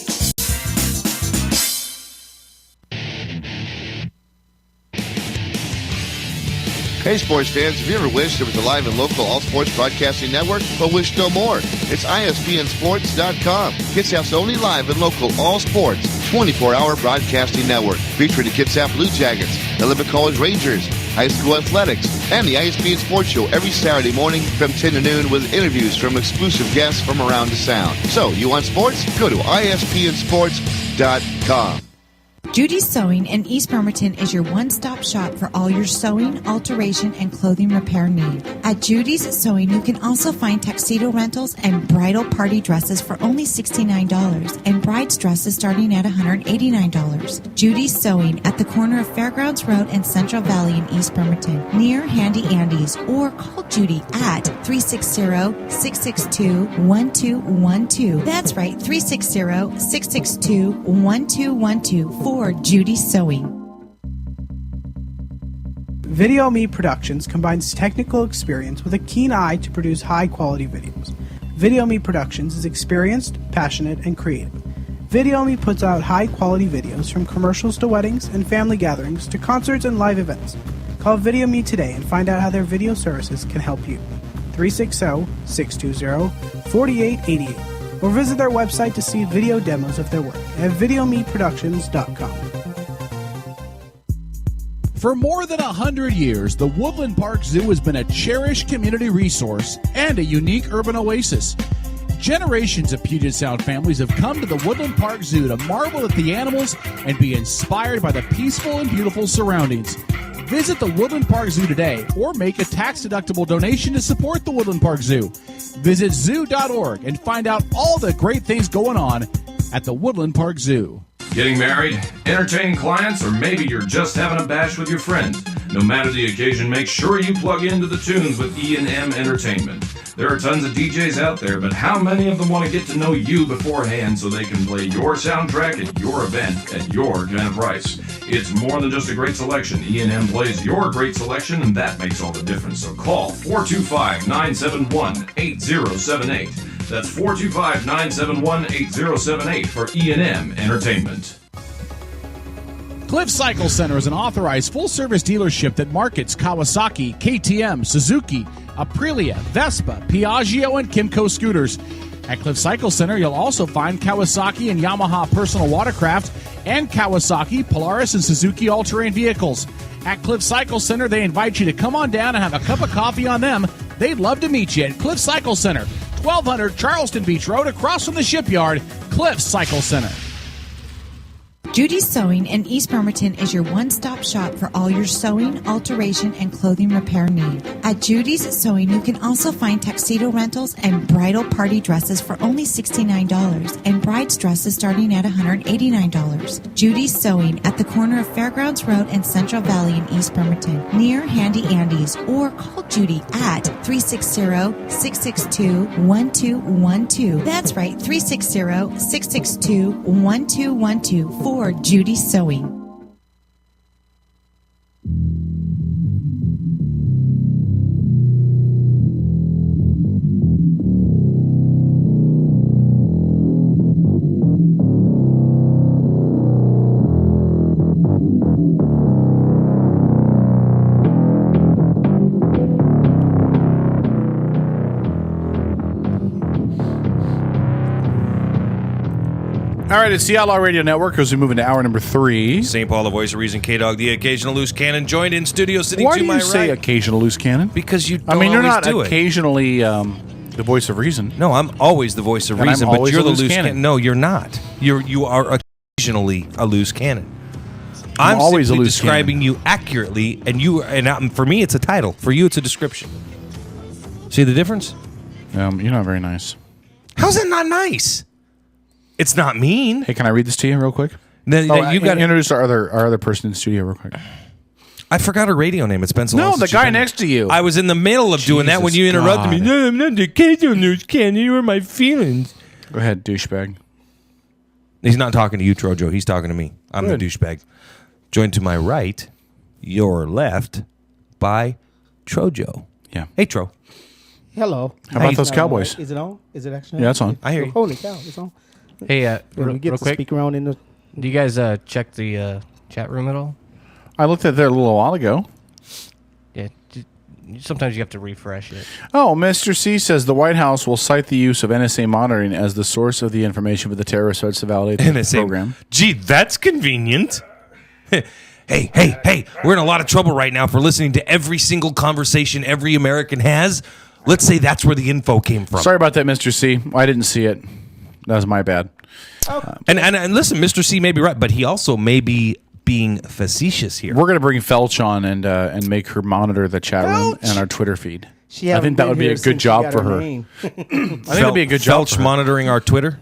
Hey, sports fans, have you ever wished there was a live and local all-sports broadcasting network, but wish no more? It's ISBNsports.com, Kitsap's only live and local all-sports 24-hour broadcasting network, featuring the Kitsap Blue Jackets, Olympic College Rangers, high school athletics, and the ISBN Sports Show every Saturday morning from 10 to noon with interviews from exclusive guests from around the Sound. So, you want sports? Go to ISBNsports.com. Judy's Sewing in East Bremerton is your one-stop shop for all your sewing, alteration, and clothing repair need. At Judy's Sewing, you can also find tuxedo rentals and bridal party dresses for only $69 and bride's dresses starting at $189. Judy's Sewing at the corner of Fairgrounds Road and Central Valley in East Bremerton, near Handy Andy's, or call Judy at 360-662-1212. That's right, 360-662-1212 for Judy's Sewing. Video Me Productions combines technical experience with a keen eye to produce high-quality videos. Video Me Productions is experienced, passionate, and creative. Video Me puts out high-quality videos from commercials to weddings and family gatherings to concerts and live events. Call Video Me today and find out how their video services can help you. 360-620-4888 or visit their website to see video demos of their work at videomeproductions.com. For more than 100 years, the Woodland Park Zoo has been a cherished community resource and a unique urban oasis. Generations of Puget Sound families have come to the Woodland Park Zoo to marvel at the animals and be inspired by the peaceful and beautiful surroundings. Visit the Woodland Park Zoo today or make a tax-deductible donation to support the Woodland Park Zoo. Visit zoo.org and find out all the great things going on at the Woodland Park Zoo. Getting married, entertaining clients, or maybe you're just having a bash with your friends. No matter the occasion, make sure you plug into the tunes with E&M Entertainment. There are tons of DJs out there, but how many of them want to get to know you beforehand so they can play your soundtrack at your event at your kind of price? It's more than just a great selection. E&M plays your great selection, and that makes all the difference. So call 425-971-8078. That's 425-971-8078 for E&M Entertainment. Cliff Cycle Center is an authorized full-service dealership that markets Kawasaki, KTM, Suzuki, Aprilia, Vespa, Piaggio, and Kimco scooters. At Cliff Cycle Center, you'll also find Kawasaki and Yamaha personal watercraft and Kawasaki, Polaris, and Suzuki all-terrain vehicles. At Cliff Cycle Center, they invite you to come on down and have a cup of coffee on them. They'd love to meet you at Cliff Cycle Center, 1200 Charleston Beach Road, across from the shipyard. Cliff Cycle Center. Judy's Sewing in East Bremerton is your one-stop shop for all your sewing, alteration, and clothing repair need. At Judy's Sewing, you can also find tuxedo rentals and bridal party dresses for only $69 and bride's dresses starting at $189. Judy's Sewing at the corner of Fairgrounds Road and Central Valley in East Bremerton, near Handy Andy's, or call Judy at 360-662-1212. That's right, 360-662-1212 for Judy Sewing. All right, it's the Outlaw Radio Network as we move into hour number 3. St. Paul, the voice of reason, K-Dog, the occasional loose cannon, joined in studio sitting Why to do my you right. say occasional loose cannon? Because you don't you're always not do it. occasionally the voice of reason. No, I'm always the voice of And reason, I'm but always you're a the loose loose cannon. cannon. No, you're not. You are occasionally a loose cannon. I'm always simply a loose describing you accurately, and for me, it's a title. For you, it's a description. See the difference? You're not very nice. How's that not nice? It's not mean. Hey, can I read this to you real quick? You got to introduce our other person in the studio real quick. I forgot her radio name. It's been so long. No, the since guy you've been- next to you. I was in the middle of doing that when you interrupted me. God. No, I'm not the occasional news cannon. You hurt my feelings. Go ahead, douchebag. He's not talking to you, Trojo. He's talking to me. I'm the douchebag. Joined to my right, your left, by Trojo. Yeah. Hey, Tro. Hello. How about those Cowboys? Is it on? Is it actually on? Yeah, it's on. I hear you. Holy cow, it's on. Hey, When we get real to quick, speak around in the... do you guys check the chat room at all? I looked at there a little while ago. Yeah, sometimes you have to refresh it. Oh, Mr. C says the White House will cite the use of NSA monitoring as the source of the information for the terrorist threats to validate the NSA program. Gee, that's convenient. Hey, we're in a lot of trouble right now for listening to every single conversation every American has. Let's say that's where the info came from. Sorry about that, Mr. C. I didn't see it. That was my bad. And listen, Mr. C may be right, but he also may be being facetious here. We're going to bring Felch on and make her monitor the chat room and our Twitter feed. I think that would be a good job for her. I think that'd be a good job Felch for her. monitoring our Twitter.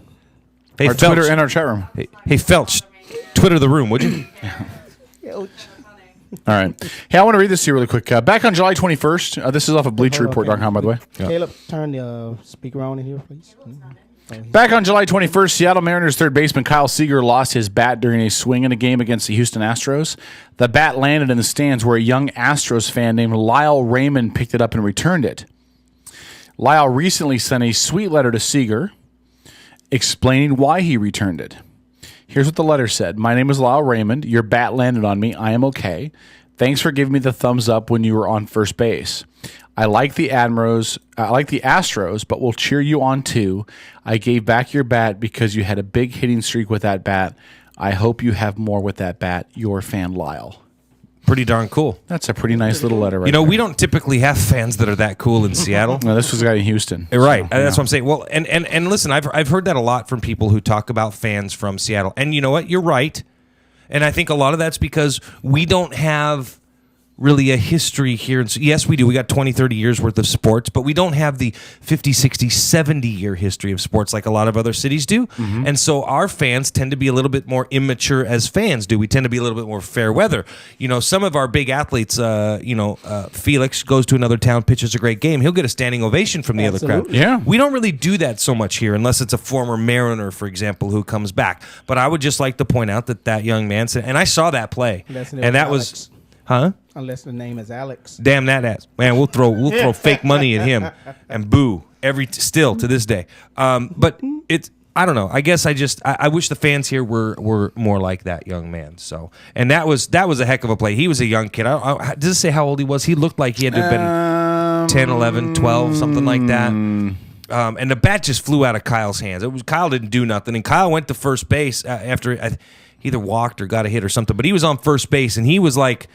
Hey, Our Felch, Twitter and our chat room. Hey, Felch, Twitter the room, would you? All right. Hey, I want to read this to you really quick. Back on July 21st, this is off of BleacherReport.com, by the way. Caleb, turn the speaker on in here, please. Back on July 21st, Seattle Mariners third baseman Kyle Seager lost his bat during a swing in a game against the Houston Astros. The bat landed in the stands where a young Astros fan named Lyle Raymond picked it up and returned it. Lyle recently sent a sweet letter to Seager explaining why he returned it. Here's what the letter said. My name is Lyle Raymond. Your bat landed on me. I am okay. Thanks for giving me the thumbs up when you were on first base. I like the Astros, but will cheer you on too. I gave back your bat because you had a big hitting streak with that bat. I hope you have more with that bat. Your fan, Lyle. Pretty darn cool. That's a pretty nice little letter right there. We don't typically have fans that are that cool in Seattle. No, this was a guy in Houston. Right. So, That's what I'm saying. Well, and listen, I've heard that a lot from people who talk about fans from Seattle. And you know what? You're right. And I think a lot of that's because we don't have really a history here. Yes, we do. We got 20, 30 years worth of sports, but we don't have the 50, 60, 70-year history of sports like a lot of other cities do. Mm-hmm. And so our fans tend to be a little bit more immature as fans do. We tend to be a little bit more fair weather. Some of our big athletes, Felix goes to another town, pitches a great game. He'll get a standing ovation from the other crowd. Yeah. We don't really do that so much here unless it's a former Mariner, for example, who comes back. But I would just like to point out that young man said, and I saw that play, and that was... Huh? Unless the name is Alex. Damn that ass. Man, we'll throw fake money at him and boo still to this day. But it's, I don't know. I guess I wish the fans here were more like that young man. So, and that was a heck of a play. He was a young kid. Does it say how old he was? He looked like he had to have been 10, 11, 12, something like that. And the bat just flew out of Kyle's hands. Kyle didn't do nothing, and Kyle went to first base after he either walked or got a hit or something. But he was on first base, and he was like.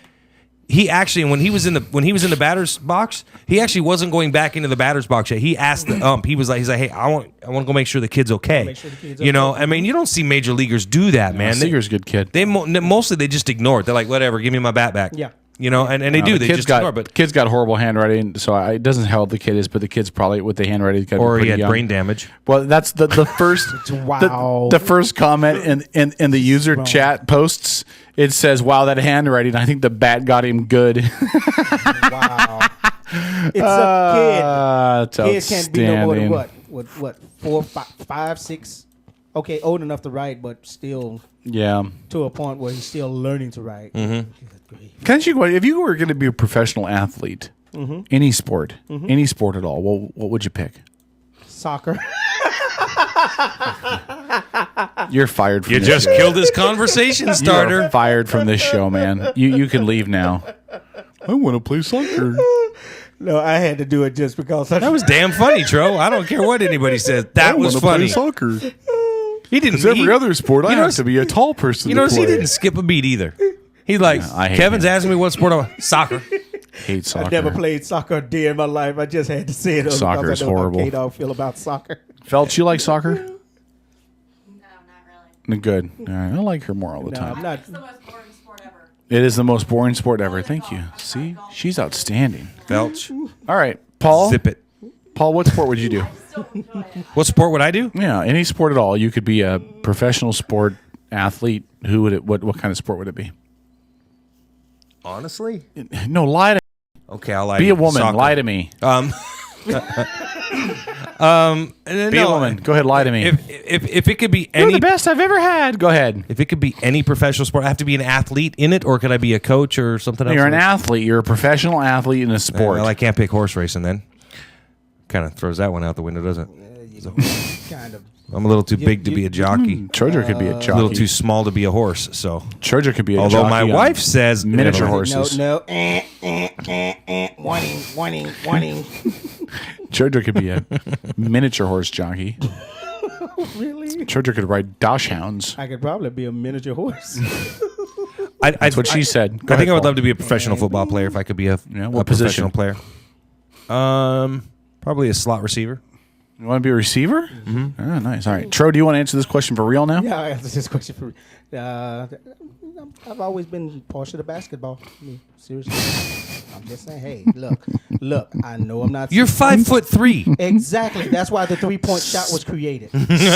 He actually, when he was in the batter's box, he actually wasn't going back into the batter's box yet. He asked the ump. He's like, hey, I want to go make sure the kid's okay. I mean, you don't see major leaguers do that, man. Seager's a good kid. Mostly they just ignore it. They're like, whatever, give me my bat back. Yeah. And they do. They just ignore. But kid's got horrible handwriting, so it doesn't help the kid is, but the kid's probably with the handwriting got or pretty he had young. brain damage. Well, that's the first wow. the first comment in the user chat posts. It says, "Wow, that handwriting! I think the bat got him good." Wow, it's a kid. Kids can't be no more than what 4, 5, 6. Okay, old enough to write, but still, to a point where he's still learning to write. Mm-hmm. Can't you? If you were going to be a professional athlete, any sport, any sport at all, what would you pick? Soccer. You're fired. You just killed his conversation starter. You're fired from this show, man. You can leave now. I want to play soccer. No, I had to do it just because. That was damn funny, Tro. I don't care what anybody says. That was funny. Play soccer. He didn't. Because every other sport, I have to be a tall person. You notice he didn't skip a beat either. He's like, Kevin's asking me what sport I want. Soccer. Hate soccer. I never played soccer a day in my life. I just had to say it. Soccer is horrible. I don't feel about soccer. Felch, you like soccer? No, not really. Good. All right. I like her more all the time. I'm not. It's the most boring sport ever. It is the most boring sport ever. Thank you. See? She's outstanding. Felch. All right. Paul. Zip it. Paul, what sport would you do? What sport would I do? Yeah, any sport at all. You could be a professional sport athlete. Who would it? What kind of sport would it be? Honestly? No, lie to me. Okay, I'll lie to you. Be a woman. Soccer. Lie to me. Be a woman. Go ahead, lie to me. If it could be You're any the best I've ever had. Go ahead. If it could be any professional sport, I have to be an athlete in it, or could I be a coach or something else? You're an athlete. You're a professional athlete in a sport. Well, I can't pick horse racing then. Kind of throws that one out the window, doesn't it? So, kind of. I'm a little too big to be a jockey. Trojan could be a jockey. A little too small to be a horse. So Trojan could be a jockey. Although my wife says miniature horses. No. Warning. Trojan could be a miniature horse jockey. Really? Trojan could ride dachshunds. I could probably be a miniature horse. That's what she said. I think I would love to be a professional football player if I could be a professional player. Probably a slot receiver. You want to be a receiver? Mm-hmm. Oh, nice. All right. Tro, do you want to answer this question for real now? Yeah, I answer this question for I've always been partial to basketball. I mean, seriously. I'm just saying, hey, look, I know I'm not... You're 5'3". Exactly. That's why the 3-point shot was created.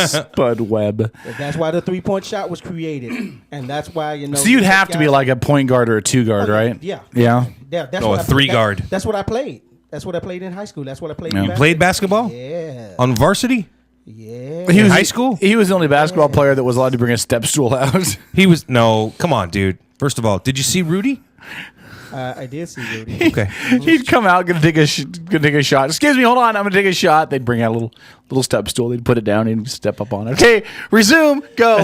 Spud Webb. That's why the 3-point shot was created. And that's why, you know... So you'd have to be like a point guard or a two guard, right? Yeah. Yeah? That's a 3-guard. That's what I played. That's what I played in high school. That's what I played in You played basketball? Yeah. On varsity? Yeah. He was high school? He was the only basketball player that was allowed to bring a step stool out. No, come on, dude. First of all, did you see Rudy? I did see Rudy. Okay. He'd come out, gonna take a shot. Excuse me, hold on, I'm gonna take a shot. They'd bring out a little step stool. They'd put it down and step up on it. Okay, resume. Go.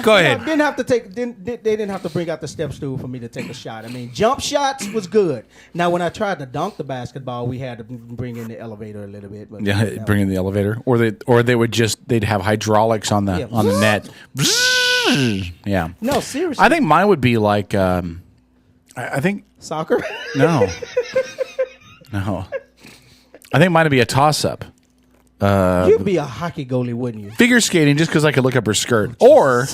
Go ahead. They didn't have to bring out the step stool for me to take a shot. I mean, jump shots was good. Now, when I tried to dunk the basketball, we had to bring in the elevator a little bit. But Yeah, bring in the elevator, or they'd have hydraulics on the net. Yeah. No, seriously. I think mine would be like I think soccer. No. I think mine would be a toss up. You'd be a hockey goalie, wouldn't you? Figure skating, just because I could look up her skirt. Or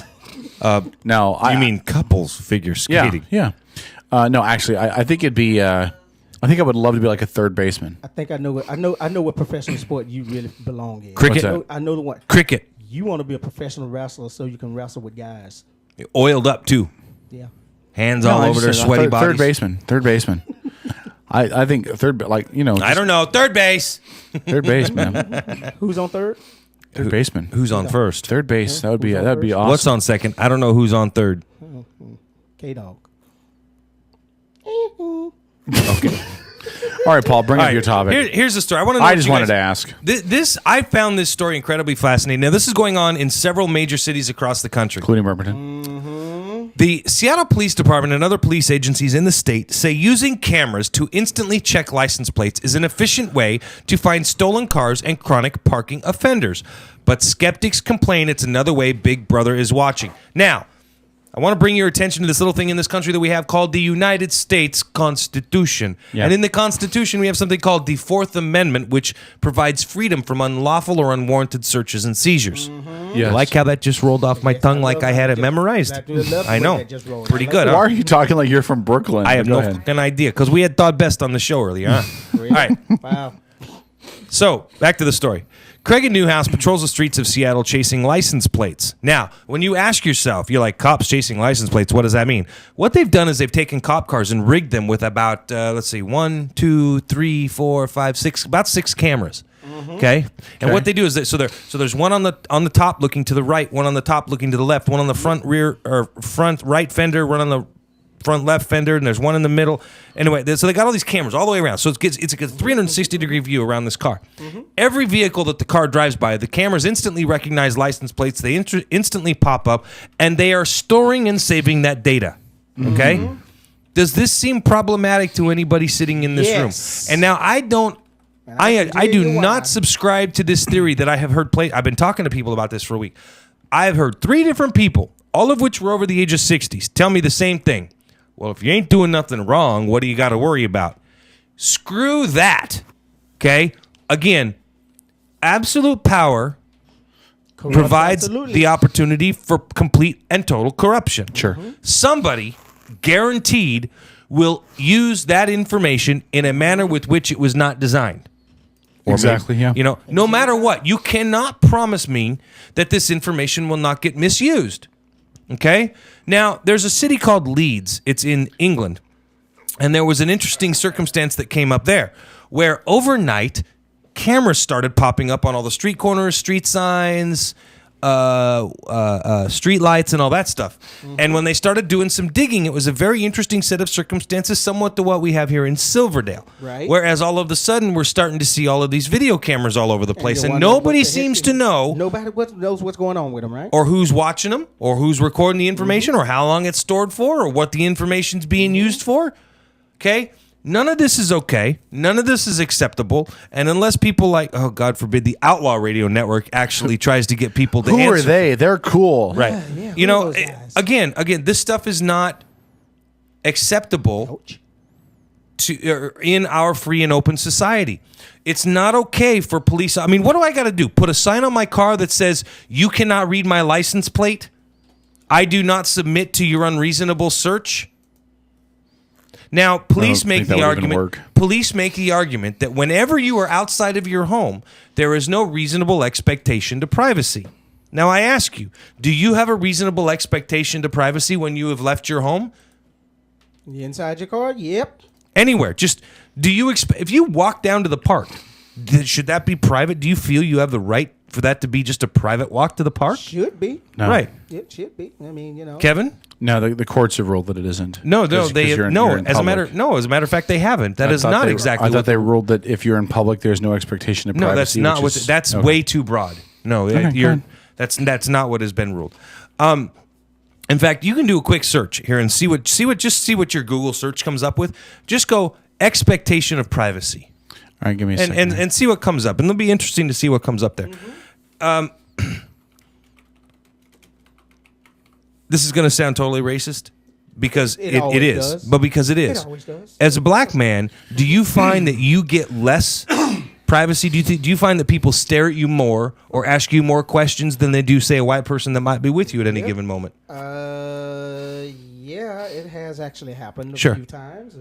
no, you mean couples figure skating? Yeah. No, actually, I think it'd be. I think I would love to be like a third baseman. I think I know what professional sport you really belong in. Cricket. I know the one. Cricket. You want to be a professional wrestler so you can wrestle with guys. Oiled up too. Yeah. Hands all over their sweaty bodies. Third baseman. I think third, I don't know. Third base. Third base, man. Who's on third? Third baseman. Who's on first? Third base. That would be awesome. What's on second? I don't know who's on third. K-Dog. Okay. All right, Paul, bring up your topic. Here's the story. I just wanted to ask. I found this story incredibly fascinating. Now, this is going on in several major cities across the country, including Bremerton. The Seattle Police Department and other police agencies in the state say using cameras to instantly check license plates is an efficient way to find stolen cars and chronic parking offenders. But skeptics complain it's another way Big Brother is watching. Now, I want to bring your attention to this little thing in this country that we have called the United States Constitution. Yeah. And in the Constitution, we have something called the Fourth Amendment, which provides freedom from unlawful or unwarranted searches and seizures. Yes. You like how that just rolled off my tongue like I had it memorized? I know. Pretty good. Why Huh? are you talking like you're from Brooklyn? I have Go no ahead. fucking idea, because we had Todd Best on the show earlier. Huh? All right. Wow. So, back to the story. Craig and Newhouse patrols the streets of Seattle chasing license plates. Now, when you ask yourself, you're like, cops chasing license plates, what does that mean? What they've done is they've taken cop cars and rigged them with about, 1, 2, 3, 4, 5, 6, about 6 cameras. Okay? And what they do is that, so there's one on the top looking to the right, one on the top looking to the left, one on the front right fender, one on the front left fender, and there's one in the middle. Anyway, so they got all these cameras all the way around. So it's like a 360-degree view around this car. Every vehicle that the car drives by, the cameras instantly recognize license plates. They instantly pop up, and they are storing and saving that data. Okay? Does this seem problematic to anybody sitting in this room? And now I do not subscribe to this theory that I have heard played. I've been talking to people about this for a week. I have heard 3 different people, all of which were over the age of 60s, tell me the same thing. Well, if you ain't doing nothing wrong, what do you got to worry about? Screw that. Okay? Again, absolute power provides the opportunity for complete and total corruption. Sure. Somebody, guaranteed, will use that information in a manner with which it was not designed. Exactly, yeah. You know, no matter what, you cannot promise me that this information will not get misused. Okay? Now, there's a city called Leeds. It's in England. And there was an interesting circumstance that came up there where overnight cameras started popping up on all the street corners, street signs, street lights, and all that stuff. And when they started doing some digging, it was a very interesting set of circumstances, somewhat to what we have here in Silverdale. Right. Whereas all of a sudden, we're starting to see all of these video cameras all over the place, and nobody seems to know. Nobody knows what's going on with them, right? Or who's watching them, or who's recording the information, or how long it's stored for, or what the information's being used for. Okay? None of this is okay. None of this is acceptable. And unless people like, oh, God forbid, the Outlaw Radio Network actually tries to get people to Who answer. are they? They're cool. Right. Yeah, you know, again, this stuff is not acceptable in our free and open society. It's not okay for police. I mean, what do I got to do? Put a sign on my car that says, you cannot read my license plate? I do not submit to your unreasonable search? Now, police make the argument that whenever you are outside of your home, there is no reasonable expectation to privacy. Now, I ask you, do you have a reasonable expectation to privacy when you have left your home? Inside your car? Yep. Anywhere. Just, do you if you walk down to the park, should that be private? Do you feel you have the right for that to be just a private walk to the park? Should be. No. Right. It should be. I mean, Kevin? No, the courts have ruled that it isn't. No, Because they you're in as a public. matter of fact, they haven't. That I is thought not they- exactly. I thought they ruled that if you're in public, there's no expectation of No, privacy. that's not which what. is- That's okay. way too broad. No, Okay, go ahead. that's not what has been ruled. In fact, you can do a quick search here and see what your Google search comes up with. Just go expectation of privacy. All right, give me a second. And see what comes up, and it'll be interesting to see what comes up there. This is going to sound totally racist because it always is, does. but because it is. It always does. As a black man, do you find that you get less privacy? Do you find that people stare at you more or ask you more questions than they do, say, a white person that might be with you at any given moment? Yeah, it has actually happened a Sure. few times.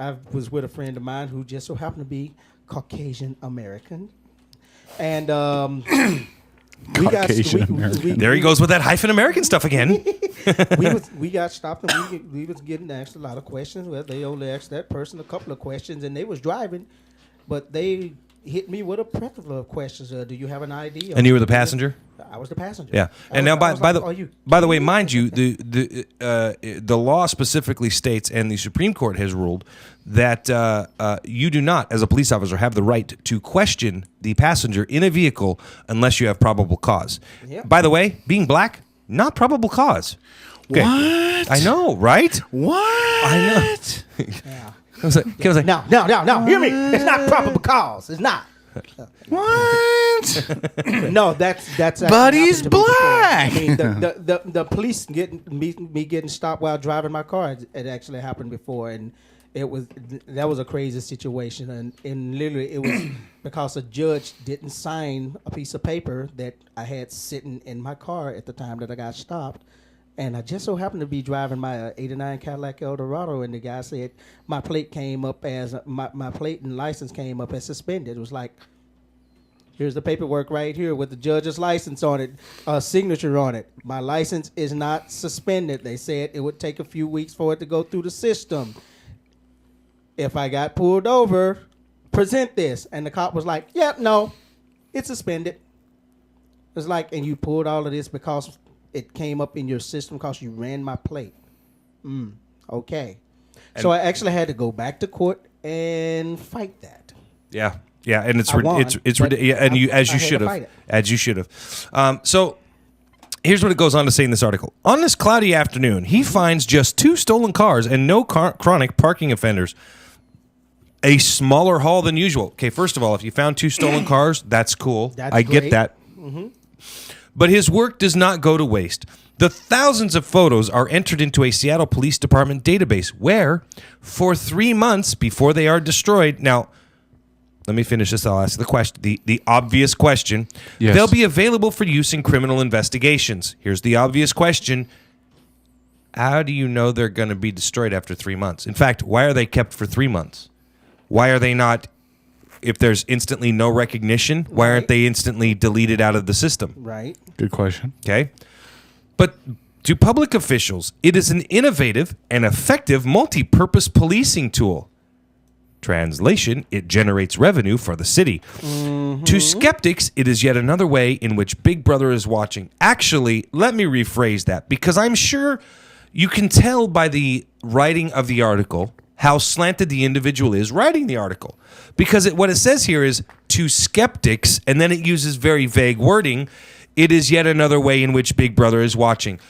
I was with a friend of mine who just so happened to be Caucasian American, and Caucasian American. There he goes with that hyphen American stuff again. we got stopped and we was getting asked a lot of questions. Well, they only asked that person a couple of questions, and they was driving, but they hit me with a plethora of questions. Do you have an ID? And you were the passenger? I was the passenger. Yeah, and now by the way, mind you, the law specifically states, and the Supreme Court has ruled that you do not, as a police officer, have the right to question the passenger in a vehicle unless you have probable cause. Yep. By the way, being black, not probable cause. Okay. What? I know, right? What? I know. Yeah. I was like, No, hear me. It's not probable cause. It's not. What? No, that's actually But he's happened to me before. black. I mean, the police getting me getting stopped while driving my car. It actually happened before, and that was a crazy situation, and literally it was because a judge didn't sign a piece of paper that I had sitting in my car at the time that I got stopped. And I just so happened to be driving my '89 Cadillac Eldorado, and the guy said my plate came up as my plate and license came up as suspended. It was like, here's the paperwork right here with the judge's license on it, signature on it. My license is not suspended. They said it would take a few weeks for it to go through the system. If I got pulled over, present this. And the cop was like, yep, no, it's suspended. It's like, and you pulled all of this because it came up in your system because you ran my plate. Okay. So I actually had to go back to court and fight that. yeah, and it's I won, it's but yeah, and you I as you had to should fight have, it. So here's what it goes on to say in this article. On this cloudy afternoon, he finds just 2 stolen cars and no chronic parking offenders. A smaller haul than usual. Okay, first of all, if you found 2 stolen cars, that's cool. That's I get great. that. Mm-hmm. But his work does not go to waste. The thousands of photos are entered into a Seattle Police Department database where, for 3 months before they are destroyed, now, let me finish this. I'll ask the question, the obvious question. Yes. They'll be available for use in criminal investigations. Here's the obvious question. How do you know they're going to be destroyed after 3 months? In fact, why are they kept for 3 months? Why are they not, if there's instantly no recognition, why aren't they instantly deleted out of the system? Right. Good question. Okay. But to public officials, it is an innovative and effective multi-purpose policing tool. Translation, it generates revenue for the city. Mm-hmm. To skeptics, it is yet another way in which Big Brother is watching. Actually, let me rephrase that, because I'm sure you can tell by the writing of the article how slanted the individual is writing the article. Because what it says here is, to skeptics, and then it uses very vague wording, it is yet another way in which Big Brother is watching.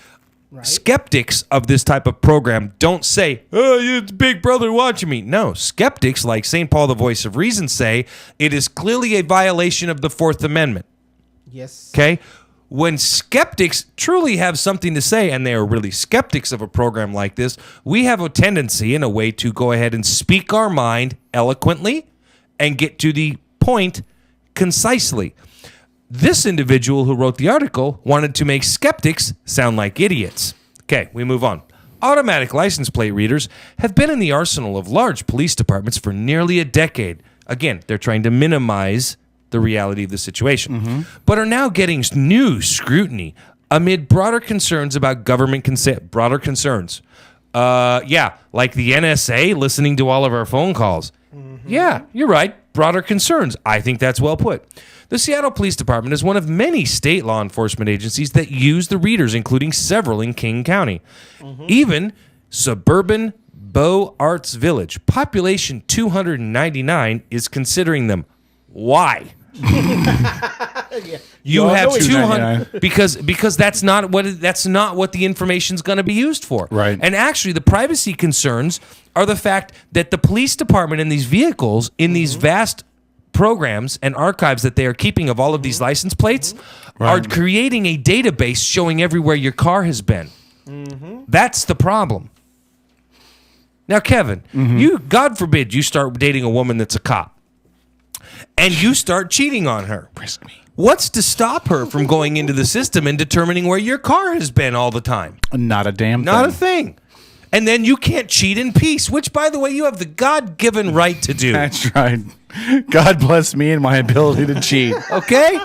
Right. Skeptics of this type of program don't say, oh, it's Big Brother watching me. No, skeptics like St. Paul, the voice of reason, say it is clearly a violation of the Fourth Amendment. Yes. Okay? When skeptics truly have something to say, and they are really skeptics of a program like this, we have a tendency in a way to go ahead and speak our mind eloquently and get to the point concisely. This individual who wrote the article wanted to make skeptics sound like idiots. Okay, we move on. Automatic license plate readers have been in the arsenal of large police departments for nearly a decade. Again, they're trying to minimize the reality of the situation, but are now getting new scrutiny amid broader concerns about government consent. Broader concerns. Like the NSA listening to all of our phone calls. Yeah, you're right. broader concerns. I think that's well put. The Seattle Police Department is one of many state law enforcement agencies that use the readers, including several in King County. Even suburban Beaux Arts Village, population 299, is considering them. Why? You have 200 because that's not what the information's going to be used for. Right. And actually, the privacy concerns are the fact that the police department in these vehicles, in these vast programs and archives that they are keeping of all of these license plates, are creating a database showing everywhere your car has been. That's the problem. Now, Kevin, you, God forbid, you start dating a woman that's a cop, and you start cheating on her. What's to stop her from going into the system and determining where your car has been all the time? Not a damn thing. Not a thing. And then you can't cheat in peace, which, by the way, you have the God-given right to do. That's right. God bless me and my ability to cheat. Okay?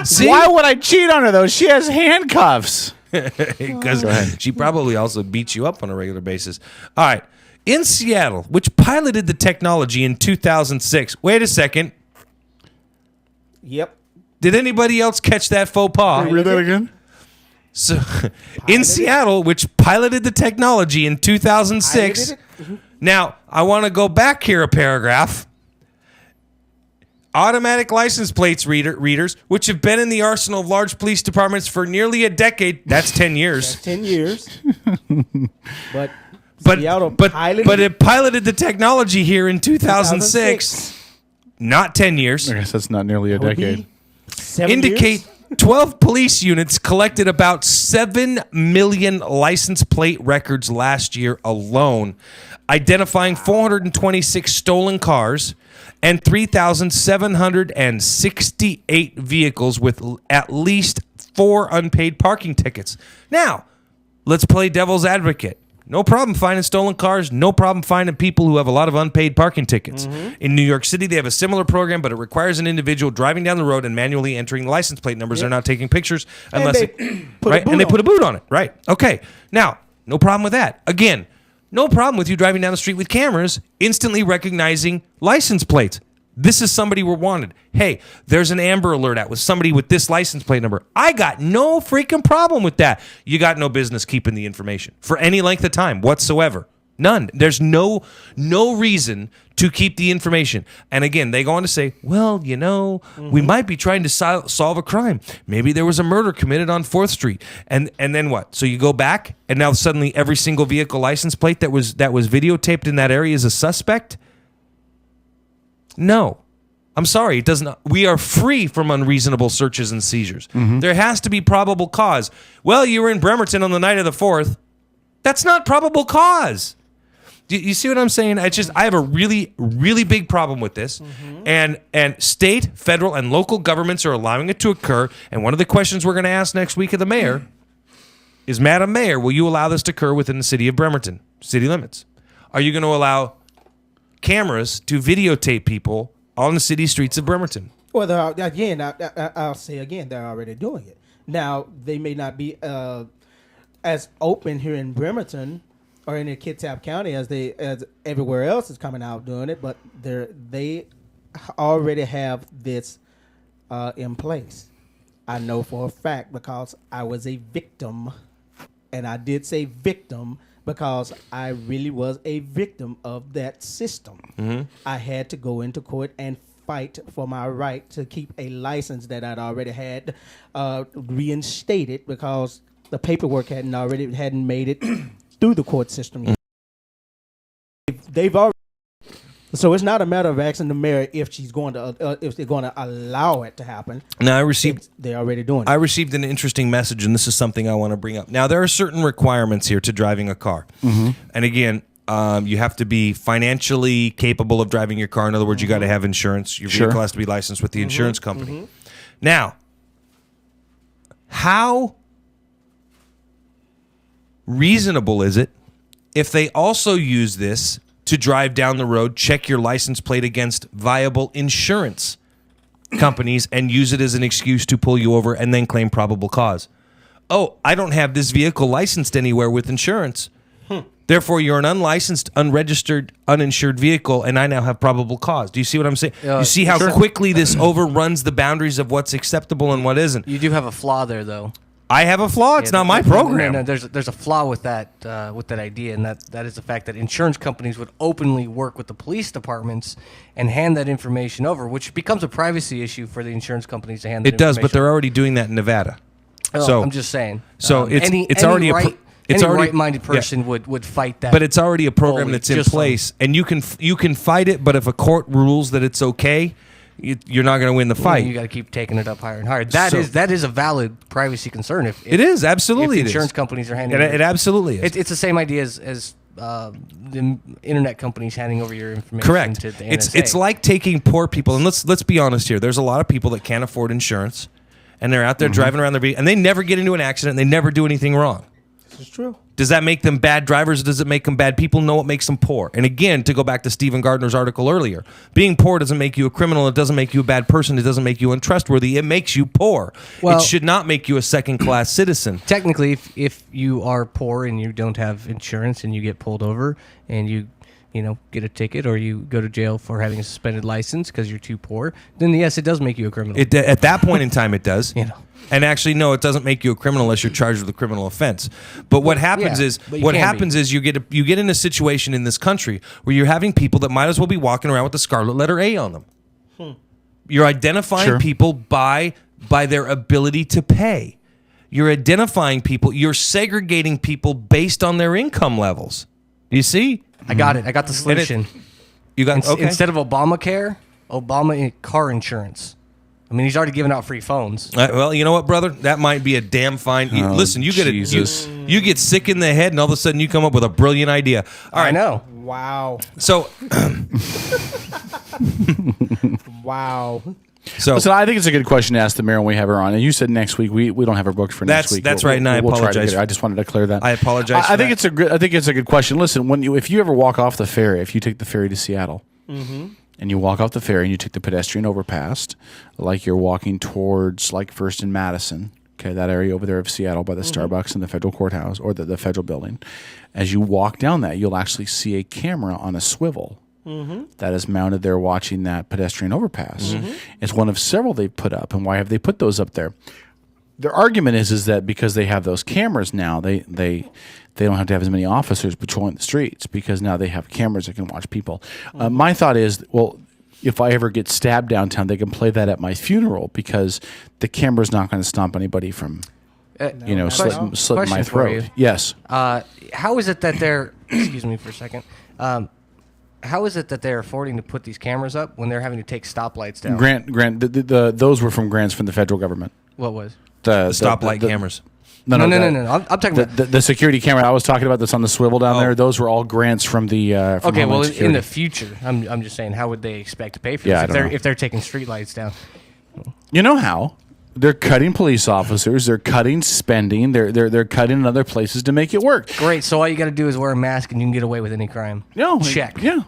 See? Why would I cheat on her, though? She has handcuffs. Because she probably also beats you up on a regular basis. All right. In Seattle, which piloted the technology in 2006. Wait a second. Yep. Did anybody else catch that faux pas? Read that again. So, in Seattle, which piloted the technology in 2006. Now, I want to go back here a paragraph. Automatic license plates readers, which have been in the arsenal of large police departments for nearly a decade. That's 10 years. That's 10 years. But it piloted the technology here in 2006. Not 10 years. I guess that's not nearly a decade. Indicate 12 police units collected about 7 million license plate records last year alone, identifying 426 stolen cars and 3,768 vehicles with at least 4 unpaid parking tickets. Now, let's play devil's advocate. No problem finding stolen cars. No problem finding people who have a lot of unpaid parking tickets. In New York City, they have a similar program, but it requires an individual driving down the road and manually entering the license plate numbers. They're not taking pictures unless they put a boot on it. Right. Okay. Now, no problem with that. Again, no problem with you driving down the street with cameras, instantly recognizing license plates. This is somebody we're wanted. Hey, there's an Amber Alert out with somebody with this license plate number. I got no freaking problem with that. You got no business keeping the information for any length of time whatsoever. None. There's no reason to keep the information. And again, they go on to say, well, we might be trying to solve a crime. Maybe there was a murder committed on 4th Street. And then what? So you go back and now suddenly every single vehicle license plate that was videotaped in that area is a suspect? No. I'm sorry, it doesn't. We are free from unreasonable searches and seizures. There has to be probable cause. Well, you were in Bremerton on the night of the 4th. That's not probable cause. You see what I'm saying? I have a really, really big problem with this. And state, federal, and local governments are allowing it to occur. And one of the questions we're going to ask next week of the mayor is, Madam Mayor, will you allow this to occur within the city of Bremerton, city limits? Are you going to allow cameras to videotape people on the city streets of Bremerton? Well, I'll say again, they're already doing it. Now, they may not be as open here in Bremerton or in Kitsap County as everywhere else is coming out doing it, but they already have this in place. I know for a fact because I was a victim, and I did say victim because I really was a victim of that system. I had to go into court and fight for my right to keep a license that I'd already had reinstated because the paperwork hadn't made it through the court system yet. They've already. So it's not a matter of asking the mayor if they're going to allow it to happen. Now they're already doing it. I received an interesting message, and this is something I want to bring up. Now there are certain requirements here to driving a car, and again, you have to be financially capable of driving your car. In other words, you got to have insurance. Your vehicle has to be licensed with the insurance company. Now, how reasonable is it if they also use this to drive down the road, check your license plate against viable insurance companies, and use it as an excuse to pull you over and then claim probable cause? Oh, I don't have this vehicle licensed anywhere with insurance. Therefore, you're an unlicensed, unregistered, uninsured vehicle, and I now have probable cause. Do you see what I'm saying? You see how quickly this overruns the boundaries of what's acceptable and what isn't. You do have a flaw there, though. I have a flaw. It's not my program. No, there's a flaw with that idea, and that is the fact that insurance companies would openly work with the police departments and hand that information over, which becomes a privacy issue for the insurance companies to hand. It does, but they're already doing that in Nevada. So I'm just saying. So it's already any right-minded person would fight that. But it's already a program that's in place, and you can fight it. But if a court rules that it's okay, you're not going to win the fight. You got to keep taking it up higher and higher. That is a valid privacy concern. If it is absolutely, if insurance companies are handing it absolutely is. It's the same idea as the internet companies handing over your information. Correct. To the NSA. It's like taking poor people, and let's be honest here. There's a lot of people that can't afford insurance, and they're out there driving around their vehicle, and they never get into an accident. And they never do anything wrong. This is true. Does that make them bad drivers or does it make them bad people? No, it makes them poor. And again, to go back to Stephen Gardner's article earlier, being poor doesn't make you a criminal. It doesn't make you a bad person. It doesn't make you untrustworthy. It makes you poor. Well, it should not make you a second-class citizen. Technically, if you are poor and you don't have insurance and you get pulled over and you get a ticket or you go to jail for having a suspended license because you're too poor, then yes, it does make you a criminal. At that point in time, it does. And actually, no, it doesn't make you a criminal unless you're charged with a criminal offense. But what happens is you get in a situation in this country where you're having people that might as well be walking around with the scarlet letter A on them. You're identifying people by their ability to pay. You're identifying people. You're segregating people based on their income levels. You see? I got it. I got the solution. You got okay. Instead of Obamacare, Obama car insurance. I mean, he's already giving out free phones. Well, you know what, brother? That might be a damn fine. Listen, you get sick in the head, and all of a sudden you come up with a brilliant idea. All right, I know. Wow. So, wow. So I think it's a good question to ask the mayor when we have her on. And you said next week we don't have her booked for next week. That's right, and I apologize. I just wanted to clear that. I apologize. I think it's a good question. Listen, if you ever walk off the ferry, if you take the ferry to Seattle. And you walk off the ferry and you take the pedestrian overpass, like you're walking towards like First and Madison, okay, that area over there of Seattle by the Starbucks and the federal courthouse or the federal building. As you walk down that, you'll actually see a camera on a swivel that is mounted there watching that pedestrian overpass. It's one of several they've put up. And why have they put those up there? Their argument is that because they have those cameras now, they don't have to have as many officers patrolling the streets because now they have cameras that can watch people. My thought is, well, if I ever get stabbed downtown, they can play that at my funeral because the camera's not going to stop anybody from, slitting my throat. Yes. How is it that they're, excuse me for a second, how is it that they're affording to put these cameras up when they're having to take stoplights down? Grant, those were from grants from the federal government. What was? The stoplight cameras. No. I'm talking about the security camera. I was talking about this on the swivel down there. Those were all grants from the. From okay, well, Security. in the future, I'm just saying, how would they expect to pay for this if they're taking streetlights down? You know how they're cutting police officers, they're cutting spending, they're cutting in other places to make it work. Great. So all you got to do is wear a mask and you can get away with any crime. No, check. Yeah.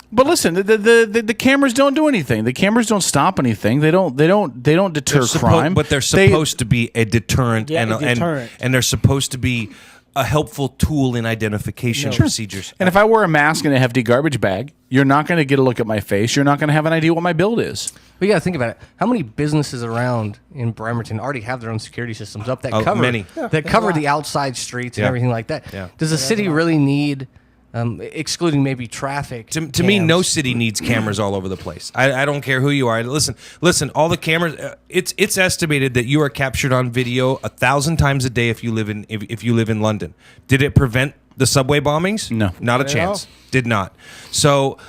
But listen, the cameras don't do anything. The cameras don't stop anything. They don't deter crime. But they're supposed to be a deterrent, and they're supposed to be a helpful tool in identification procedures. And if I wear a mask and a hefty garbage bag, you're not going to get a look at my face. You're not going to have an idea what my build is. We got to think about it. How many businesses around in Bremerton already have their own security systems up that cover the outside streets and everything like that? Yeah. Does the city really need? Excluding maybe traffic. To me, no city needs cameras all over the place. I don't care who you are. Listen. All the cameras. It's estimated that you are captured on video 1,000 times a day if you live in London. Did it prevent the subway bombings? No, not a chance. Did not. So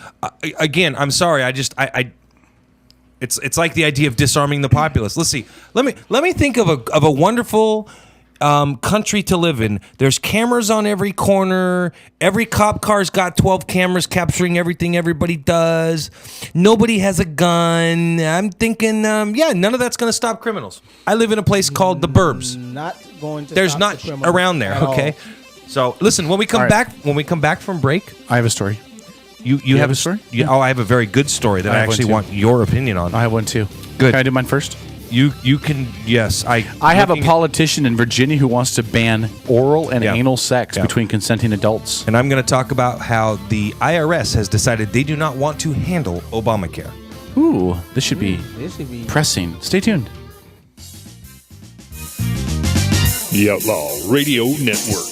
again, I'm sorry. It's like the idea of disarming the populace. Let's see. Let me think of a wonderful. Country to live in. There's cameras on every corner. Every cop car's got 12 cameras capturing everything everybody does. Nobody has a gun. I'm thinking, none of that's going to stop criminals. I live in a place called the Burbs. Not going to. There's not around there. Okay. So listen, when we come back from break, I have a story. You have a story? I have a very good story that I actually want your opinion on. I have one too. Good. Can I do mine first? You can, yes. I have a politician in Virginia who wants to ban oral and anal sex between consenting adults. And I'm going to talk about how the IRS has decided they do not want to handle Obamacare. Ooh, this should be pressing. Stay tuned. The Outlaw Radio Network.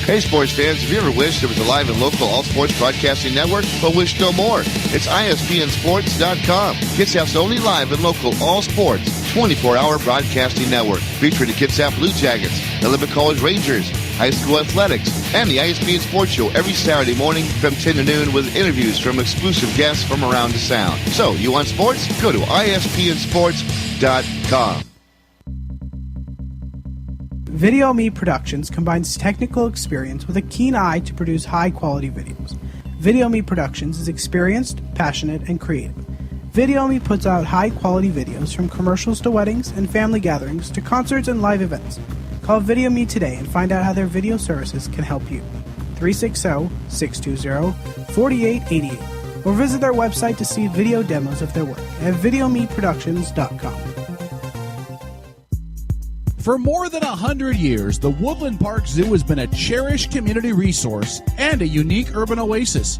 Hey, sports fans, have you ever wished there was a live and local all-sports broadcasting network, but wish no more? It's ISPNsports.com. Kitsap's only live and local all-sports 24-hour broadcasting network, featuring the Kitsap Blue Jackets, the Olympic College Rangers, high school athletics, and the ISPN Sports Show every Saturday morning from 10 to noon with interviews from exclusive guests from around the Sound. So, you want sports? Go to ISPNsports.com. Video Me Productions combines technical experience with a keen eye to produce high-quality videos. Video Me Productions is experienced, passionate, and creative. Video Me puts out high-quality videos from commercials to weddings and family gatherings to concerts and live events. Call Video Me today and find out how their video services can help you. 360-620-4888 or visit their website to see video demos of their work at videomeproductions.com. For more than 100 years, the Woodland Park Zoo has been a cherished community resource and a unique urban oasis.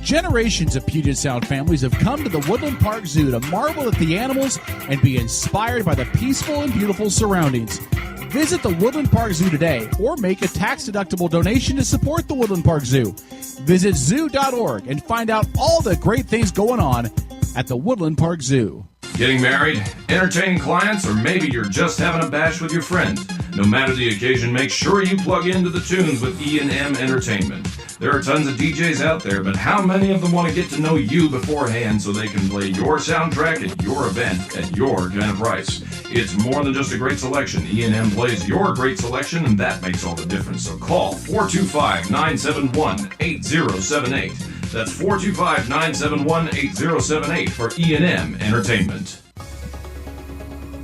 Generations of Puget Sound families have come to the Woodland Park Zoo to marvel at the animals and be inspired by the peaceful and beautiful surroundings. Visit the Woodland Park Zoo today or make a tax-deductible donation to support the Woodland Park Zoo. Visit zoo.org and find out all the great things going on at the Woodland Park Zoo. Getting married, entertaining clients, or maybe you're just having a bash with your friends. No matter the occasion, make sure you plug into the tunes with E&M Entertainment. There are tons of DJs out there, but how many of them want to get to know you beforehand so they can play your soundtrack at your event at your kind of price? It's more than just a great selection. E&M plays your great selection, and that makes all the difference. So call 425-971-8078. That's 425-971-8078 for E&M Entertainment.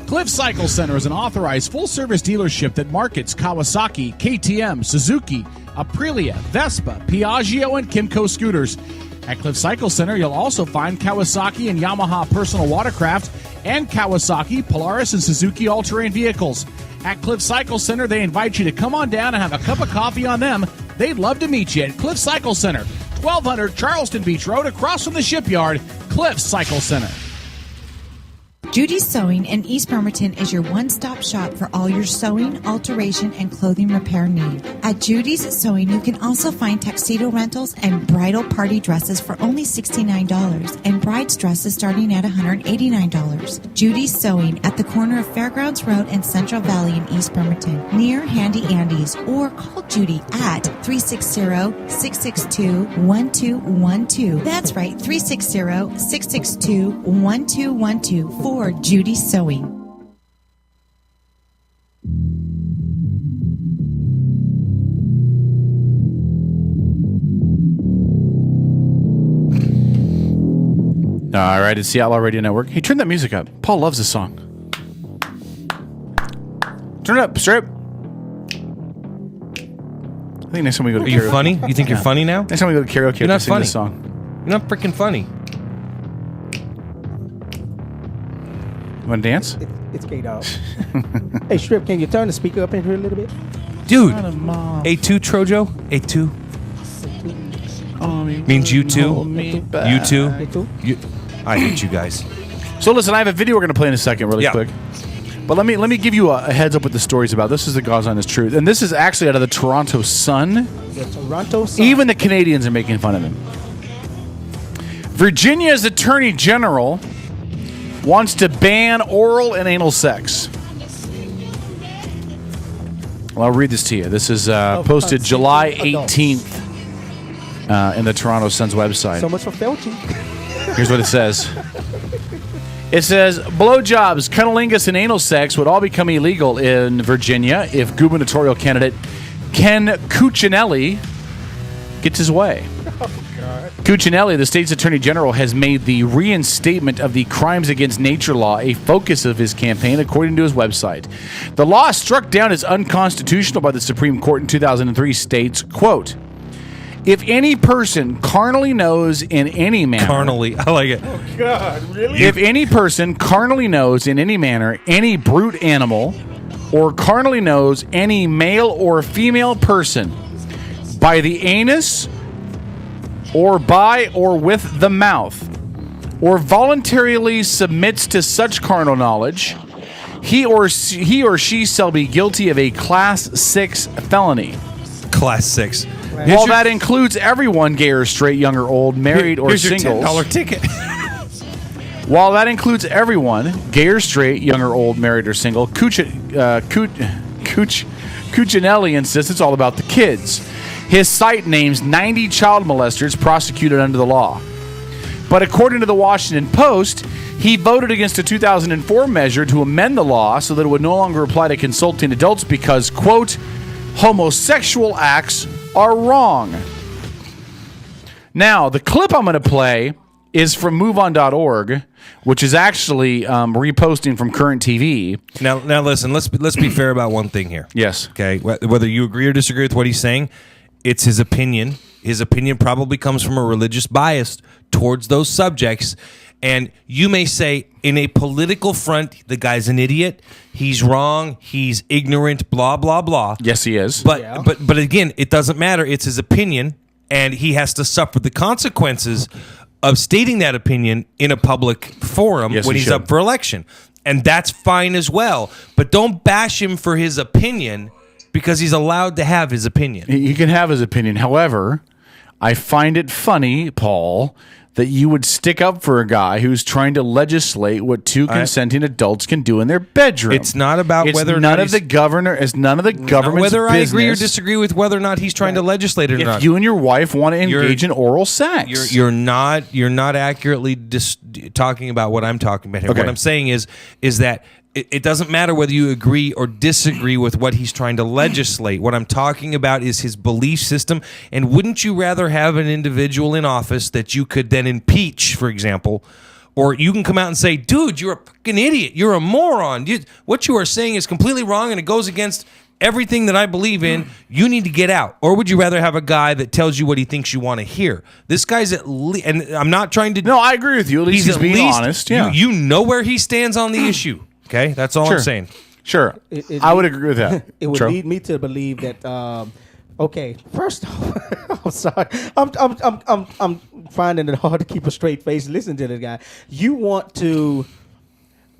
Cliff Cycle Center is an authorized full-service dealership that markets Kawasaki, KTM, Suzuki, Aprilia, Vespa, Piaggio, and Kimco scooters. At Cliff Cycle Center, you'll also find Kawasaki and Yamaha personal watercraft and Kawasaki, Polaris, and Suzuki all-terrain vehicles. At Cliff Cycle Center, they invite you to come on down and have a cup of coffee on them. They'd love to meet you at Cliff Cycle Center, 1200 Charleston Beach Road, across from the shipyard. Cliff Cycle Center. Judy's Sewing in East Bremerton is your one-stop shop for all your sewing, alteration, and clothing repair need. At Judy's Sewing, you can also find tuxedo rentals and bridal party dresses for only $69 and bride's dresses starting at $189. Judy's Sewing at the corner of Fairgrounds Road and Central Valley in East Bremerton, near Handy Andy's, or call Judy at 360-662-1212. That's right, 360-662-1212 for Judy's Sewing. All right, it's the Outlaw Radio Network. Hey, turn that music up. Paul loves this song. Turn it up, strip. I think next time we go to karaoke. Are you funny? You think you're funny now? Next time we go to karaoke, you're not sing funny. This song. You're not freaking funny. You want to dance? It's K-Dog. Hey, Strip, can you turn the speaker up in here a little bit? Dude, A2 Trojo? A2? Means you too? You too? I hate you guys. So listen, I have a video we're going to play in a second really quick. But let me give you a heads up what the story's about. This is the God's honest truth. And this is actually out of the Toronto Sun. The Toronto Sun. Even the Canadians are making fun of him. Virginia's Attorney General wants to ban oral and anal sex. Well, I'll read this to you. This is posted July 18th in the Toronto Sun's website. So much for Felching. Here's what it says. It says, blowjobs, cunnilingus, and anal sex would all become illegal in Virginia if gubernatorial candidate Ken Cuccinelli gets his way. Cuccinelli, the state's attorney general, has made the reinstatement of the Crimes Against Nature law a focus of his campaign, according to his website. The law, struck down as unconstitutional by the Supreme Court in 2003, states, quote, If any person carnally knows in any manner. Carnally. I like it. Oh, God, really? If any person carnally knows in any manner any brute animal, or carnally knows any male or female person by the anus, or by or with the mouth, or voluntarily submits to such carnal knowledge, he or she shall be guilty of a Class 6 felony. Class 6. While that includes everyone, gay or straight, young or old, married or single. Here's your $10 ticket. While that includes everyone, gay or straight, young or old, married or single, Cuccinelli insists it's all about the kids. His site names 90 child molesters prosecuted under the law. But according to the Washington Post, he voted against a 2004 measure to amend the law so that it would no longer apply to consulting adults because, quote, homosexual acts are wrong. Now, the clip I'm going to play is from MoveOn.org, which is actually reposting from Current TV. Now, listen. Let's be fair about one thing here. Yes. Okay. Whether you agree or disagree with what he's saying, it's his opinion. His opinion probably comes from a religious bias towards those subjects. And you may say, in a political front, the guy's an idiot. He's wrong. He's ignorant. Blah blah blah. Yes, he is. But again, it doesn't matter. It's his opinion, and he has to suffer the consequences of stating that opinion in a public forum when he's up for election. And that's fine as well. But don't bash him for his opinion because he's allowed to have his opinion. He can have his opinion. However, I find it funny, Paul, that you would stick up for a guy who's trying to legislate what two consenting adults can do in their bedroom. It's not about whether or none not of the governor. It's none of the government's whether I agree or business. disagree with whether or not he's trying to legislate it or not. If you and your wife want to engage in oral sex, you're not accurately talking about what I'm talking about here. Okay. What I'm saying is that it doesn't matter whether you agree or disagree with what he's trying to legislate. What I'm talking about is his belief system. And wouldn't you rather have an individual in office that you could then impeach, for example, or you can come out and say, dude, you're a fucking idiot. You're a moron. What you are saying is completely wrong and it goes against everything that I believe in. You need to get out. Or would you rather have a guy that tells you what he thinks you want to hear? This guy's at least, and I'm not trying to. No, I agree with you. At least he's being honest. Yeah. You know where he stands on the issue. Okay, that's all I'm saying. Sure, I would agree with that. It would lead me to believe that. Okay, first off, I'm sorry. I'm finding it hard to keep a straight face. Listen to the guy. You want to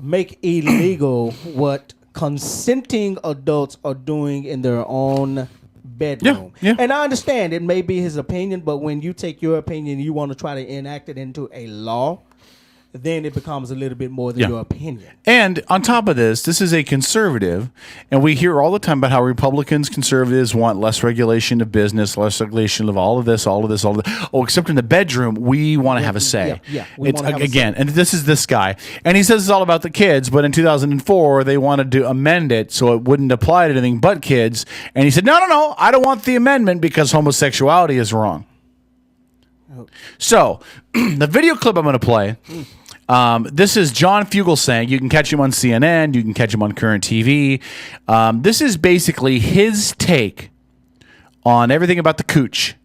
make illegal what consenting adults are doing in their own bedroom. Yeah. And I understand it may be his opinion, but when you take your opinion, you want to try to enact it into a law, then it becomes a little bit more than your opinion. And on top of this is a conservative, and we hear all the time about how Republicans, conservatives want less regulation of business, less regulation of all of this. Oh, except in the bedroom, we want to have a say. We it's wanna have a again, say. and this is this guy, and he says it's all about the kids. But in 2004, they wanted to amend it so it wouldn't apply to anything but kids. And he said, no, I don't want the amendment because homosexuality is wrong. So, the video clip I'm going to play. This is John Fugelsang. You can catch him on CNN. You can catch him on Current TV. This is basically his take on everything about the Cooch,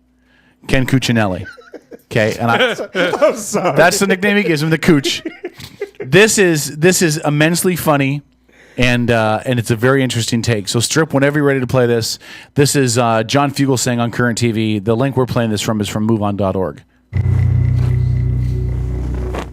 Ken Cuccinelli. Okay, and I'm sorry. That's the nickname he gives him, the Cooch. This is immensely funny, and it's a very interesting take. So, Strip, whenever you're ready to play this, this is John Fugelsang on Current TV. The link we're playing this from is from MoveOn.org.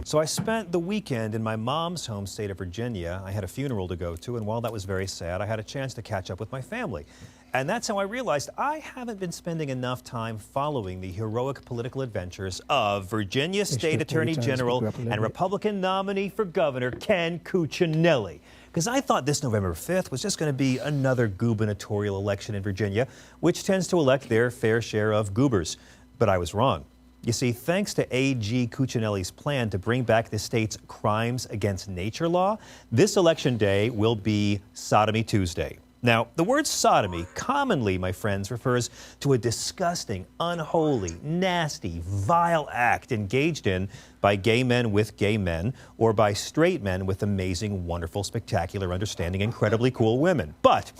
So I spent the weekend in my mom's home state of Virginia. I had a funeral to go to, and while that was very sad, I had a chance to catch up with my family. And that's how I realized I haven't been spending enough time following the heroic political adventures of Virginia State Attorney General and Republican nominee for governor Ken Cuccinelli. Because I thought this November 5th was just going to be another gubernatorial election in Virginia, which tends to elect their fair share of goobers. But I was wrong. You see, thanks to A.G. Cuccinelli's plan to bring back the state's crimes against nature law, this election day will be Sodomy Tuesday. Now, the word sodomy commonly, my friends, refers to a disgusting, unholy, nasty, vile act engaged in by gay men with gay men or by straight men with amazing, wonderful, spectacular, understanding, incredibly cool women. But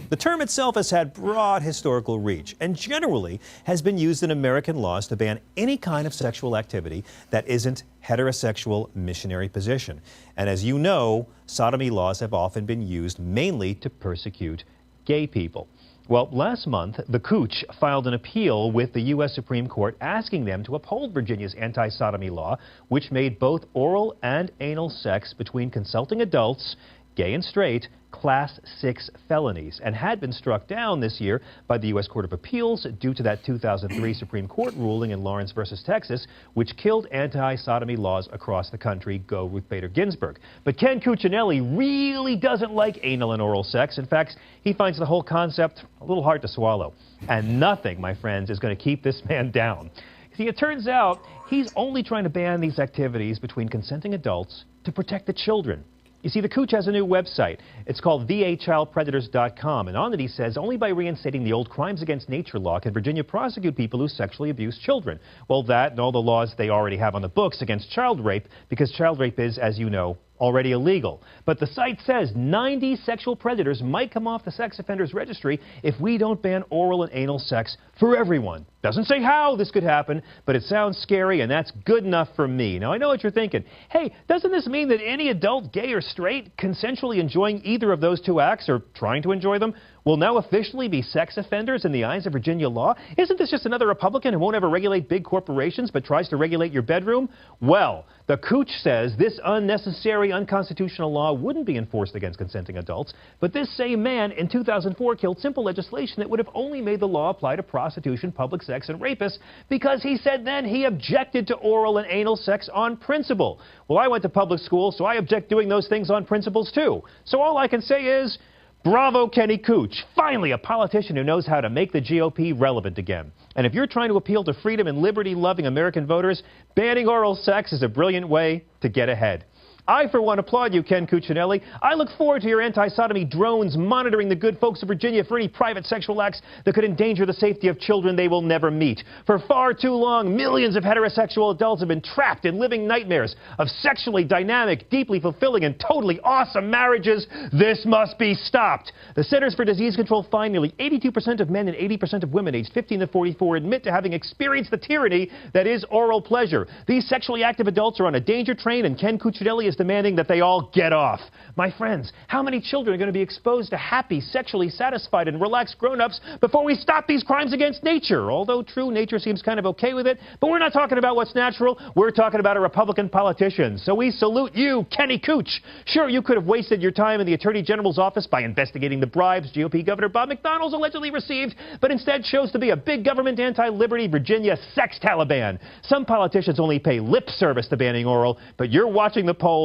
the term itself has had broad historical reach and generally has been used in American laws to ban any kind of sexual activity that isn't heterosexual missionary position. And as you know, sodomy laws have often been used mainly to persecute gay people. Well, last month, the Cooch filed an appeal with the U.S. Supreme Court asking them to uphold Virginia's anti-sodomy law, which made both oral and anal sex between consenting adults, gay and straight, Class 6 felonies, and had been struck down this year by the U.S. Court of Appeals due to that 2003 Supreme Court ruling in Lawrence versus Texas, which killed anti-sodomy laws across the country. Go Ruth Bader Ginsburg. But Ken Cuccinelli really doesn't like anal and oral sex. In fact, he finds the whole concept a little hard to swallow. And nothing, my friends, is going to keep this man down. See, it turns out he's only trying to ban these activities between consenting adults to protect the children. You see, the Cooch has a new website. It's called vachildpredators.com, and on it he says only by reinstating the old crimes against nature law can Virginia prosecute people who sexually abuse children. Well, that and all the laws they already have on the books against child rape, because child rape is, as you know, already illegal. But the site says 90 sexual predators might come off the sex offenders registry if we don't ban oral and anal sex for everyone. Doesn't say how this could happen, but it sounds scary, and that's good enough for me. Now, I know what you're thinking. Hey, doesn't this mean that any adult, gay or straight, consensually enjoying either of those two acts or trying to enjoy them will now officially be sex offenders in the eyes of Virginia law? Isn't this just another Republican who won't ever regulate big corporations but tries to regulate your bedroom? Well, the Cooch says this unnecessary, unconstitutional law wouldn't be enforced against consenting adults, but this same man in 2004 killed simple legislation that would have only made the law apply to prostitution, public sex, and rapists because he said then he objected to oral and anal sex on principle. Well, I went to public school, so I object doing those things on principles too. So all I can say is, bravo, Kenny Cooch. Finally, a politician who knows how to make the GOP relevant again. And if you're trying to appeal to freedom and liberty-loving American voters, banning oral sex is a brilliant way to get ahead. I, for one, applaud you, Ken Cuccinelli. I look forward to your anti-sodomy drones monitoring the good folks of Virginia for any private sexual acts that could endanger the safety of children they will never meet. For far too long, millions of heterosexual adults have been trapped in living nightmares of sexually dynamic, deeply fulfilling, and totally awesome marriages. This must be stopped. The Centers for Disease Control find nearly 82% of men and 80% of women aged 15 to 44 admit to having experienced the tyranny that is oral pleasure. These sexually active adults are on a danger train, and Ken Cuccinelli is demanding that they all get off. My friends, how many children are going to be exposed to happy, sexually satisfied, and relaxed grown-ups before we stop these crimes against nature? Although true, nature seems kind of okay with it, but we're not talking about what's natural. We're talking about a Republican politician. So we salute you, Kenny Cooch. Sure, you could have wasted your time in the Attorney General's office by investigating the bribes GOP Governor Bob McDonnell's allegedly received, but instead chose to be a big government anti-liberty Virginia sex Taliban. Some politicians only pay lip service to banning oral, but you're watching the polls.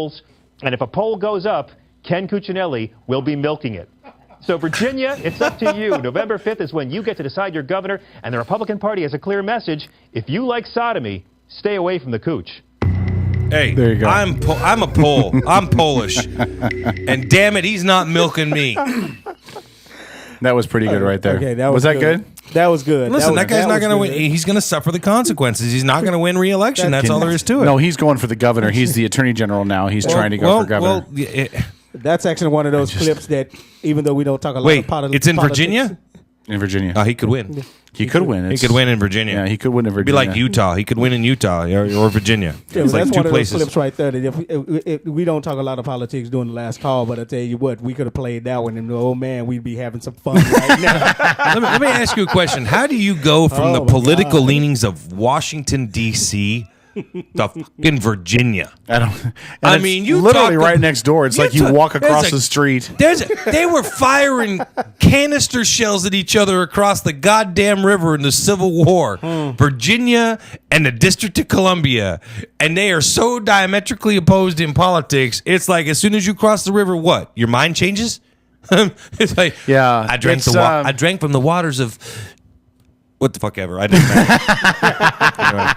And if a poll goes up, Ken Cuccinelli will be milking it. So, Virginia, it's up to you. November 5th is when you get to decide your governor, and the Republican Party has a clear message. If you like sodomy, stay away from the Cooch. Hey, there you go. I'm a Pole. I'm Polish. And damn it, he's not milking me. That was pretty good right there. Okay, that was that good? That was good. Listen, that guy's not going to win. He's going to suffer the consequences. He's not going to win re-election. That's all there is to it. No, he's going for the governor. He's the attorney general now. He's trying to go for governor. That's actually one of those clips that, even though we don't talk a lot of politics. It's in Virginia? In Virginia. Oh, he could win. He could win. He could win in Virginia. Yeah, he could win in Virginia. It'd be like Utah. He could win in Utah or Virginia. Yeah, it's like that's two one of places. those clips right there. That if we don't talk a lot of politics during the last call, but I tell you what, we could have played that one, and oh man, we'd be having some fun right now. let me ask you a question. How do you go from the political leanings of Washington, D.C. to fucking Virginia? I mean, you literally right next door. It's like you walk across the street. They were firing canister shells at each other across the goddamn river in the Civil War. Virginia and the District of Columbia, and they are so diametrically opposed in politics. It's like as soon as you cross the river, what? Your mind changes. It's like, yeah, I drank I drank from the waters of what the fuck ever. I didn't matter. Anyway.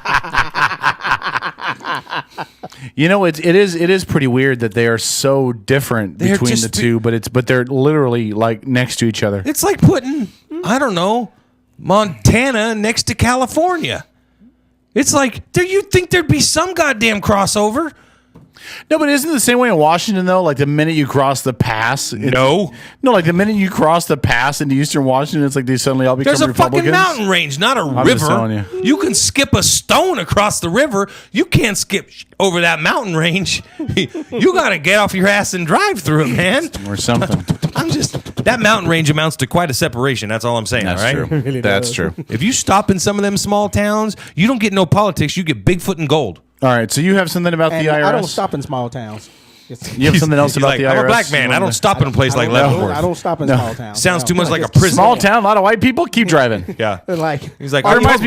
You know, it is pretty weird that they are so different between the two, but they're literally like next to each other. It's like putting, I don't know, Montana next to California. It's like, you'd think there'd be some goddamn crossover. No, but isn't it the same way in Washington, though? Like the minute you cross the pass... No, like the minute you cross the pass into eastern Washington, it's like they suddenly all become Republicans. There's a fucking mountain range, not a I'm just telling river. you. You can skip a stone across the river. You can't skip over that mountain range. You got to get off your ass and drive through it, man. Or something. That mountain range amounts to quite a separation. That's all I'm saying, That's all right? true. Really That's does. True. If you stop in some of them small towns, you don't get no politics. You get Bigfoot and gold. All right, so you have something about And the IRS? I don't stop in small towns. You have something else He's about like, the IRS? I'm a black man. I don't stop in a place like Leavenworth. I don't stop in small towns. Sounds No. too much like a prison. Small town, a lot of white people. Keep driving. Yeah. Like he's like, it reminds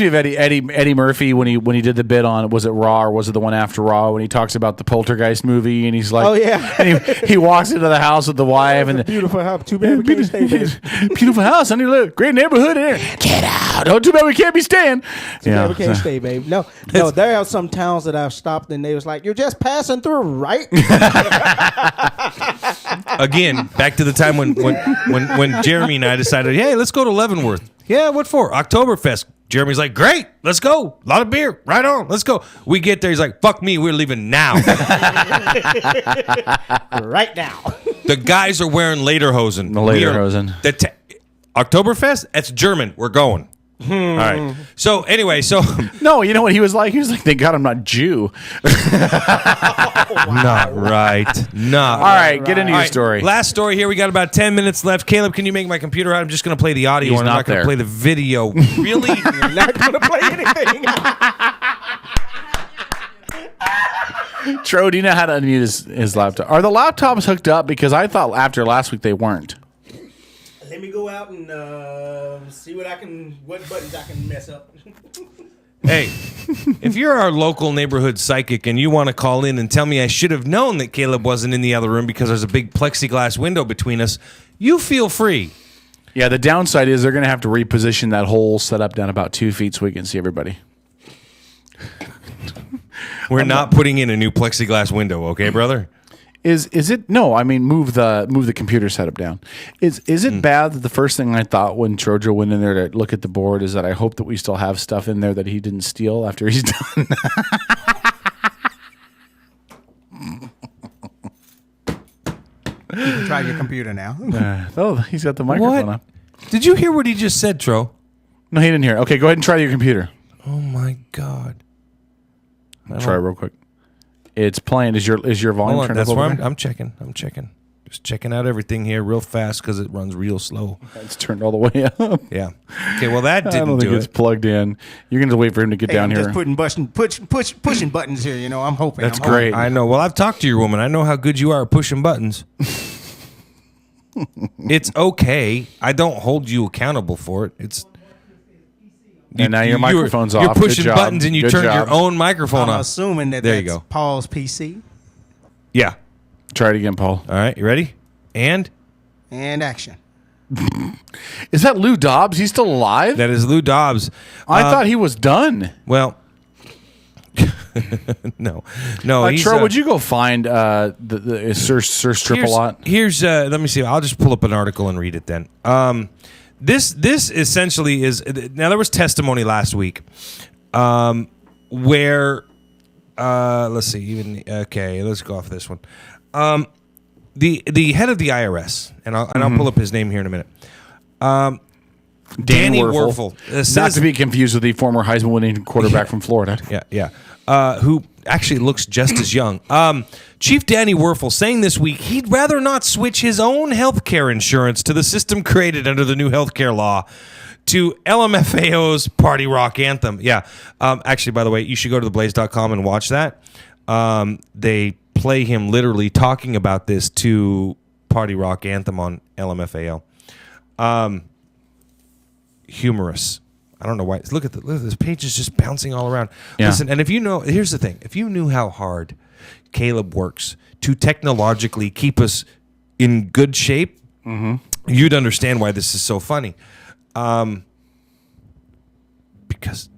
me of Eddie Murphy when he did the bit on, was it Raw or was it the one after Raw, when he talks about the Poltergeist movie and he's like, oh yeah, and he walks into the house with the wife and beautiful house. Too bad we can't stay there. Beautiful house, honey, look, great neighborhood in here. Get out! Oh, too bad we can't be staying. Too bad we can't stay, babe. No. There are some towns that I've stopped and they was like, you're just passing through, right? Again, back to the time when Jeremy and I decided, hey, let's go to Leavenworth. Yeah, what for? Oktoberfest. Jeremy's like, great, let's go. A lot of beer. Right on, let's go. We get there, he's like, fuck me, we're leaving now. Right now. The guys are wearing lederhosen. Lederhosen. Oktoberfest, that's German. We're going. All right. So anyway, no, you know what he was like? He was like, thank God I'm not Jew. Not right. Not all right. Get into your story. Last story here. We got about 10 minutes left. Caleb, can you make my computer out? I'm just going to play the audio. He's and I'm not going to play the video. Really? You're not going to play anything. Tro, do you know how to unmute his laptop? Are the laptops hooked up? Because I thought after last week they weren't. Let me go out and see what buttons I can mess up. Hey, if you're our local neighborhood psychic and you want to call in and tell me I should have known that Caleb wasn't in the other room because there's a big plexiglass window between us, you feel free. Yeah, the downside is they're going to have to reposition that whole setup down about 2 feet so we can see everybody. We're not putting in a new plexiglass window, okay, brother? Is it? No, I mean move the computer setup down. Is it bad that the first thing I thought when Trojo went in there to look at the board is that I hope that we still have stuff in there that he didn't steal after he's done? You can try your computer now. He's got the microphone up. Did you hear what he just said, Tro? No, he didn't hear. Okay, go ahead and try your computer. Oh my God! Try it real quick. It's playing. Is your volume turned up? That's where I'm checking. I'm checking. Just checking out everything here real fast because it runs real slow. It's turned all the way up. Yeah. Okay. Well, that didn't I don't think do it's it. plugged in. You're going to wait for him to get down I'm here. just pushing buttons here. You know, I'm hoping. That's great. I know. Well, I've talked to your woman. I know how good you are at pushing buttons. It's okay. I don't hold you accountable for it. It's. And now your microphone's off. You're pushing Good job. buttons and you Good turned job. your own microphone I'm off. assuming that there that's you go. Paul's PC. Yeah. Try it again, Paul. All right. You ready? And action. Is that Lou Dobbs? He's still alive? That is Lou Dobbs. I thought he was done. Well, no. Tro, would you go find the Sir Strip-a-Lot? Here's let me see. I'll just pull up an article and read it then. This essentially is now there was testimony last week where let's see let's go off this one. The head of the IRS and I'll pull up his name here in a minute. Danny Werfel. Not to be confused with the former Heisman winning quarterback from Florida. Yeah. Who actually looks just as young. Chief Danny Werfel saying this week he'd rather not switch his own health care insurance to the system created under the new health care law to LMFAO's Party Rock Anthem. Yeah. Actually, by the way, you should go to theblaze.com and watch that. They play him literally talking about this to Party Rock Anthem on LMFAO. Humorous. I don't know why. Look at this page is just bouncing all around. Yeah. Listen, and if you know, here's the thing. If you knew how hard Caleb works to technologically keep us in good shape, you'd understand why this is so funny. Because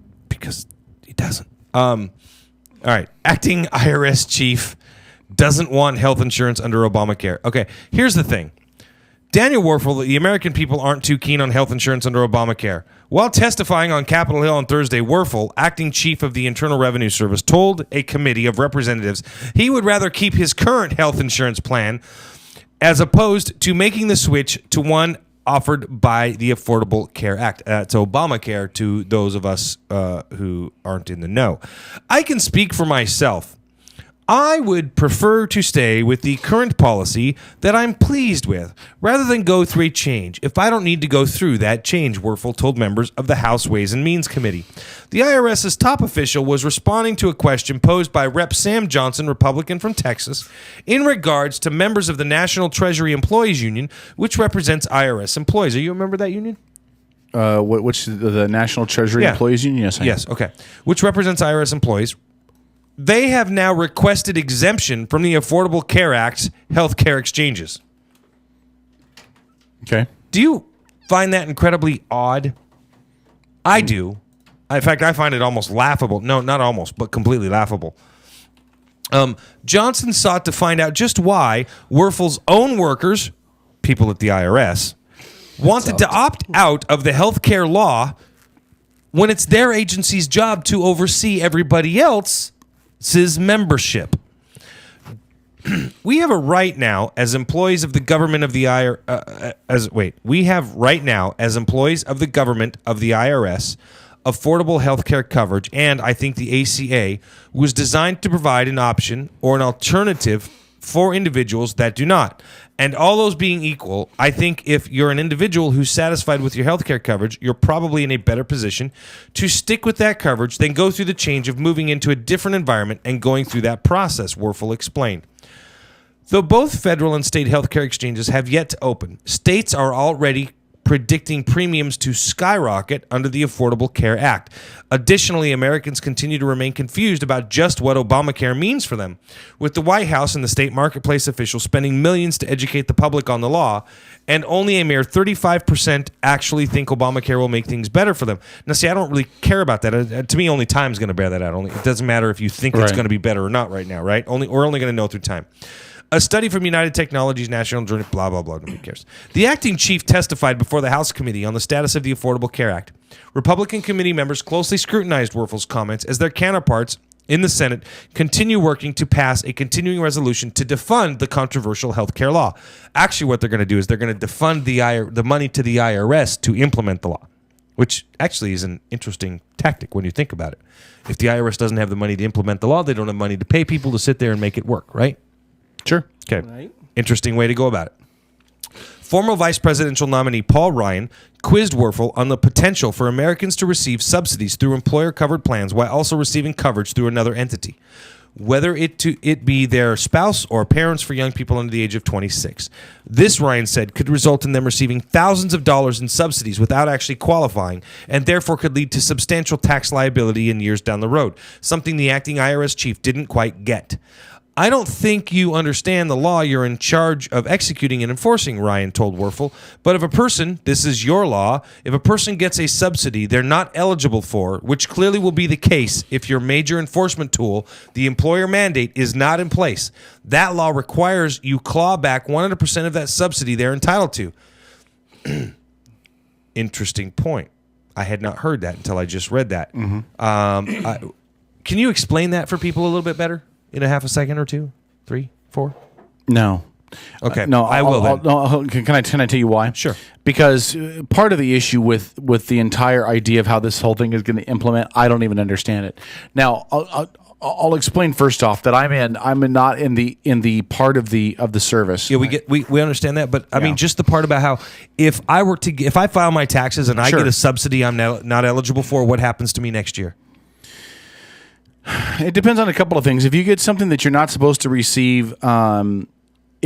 he doesn't. All right. Acting IRS chief doesn't want health insurance under Obamacare. Okay, here's the thing. Daniel Werfel, the American people aren't too keen on health insurance under Obamacare. While testifying on Capitol Hill on Thursday, Werfel, acting chief of the Internal Revenue Service, told a committee of representatives he would rather keep his current health insurance plan as opposed to making the switch to one offered by the Affordable Care Act. It's Obamacare to those of us who aren't in the know. I can speak for myself. I would prefer to stay with the current policy that I'm pleased with, rather than go through a change if I don't need to go through that change, Werfel told members of the House Ways and Means Committee. The IRS's top official was responding to a question posed by Rep. Sam Johnson, Republican from Texas, in regards to members of the National Treasury Employees Union, which represents IRS employees. Are you a member of that union? Which the National Treasury Employees Union? Yes, I am. Yes, okay. Which represents IRS employees. They have now requested exemption from the Affordable Care Act's health care exchanges. Okay. Do you find that incredibly odd? I do. In fact, I find it almost laughable. No, not almost, but completely laughable. Johnson sought to find out just why Werfel's own workers, people at the IRS, wanted to opt out of the health care law when it's their agency's job to oversee everybody else's membership. We have a right now as employees of the government of the we have right now as employees of the government of the IRS affordable health care coverage, and I think the ACA was designed to provide an option or an alternative for individuals that do not. And all those being equal, I think if you're an individual who's satisfied with your healthcare coverage, you're probably in a better position to stick with that coverage than go through the change of moving into a different environment and going through that process, Werfel explained. Though both federal and state healthcare exchanges have yet to open, states are already predicting premiums to skyrocket under the Affordable Care Act. Additionally, Americans continue to remain confused about just what Obamacare means for them, with the White House and the state marketplace officials spending millions to educate the public on the law, and only a mere 35% actually think Obamacare will make things better for them. Now, see, I don't really care about that. To me, only time's going to bear that out. It doesn't matter if you think it's going to be better or not right now, right? We're only going to know through time. A study from United Technologies National Journal, blah, blah, blah, nobody cares. The acting chief testified before the House Committee on the status of the Affordable Care Act. Republican committee members closely scrutinized Werfel's comments as their counterparts in the Senate continue working to pass a continuing resolution to defund the controversial health care law. Actually, what they're going to do is they're going to defund the money to the IRS to implement the law, which actually is an interesting tactic when you think about it. If the IRS doesn't have the money to implement the law, they don't have money to pay people to sit there and make it work, right? Sure. Okay. Right. Interesting way to go about it. Former vice presidential nominee Paul Ryan quizzed Werfel on the potential for Americans to receive subsidies through employer-covered plans while also receiving coverage through another entity, whether it be their spouse or parents for young people under the age of 26. This, Ryan said, could result in them receiving thousands of dollars in subsidies without actually qualifying, and therefore could lead to substantial tax liability in years down the road, something the acting IRS chief didn't quite get. I don't think you understand the law you're in charge of executing and enforcing, Ryan told Werfel. But if a person, this is your law, if a person gets a subsidy they're not eligible for, which clearly will be the case if your major enforcement tool, the employer mandate, is not in place, that law requires you claw back 100% of that subsidy they're entitled to. Interesting point. I had not heard that until I just read that. Mm-hmm. Can you explain that for people a little bit better? In a half a second or 2, 3, 4? No. Okay. No, I will then. No, can I tell you why? Sure. Because part of the issue with the entire idea of how this whole thing is going to implement, I don't even understand it. Now, I'll explain first off that I'm not in the part of the service. Yeah, we understand that, but I mean just the part about how if I file my taxes and I get a subsidy I'm not eligible for, what happens to me next year? It depends on a couple of things. If you get something that you're not supposed to receive, it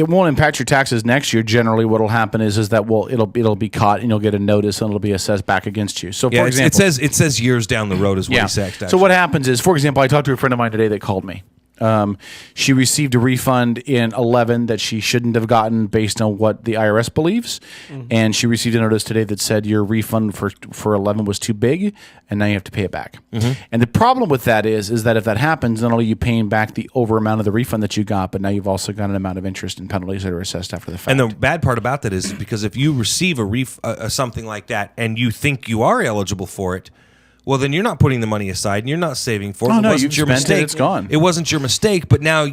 won't impact your taxes next year. Generally, what will happen is that it'll be caught and you'll get a notice and it'll be assessed back against you. So, for example, it says years down the road is what he said. So what happens is, for example, I talked to a friend of mine today that called me. She received a refund in 11 that she shouldn't have gotten based on what the IRS believes. And she received a notice today that said your refund for 11 was too big, and now you have to pay it back. And the problem with that is that if that happens, not only are you paying back the over amount of the refund that you got, but now you've also got an amount of interest and penalties that are assessed after the fact. And the bad part about that is because if you receive something like that and you think you are eligible for it, well, then you're not putting the money aside and you're not saving for it. No, it wasn't your mistake. It's gone. It wasn't your mistake, but now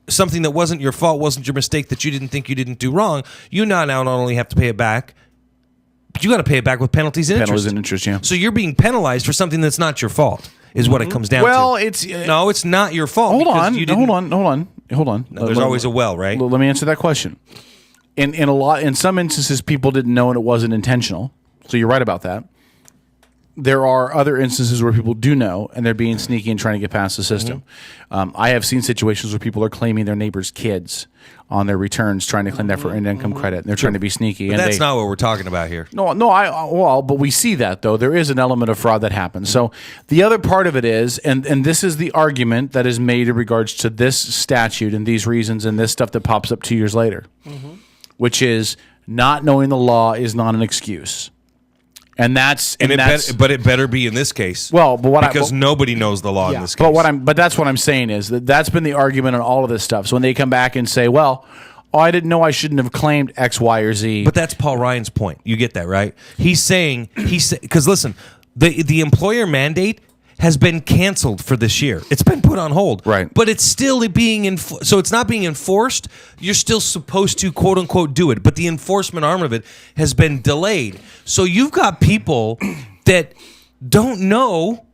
something that wasn't your fault, wasn't your mistake, that you didn't think you didn't do wrong, you now not only have to pay it back, but you got to pay it back with penalties and interest. Penalties and interest, yeah. So you're being penalized for something that's not your fault, is what it comes down to. Well, it's... no, it's not your fault. Hold on. No, there's always a well, right? Let me answer that question. In some instances, people didn't know and it wasn't intentional. So you're right about that. There are other instances where people do know and they're being sneaky and trying to get past the system. I have seen situations where people are claiming their neighbors' kids on their returns, trying to claim that for earned income credit. And they're trying to be sneaky. But that's not what we're talking about here. But we see that, though. There is an element of fraud that happens. So the other part of it is, and this is the argument that is made in regards to this statute and these reasons and this stuff that pops up 2 years later, which is not knowing the law is not an excuse. But it better be in this case. Well, because nobody knows the law in this case. But that's what I'm saying is that's been the argument on all of this stuff. So when they come back and say, "Well, I didn't know I shouldn't have claimed X, Y, or Z," but that's Paul Ryan's point. You get that, right? He's saying because listen, the employer mandate has been canceled for this year. It's been put on hold. Right. But it's still being so it's not being enforced. You're still supposed to, quote unquote, do it. But the enforcement arm of it has been delayed. So you've got people that don't know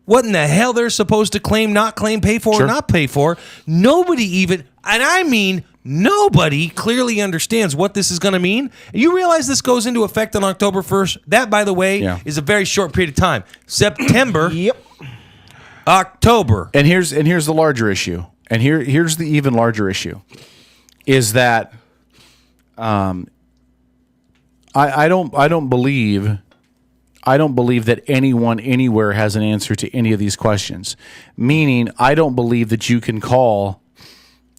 what in the hell they're supposed to claim, not claim, pay for, or not pay for. Nobody even, and I mean nobody clearly understands what this is going to mean. You realize this goes into effect on October 1st? That, by the way, is a very short period of time. September. October. And here's the larger issue. And here's the even larger issue. Is that I don't believe that anyone anywhere has an answer to any of these questions. Meaning, I don't believe that you can call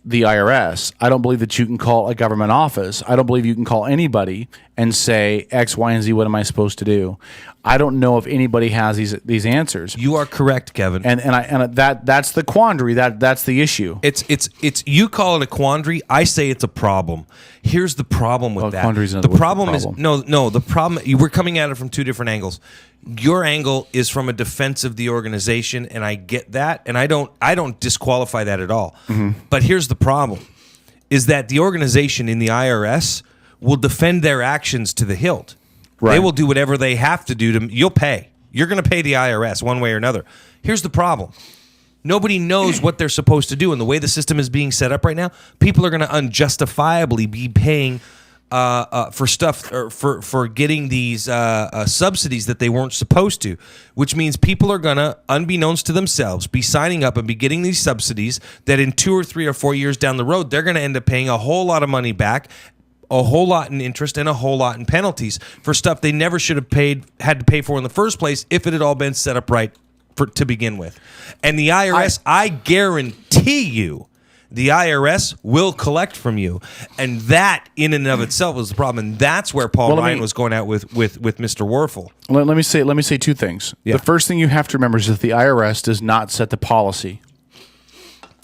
the IRS. I don't believe that you can call a government office. I don't believe you can call anybody and say X, Y, and Z. What am I supposed to do? I don't know if anybody has these answers. You are correct, Kevin. And that's the quandary. That's the issue. It's you call it a quandary. I say it's a problem. Here's the problem with that. Quandary is the problem is the problem. We're coming at it from two different angles. Your angle is from a defense of the organization, and I get that, and I don't disqualify that at all. But here's the problem: is that the organization in the IRS will defend their actions to the hilt. Right. They will do whatever they have to do you'll pay. You're going to pay the IRS one way or another. Here's the problem. Nobody knows what they're supposed to do. And the way the system is being set up right now, people are going to unjustifiably be paying for stuff or for getting these subsidies that they weren't supposed to, which means people are going to, unbeknownst to themselves, be signing up and be getting these subsidies that in 2 or 3 or 4 years down the road, they're going to end up paying a whole lot of money back, a whole lot in interest, and a whole lot in penalties for stuff they never should have had to pay for in the first place if it had all been set up right to begin with. And the IRS, I guarantee you, the IRS will collect from you. And that in and of itself is the problem. And that's where Paul Ryan was going out with Mr. Werfel. Let me say two things. Yeah. The first thing you have to remember is that the IRS does not set the policy.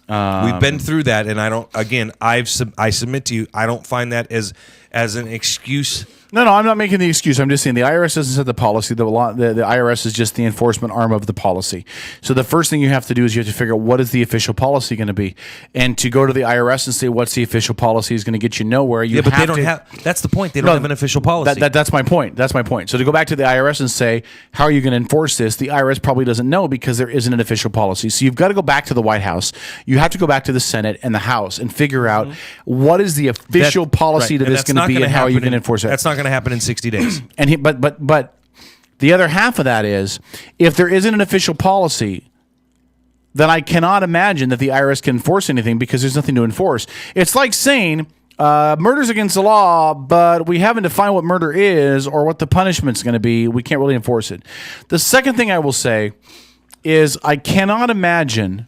We've been through that, and I submit to you, I don't find that as an excuse. No, I'm not making the excuse. I'm just saying the IRS doesn't set the policy. The IRS is just the enforcement arm of the policy. So the first thing you have to do is you have to figure out what is the official policy going to be. And to go to the IRS and say what's the official policy is going to get you nowhere. But they don't have. That's the point. They don't have an official policy. That's my point. That's my point. So to go back to the IRS and say, how are you going to enforce this? The IRS probably doesn't know because there isn't an official policy. So you've got to go back to the White House. You have to go back to the Senate and the House and figure out what is the official policy that is going to be and how you can enforce it. That's not going to happen in 60 days. But the other half of that is, if there isn't an official policy, then I cannot imagine that the IRS can enforce anything because there's nothing to enforce. It's like saying murder's against the law, but we haven't defined what murder is or what the punishment's going to be. We can't really enforce it. The second thing I will say is I cannot imagine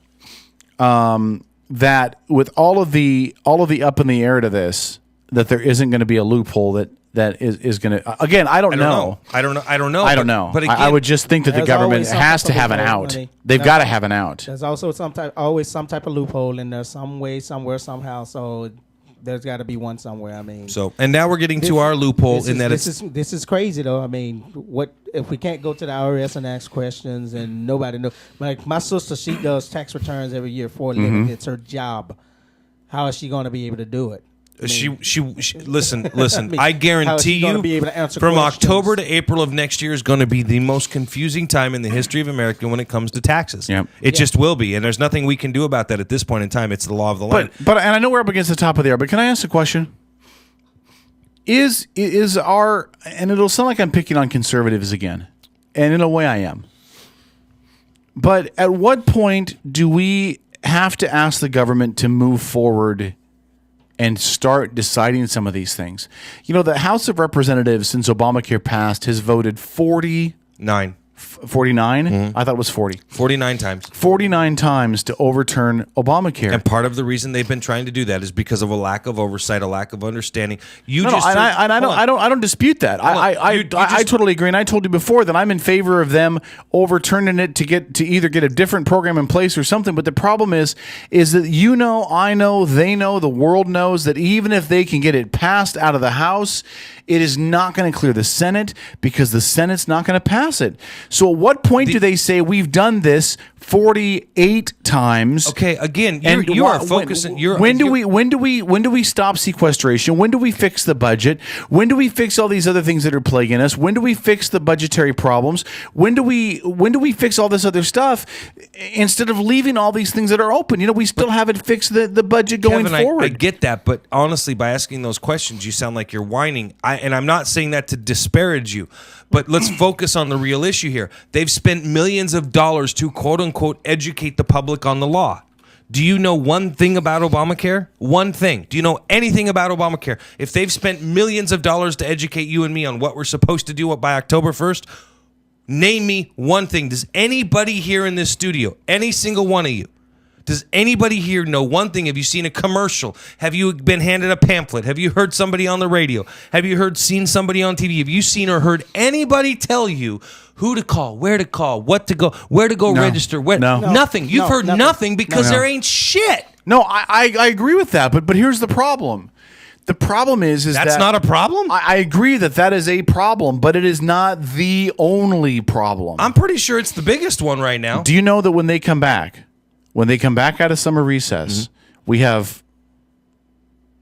that with all of the up in the air to this, that there isn't going to be a loophole that is going to. Again, I don't know. I don't know. But again, I would just think that the government has to have an out. Money. They've got to have an out. There's also always some type of loophole in there, some way, somewhere, somehow. So there's got to be one somewhere. I mean, and now we're getting to our loophole in that this is crazy though. I mean, what if we can't go to the IRS and ask questions and nobody knows? Like my sister, she does tax returns every year for a living. It's her job. How is she going to be able to do it? She listen. I guarantee you, from October to April of next year is going to be the most confusing time in the history of America when it comes to taxes. Yep. It just will be, and there's nothing we can do about that at this point in time. It's the law of the land. But and I know we're up against the top of the hour, but can I ask a question? Is our, and it'll sound like I'm picking on conservatives again, and in a way I am. But at what point do we have to ask the government to move forward and start deciding some of these things? You know, the House of Representatives, since Obamacare passed, has voted 49. I thought it was 40. 49 times. 49 times to overturn Obamacare. And part of the reason they've been trying to do that is because of a lack of oversight, a lack of understanding. I don't dispute that. I totally agree. And I told you before that I'm in favor of them overturning it to either get a different program in place or something. But the problem is that I know, they know, the world knows that even if they can get it passed out of the House, it is not going to clear the Senate because the Senate's not going to pass it. So at what point do they say we've done this 48 times? Okay, again, you are focusing. When do we stop sequestration? When do we fix the budget? When do we fix all these other things that are plaguing us? When do we fix the budgetary problems? When do we fix all this other stuff instead of leaving all these things that are open? You know, we still haven't fixed the budget going forward. I get that, but honestly, by asking those questions, you sound like you're whining. And I'm not saying that to disparage you, but let's focus on the real issue here. They've spent millions of dollars to quote unquote educate the public on the law. Do you know one thing about Obamacare? One thing. Do you know anything about Obamacare? If they've spent millions of dollars to educate you and me on what we're supposed to do by October 1st, name me one thing. Does anybody here in this studio, any single one of you, does anybody here know one thing? Have you seen a commercial? Have you been handed a pamphlet? Have you heard somebody on the radio? Have you seen somebody on TV? Have you seen or heard anybody tell you who to call, where to call, what to go, where to go register? Nothing. You've heard nothing because there ain't shit. No, I agree with that, but here's the problem. The problem is that's not a problem? I agree that is a problem, but it is not the only problem. I'm pretty sure it's the biggest one right now. Do you know that when they come back out of summer recess, we have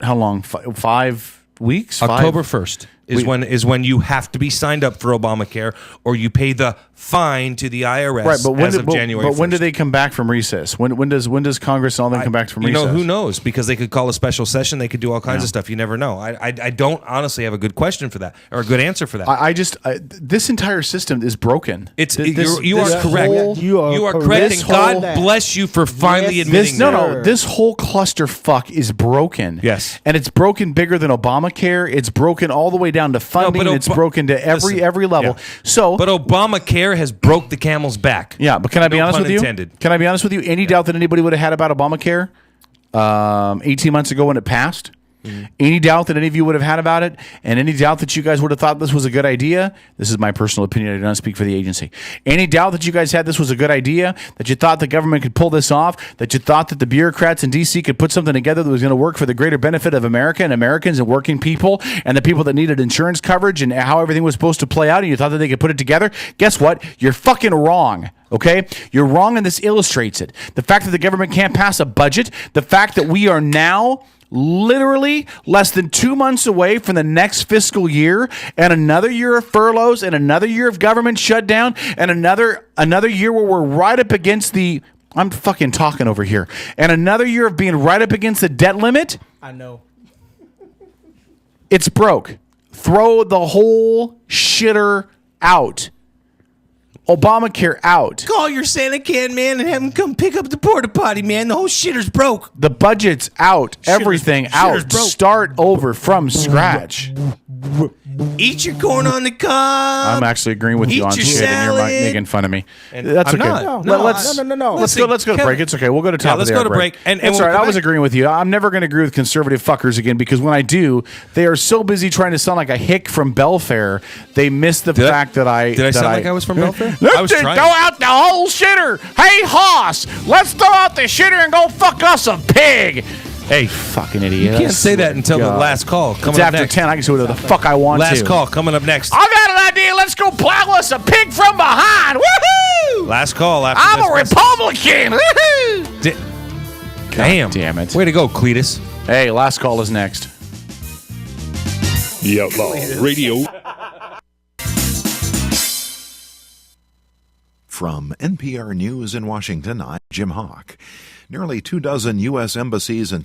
how long? 5 weeks? October 1st is when you have to be signed up for Obamacare, or you pay the fine to the IRS. Right, but January 1st. When do they come back from recess? When does Congress and all them come back from recess? You know, who knows? Because they could call a special session. They could do all kinds of stuff. You never know. I don't honestly have a good question for that or a good answer for that. This entire system is broken. You are correct. You are correct. And God bless you for finally admitting that. This whole clusterfuck is broken. Yes, and it's broken bigger than Obamacare. It's broken all the way down to funding. It's broken to every level. Yeah. But Obamacare has broke the camel's back. Yeah, but can I be honest with you? Intended. Can I be honest with you? Any doubt that anybody would have had about Obamacare 18 months ago when it passed? Any doubt that any of you would have had about it, and any doubt that you guys would have thought this was a good idea? This is my personal opinion. I do not speak for the agency. Any doubt that you guys had this was a good idea, that you thought the government could pull this off, that you thought that the bureaucrats in D.C. could put something together that was going to work for the greater benefit of America and Americans and working people and the people that needed insurance coverage and how everything was supposed to play out, and you thought that they could put it together? Guess what? You're fucking wrong. Okay? You're wrong, and this illustrates it. The fact that the government can't pass a budget, the fact that we are now literally less than 2 months away from the next fiscal year, and another year of furloughs, and another year of government shutdown, and another year where we're right up against I'm fucking talking over here, and another year of being right up against the debt limit. I know. It's broke. Throw the whole shitter out. Obamacare out. Call your Santa can man and have him come pick up the porta potty, man. The whole shitter's broke. The budget's out. Everything out. Start over from scratch. Eat your corn on the cob. I'm actually agreeing with you on shit, and you're making fun of me. And That's I'm okay. not. No. Let's go to break. It's okay. We'll go to top let's of the go to break. And it's we'll all right. come I was back. agreeing with you. I'm never going to agree with conservative fuckers again, because when I do, they are so busy trying to sound like a hick from Belfair, they miss the fact that I... Did I sound like I was from Belfair? I was Let's trying. go out the whole shitter. Hey, Hoss, let's throw out the shitter and go fuck us a pig. Hey, fucking idiot. You can't say that until the last call. It's after 10. I can say whatever the fuck I want to. Last call coming up next. I got an idea. Let's go plow us a pig from behind. Woohoo! Last call after I'm this a Republican. Woohoo! Damn. Damn it. Way to go, Cletus. Hey, last call is next. The Outlaw Radio. From NPR News in Washington, I'm Jim Hawk. Nearly 24 U.S. embassies and